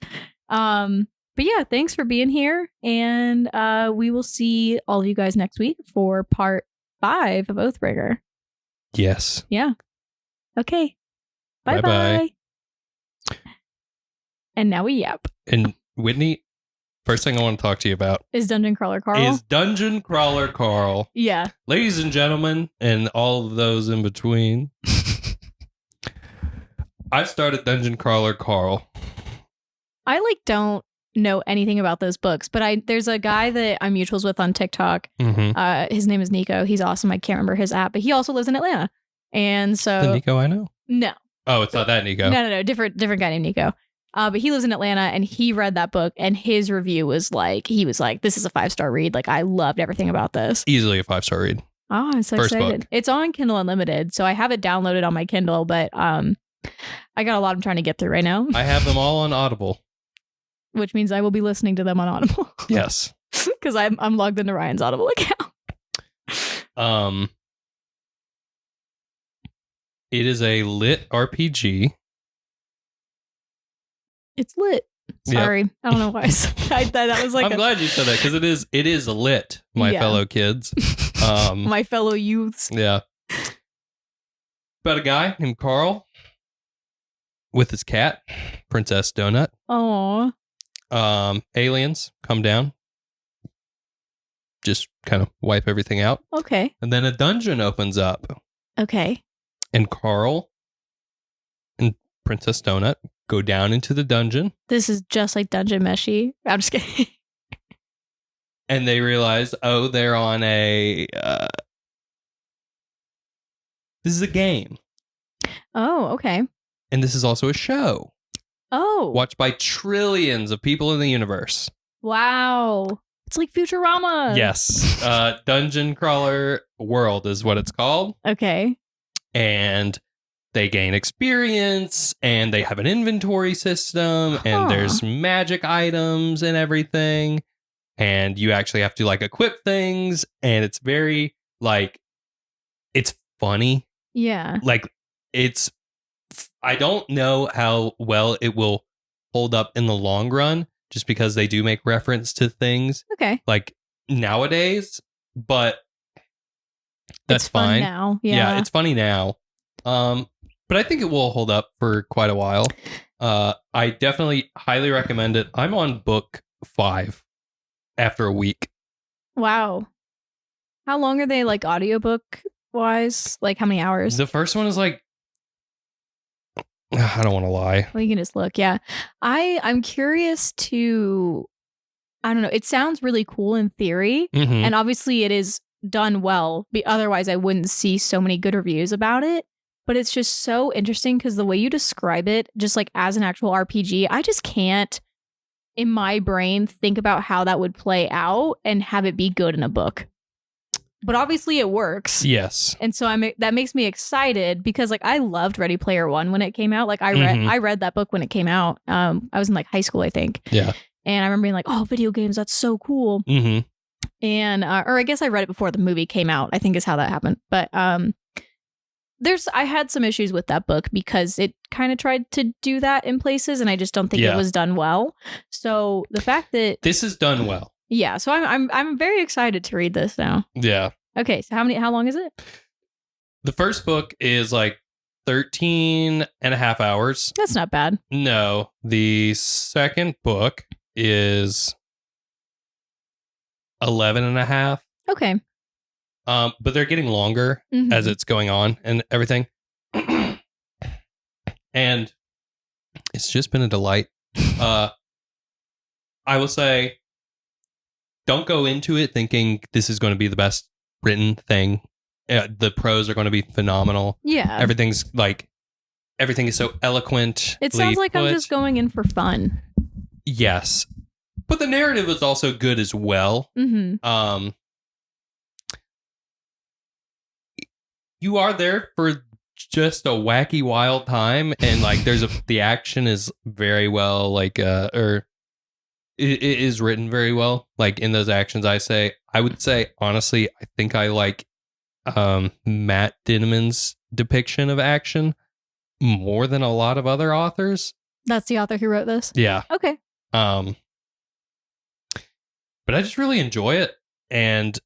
But yeah, thanks for being here, and we will see all of you guys next week for part 5 of Oathbringer. Yes. Yeah. Okay. Bye-bye. And now we yap. And Whitney, first thing I want to talk to you about is Dungeon Crawler Carl. Yeah. Ladies and gentlemen, and all of those in between, I've started Dungeon Crawler Carl. I don't know anything about those books, but there's a guy that I'm mutuals with on TikTok. Mm-hmm. His name is Nico. He's awesome. I can't remember his app, but he also lives in Atlanta. And so the Nico I know? No. Oh, it's not that Nico. No. Different guy named Nico. But he lives in Atlanta, and he read that book, and his review was like, this is a 5-star read. Like, I loved everything about this. Easily a 5-star read. Oh, I'm so excited. Book. It's on Kindle Unlimited, so I have it downloaded on my Kindle, but I got a lot I'm trying to get through right now. I have them all on Audible. Which means I will be listening to them on Audible. Yes. Because I'm logged into Ryan's Audible account. It is a lit RPG. It's lit. Sorry. Yep. I don't know why I said that. That was like I'm glad you said that, because it is lit, my fellow kids. My fellow youths. Yeah. About a guy named Carl with his cat, Princess Donut. Aww. Aliens come down. Just kind of wipe everything out. Okay. And then a dungeon opens up. Okay. And Carl and Princess Donut go down into the dungeon. This is just like Dungeon Meshy. I'm just kidding. And they realize, they're on this is a game. Oh, okay. And this is also a show. Oh. Watched by trillions of people in the universe. Wow. It's like Futurama. Yes. Dungeon Crawler World is what it's called. Okay. And they gain experience, and they have an inventory system, and there's magic items and everything. And you actually have to like equip things, and it's very like, it's funny. Yeah. Like, I don't know how well it will hold up in the long run, just because they do make reference to things Okay. like nowadays, but that's it's fun fine now. Yeah, it's funny now. But I think it will hold up for quite a while. I definitely highly recommend it. I'm on book 5 after a week. Wow. How long are they, like, audiobook wise? Like, how many hours? The first one is like, I don't want to lie. Well, you can just look. Yeah. I'm curious to, I don't know. It sounds really cool in theory. Mhm. And obviously it is done well. Otherwise I wouldn't see so many good reviews about it. But it's just so interesting because the way you describe it, just like as an actual RPG, I just can't in my brain think about how that would play out and have it be good in a book. But obviously it works. Yes. And so that makes me excited because like I loved Ready Player One when it came out. Like I read that book when it came out. I was in like high school, I think. Yeah. And I remember being like, oh, video games, that's so cool. Mm-hmm. And or I guess I read it before the movie came out, I think is how that happened. But I had some issues with that book because it kind of tried to do that in places, and I just don't think it was done well. So the fact that this is done well. Yeah, so I'm very excited to read this now. Yeah. Okay, so how long is it? The first book is like 13 and a half hours. That's not bad. No, the second book is 11 and a half. Okay. But they're getting longer as it's going on and everything. And it's just been a delight. I will say, don't go into it thinking this is going to be the best written thing. The prose are going to be phenomenal. Yeah. Everything is so eloquent. It sounds like I'm just going in for fun. Yes. But the narrative is also good as well. Mm-hmm. You are there for just a wacky, wild time, and like the action is very well, like it is written very well. Like in those actions, I would say honestly, I think I like Matt Dinniman's depiction of action more than a lot of other authors. That's the author who wrote this? Yeah. Okay. But I just really enjoy it, and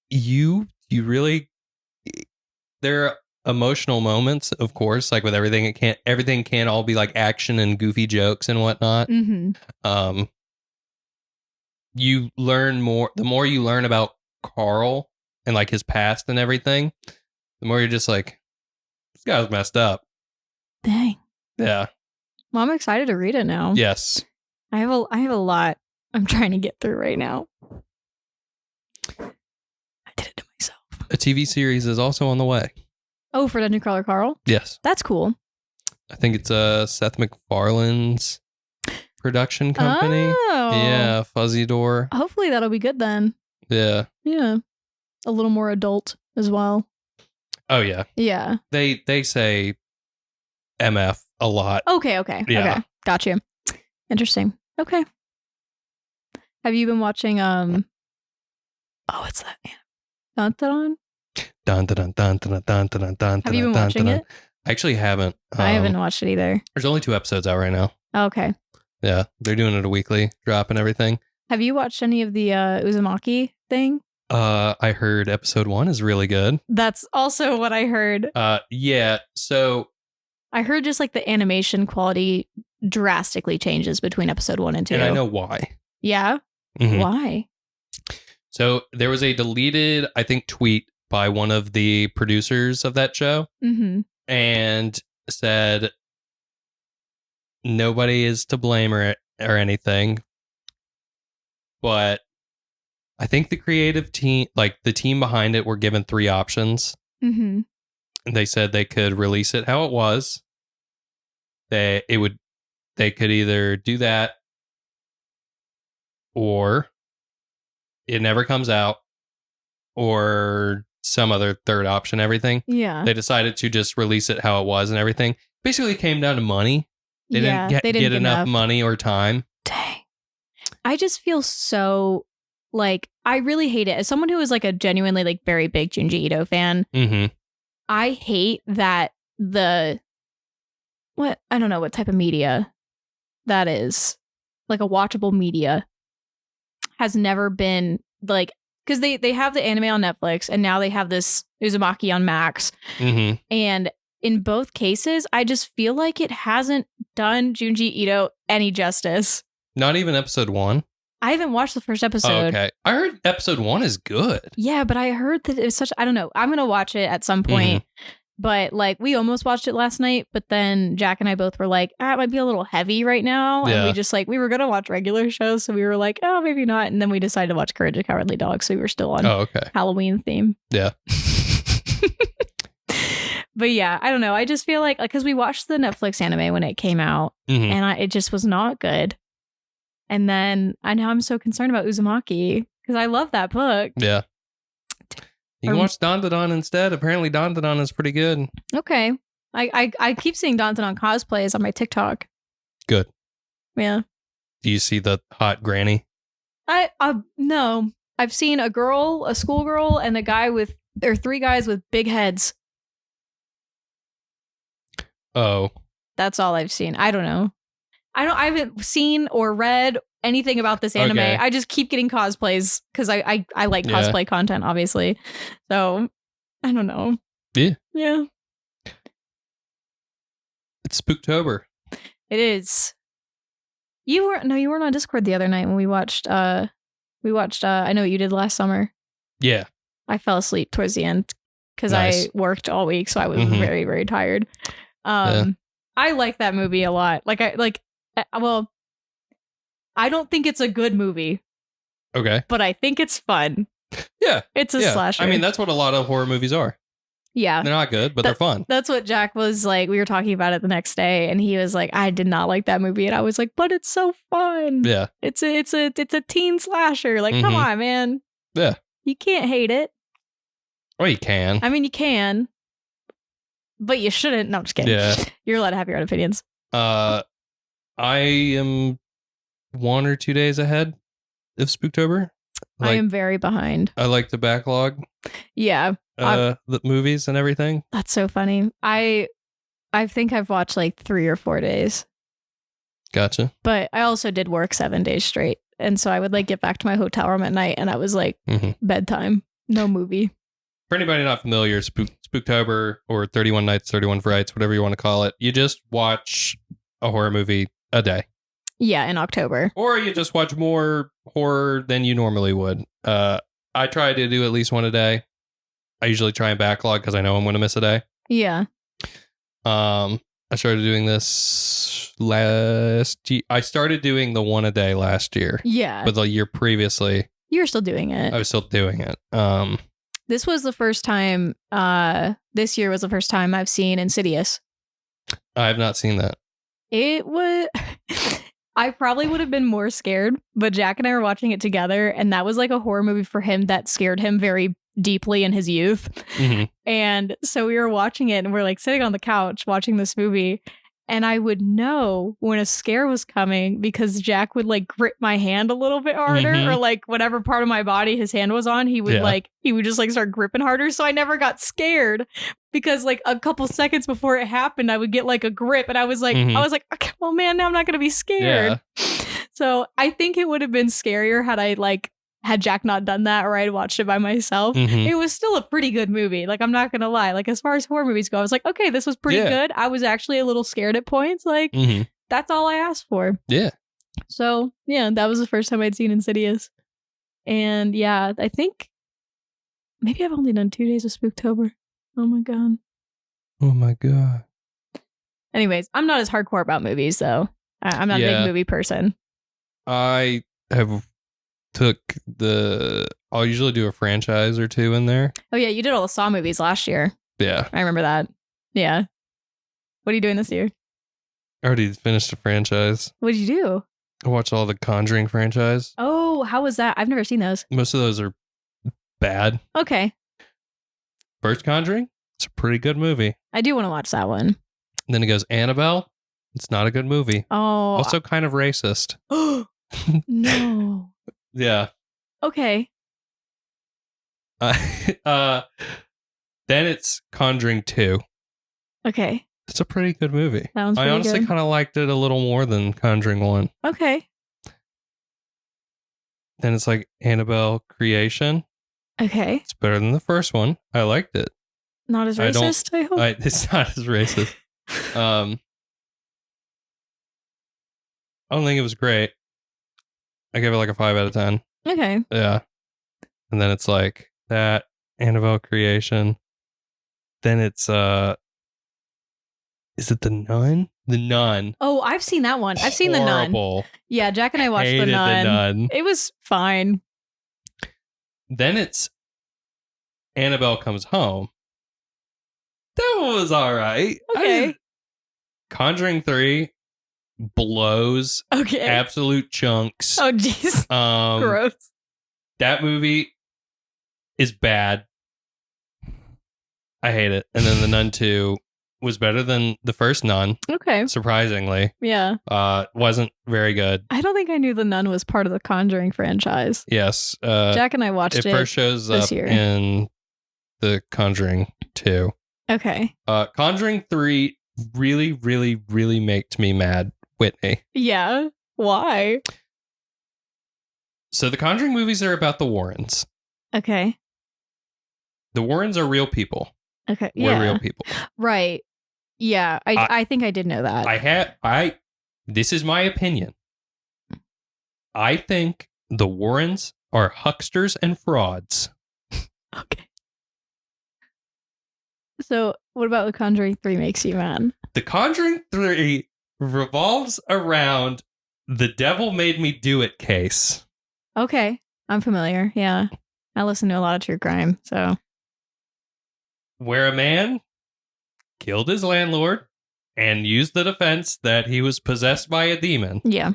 you really. There are emotional moments, of course, like with everything. Everything can't all be like action and goofy jokes and whatnot. Mm-hmm. You learn more. The more you learn about Carl and like his past and everything, the more you're just like, this guy was messed up. Dang. Yeah. Well, I'm excited to read it now. Yes. I have a lot I'm trying to get through right now. I did it to myself. A TV series is also on the way. Oh, for Dungeon Crawler Carl? Yes. That's cool. I think it's Seth MacFarlane's production company. Oh. Yeah, Fuzzy Door. Hopefully that'll be good then. Yeah. Yeah. A little more adult as well. Oh, yeah. Yeah. They say MF a lot. Okay. Yeah. Okay. Got you. Interesting. Okay. Have you been watching what's that? Dun dun Dun dun dun dun dun dun dun. Have you been watching it? I actually haven't. I haven't watched it either. There's only 2 episodes out right now. Okay. Yeah, they're doing it a weekly drop and everything. Have you watched any of the Uzumaki thing? I heard episode 1 is really good. That's also what I heard. Yeah. So I heard just like the animation quality drastically changes between episode 1 and 2. And I know why. Yeah. Mm-hmm. Why? So there was a deleted, I think, tweet by one of the producers of that show, and said nobody is to blame or anything, but I think the creative team, like the team behind it, were given 3 options. And they said they could release it how it was. They could either do that, or it never comes out or some other third option, everything. Yeah. They decided to just release it how it was and everything. Basically, it came down to money. They didn't get enough money or time. Dang. I just feel so like I really hate it. As someone who is like a genuinely like very big Junji Ito fan, I hate that I don't know what type of media that is. Like a watchable media has never been like, because they have the anime on Netflix and now they have this Uzumaki on Max. And in both cases, I just feel like it hasn't done Junji Ito any justice. Not even episode 1? I haven't watched the first episode. Oh, okay. I heard episode 1 is good. Yeah, but I heard that it was such, I don't know. I'm going to watch it at some point. But like we almost watched it last night, but then Jack and I both were like, it might be a little heavy right now. Yeah. And we just like, we were going to watch regular shows. So we were like, oh, maybe not. And then we decided to watch Courage the Cowardly Dog. So we were still on Halloween theme. Yeah. But yeah, I don't know. I just feel like, because we watched the Netflix anime when it came out and it just was not good. And then now I'm so concerned about Uzumaki because I love that book. Yeah. You can watch Dandadan instead. Apparently Dandadan is pretty good. Okay. I keep seeing Dandadan cosplays on my TikTok. Good. Yeah. Do you see the hot granny? No. I've seen a schoolgirl, and three guys with big heads. Oh. That's all I've seen. I don't know. I haven't seen or read anything about this anime. Okay. I just keep getting cosplays because I like cosplay content, obviously. So I don't know. Yeah. Yeah. It's Spooktober. It is. You weren't on Discord the other night when we watched I Know What You Did Last Summer. Yeah. I fell asleep towards the end because I worked all week, so I was very, very tired. I like that movie a lot. I don't think it's a good movie. Okay. But I think it's fun. Yeah. It's a slasher. I mean, that's what a lot of horror movies are. Yeah. They're not good, but they're fun. That's what Jack was like. We were talking about it the next day and he was like, I did not like that movie. And I was like, but it's so fun. Yeah. It's a teen slasher. Like, come on, man. Yeah. You can't hate it. Well, you can. I mean, you can. But you shouldn't. No, I'm just kidding. Yeah. You're allowed to have your own opinions. I am 1 or 2 days ahead of Spooktober. I am very behind. I like the backlog. Yeah. The movies and everything. That's so funny. I think I've watched like 3 or 4 days. Gotcha. But I also did work 7 days straight. And so I would like get back to my hotel room at night and I was like, bedtime, no movie. For anybody not familiar, Spooktober or 31 Nights, 31 Frights, whatever you want to call it, you just watch a horror movie a day. Yeah, in October. Or you just watch more horror than you normally would. I try to do at least one a day. I usually try and backlog because I know I'm going to miss a day. Yeah. I started doing this last year. I started doing the one a day last year. Yeah. But the year previously. You were still doing it. I was still doing it. This was the first time, this year was the first time I've seen Insidious. I have not seen that. It was... I probably would have been more scared, but Jack and I were watching it together, and that was like a horror movie for him that scared him very deeply in his youth. And so we were watching it, and we're like sitting on the couch watching this movie, and I would know when a scare was coming because Jack would like grip my hand a little bit harder, or like whatever part of my body his hand was on, he would just like start gripping harder. So I never got scared because like a couple seconds before it happened, I would get like a grip, and I was like, okay, well, man, now I'm not gonna be scared. Yeah. So I think it would have been scarier had Jack not done that, or I'd watched it by myself. It was still a pretty good movie. Like, I'm not gonna lie. Like, as far as horror movies go, I was like, okay, this was pretty good. I was actually a little scared at points. Like, that's all I asked for. Yeah. So, yeah, that was the first time I'd seen Insidious. And yeah, I think maybe I've only done 2 days of Spooktober. Oh my God. Oh my God. Anyways, I'm not as hardcore about movies, though. I'm not a big movie person. I have I'll usually do a franchise or two in there. Oh yeah, you did all the Saw movies last year. Yeah. I remember that. Yeah. What are you doing this year? I already finished a franchise. What did you do? I watched all the Conjuring franchise. Oh, how was that? I've never seen those. Most of those are bad. Okay. First Conjuring, it's a pretty good movie. I do want to watch that one. And then it goes Annabelle. It's not a good movie. Oh. Also kind of racist. No. Yeah. Okay. Then it's Conjuring 2. Okay. It's a pretty good movie. That one's pretty I honestly good. kind of liked it a little more than Conjuring 1. Okay. Then it's like Annabelle Creation. Okay. It's better than the first one. I liked it. Not as racist, I hope. It's not as racist. I don't think it was great. I gave it like a 5 out of 10. Okay. Yeah. And then it's like that Annabelle Creation. Then it's is it The Nun? The Nun. Oh, I've seen that one. I've seen The Nun. Yeah, Jack and I watched Hated The Nun. It was fine. Then it's Annabelle Comes Home. That one was all right. Okay. Conjuring 3 blows Okay. absolute chunks. Oh, jeez. Gross. That movie is bad. I hate it. And then The Nun 2 was better than the first Nun. Okay. Surprisingly. Yeah. Wasn't very good. I don't think I knew The Nun was part of the Conjuring franchise. Yes. Jack and I watched it. It first shows this up year. in The Conjuring 2. Okay. Conjuring 3 really, really, really makes me mad, Whitney. Yeah. Why? So the Conjuring movies are about the Warrens. Okay. The Warrens are real people. Okay. We're real people. Right. Yeah. I think I did know that. This is my opinion. I think the Warrens are hucksters and frauds. Okay. So what about The Conjuring 3 makes you mad? The Conjuring 3 revolves around the devil made me do it case. Okay. I'm familiar. Yeah. I listen to a lot of true crime, so. Where a man killed his landlord and used the defense that he was possessed by a demon. Yeah.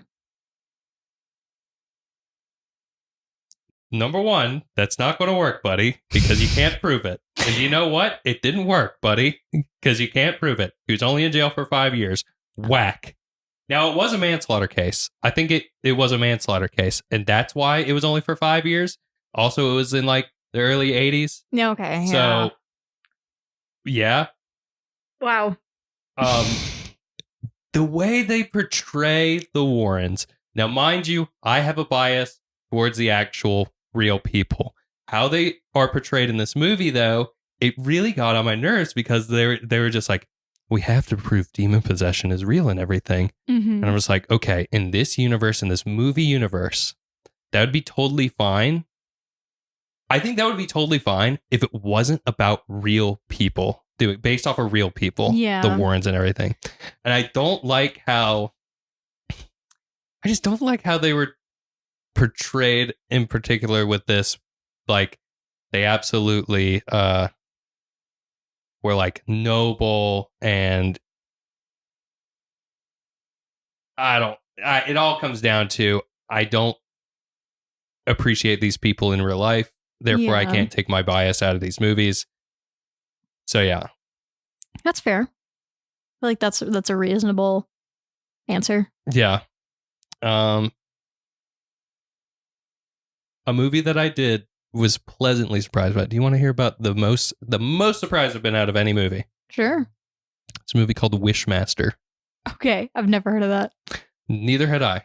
Number one, that's not going to work, buddy, because you can't prove it. And you know what? It didn't work, buddy, because you can't prove it. He was only in jail for 5 years. Whack. Now, it was a manslaughter case. I think it was a manslaughter case, and that's why it was only for 5 years. Also, it was in like the early 80s. Yeah, okay. So, yeah. Wow. The way they portray the Warrens. Now, mind you, I have a bias towards the actual real people. How they are portrayed in this movie, though, it really got on my nerves because they were just like, we have to prove demon possession is real and everything. Mm-hmm. And I was like, okay, in this universe, in this movie universe, that would be totally fine. I think that would be totally fine if it wasn't about real people, based off of real people, the Warrens and everything. And I just don't like how they were portrayed in particular with this. Like, they absolutely were like noble, and it all comes down to, I don't appreciate these people in real life. Therefore, I can't take my bias out of these movies. So, yeah. That's fair. I feel like that's a reasonable answer. Yeah. A movie that I did was pleasantly surprised by. Do you want to hear about the most surprised I've been out of any movie? Sure. It's a movie called Wishmaster. Okay. I've never heard of that. Neither had I.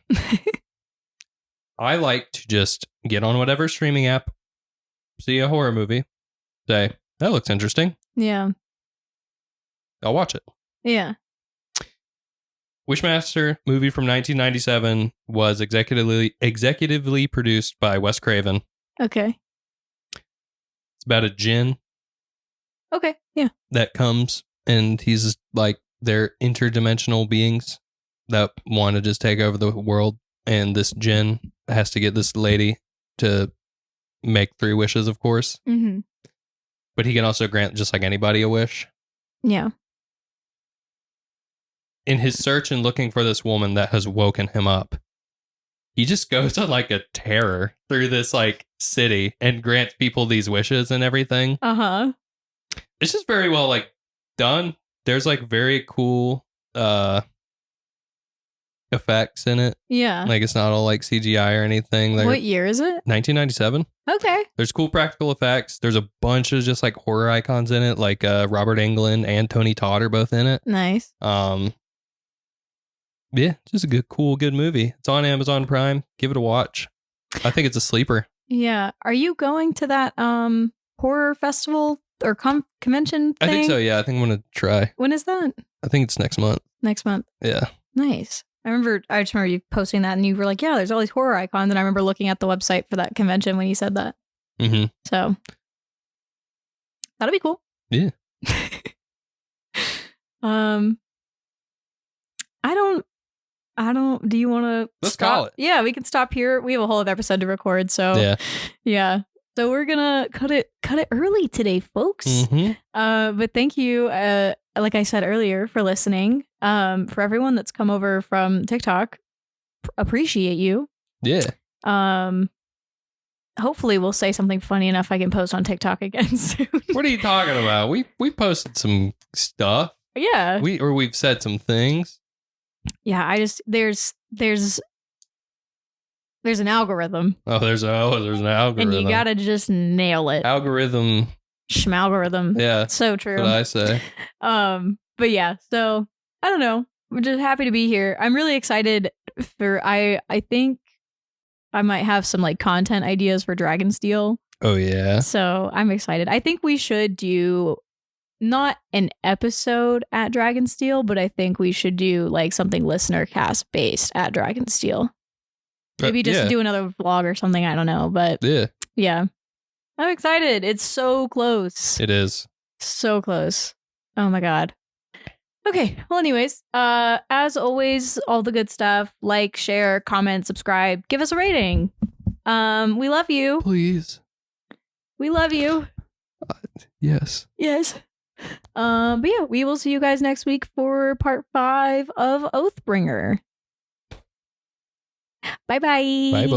I like to just get on whatever streaming app, see a horror movie, say, that looks interesting. Yeah. I'll watch it. Yeah. Wishmaster, movie from 1997, was executively produced by Wes Craven. Okay. It's about a djinn. Okay. Yeah. That comes, and he's like, they're interdimensional beings that want to just take over the world. And this djinn has to get this lady to make 3 wishes, of course. Mm-hmm. But he can also grant just like anybody a wish. Yeah. In his search and looking for this woman that has woken him up, he just goes on like a terror through this like city and grants people these wishes and everything. Uh-huh. It's just very well like done. There's like very cool effects in it. Yeah. Like it's not all like CGI or anything. What year is it? 1997. Okay. There's cool practical effects. There's a bunch of just like horror icons in it. Like Robert Englund and Tony Todd are both in it. Nice. Yeah, just a good movie. It's on Amazon Prime. Give it a watch. I think it's a sleeper. Yeah. Are you going to that horror festival or convention thing? I think so, yeah. I think I'm going to try. When is that? I think it's next month. Next month. Yeah. Nice. I just remember you posting that and you were like, yeah, there's all these horror icons. And I remember looking at the website for that convention when you said that. Mm-hmm. So that'll be cool. Yeah. I don't, do you want to Let's stop? call it. Yeah, we can stop here. We have a whole other episode to record. So yeah. So we're going to cut it early today, folks. Mm-hmm. But thank you, like I said earlier, for listening. For everyone that's come over from TikTok, appreciate you. Yeah. Hopefully we'll say something funny enough I can post on TikTok again soon. What are you talking about? We posted some stuff. Yeah. We've said some things. Yeah, there's an algorithm. Oh, there's an algorithm. And you gotta just nail it. Algorithm. Schmalgorithm. Yeah. So true. That's what I say. But yeah, so I don't know. We're just happy to be here. I'm really excited for I think I might have some like content ideas for Dragonsteel. Oh yeah. So I'm excited. I think we should do not an episode at Dragonsteel, but I think we should do like something Listenercast based at Dragonsteel. Maybe just do another vlog or something. I don't know, but yeah. I'm excited. It's so close. It is. So close. Oh my God. Okay. Well, anyways, as always, all the good stuff. Like, share, comment, subscribe, give us a rating. We love you. Please. We love you. Yes. Yes. But yeah, we will see you guys next week for part 5 of Oathbringer. Bye bye. Bye bye.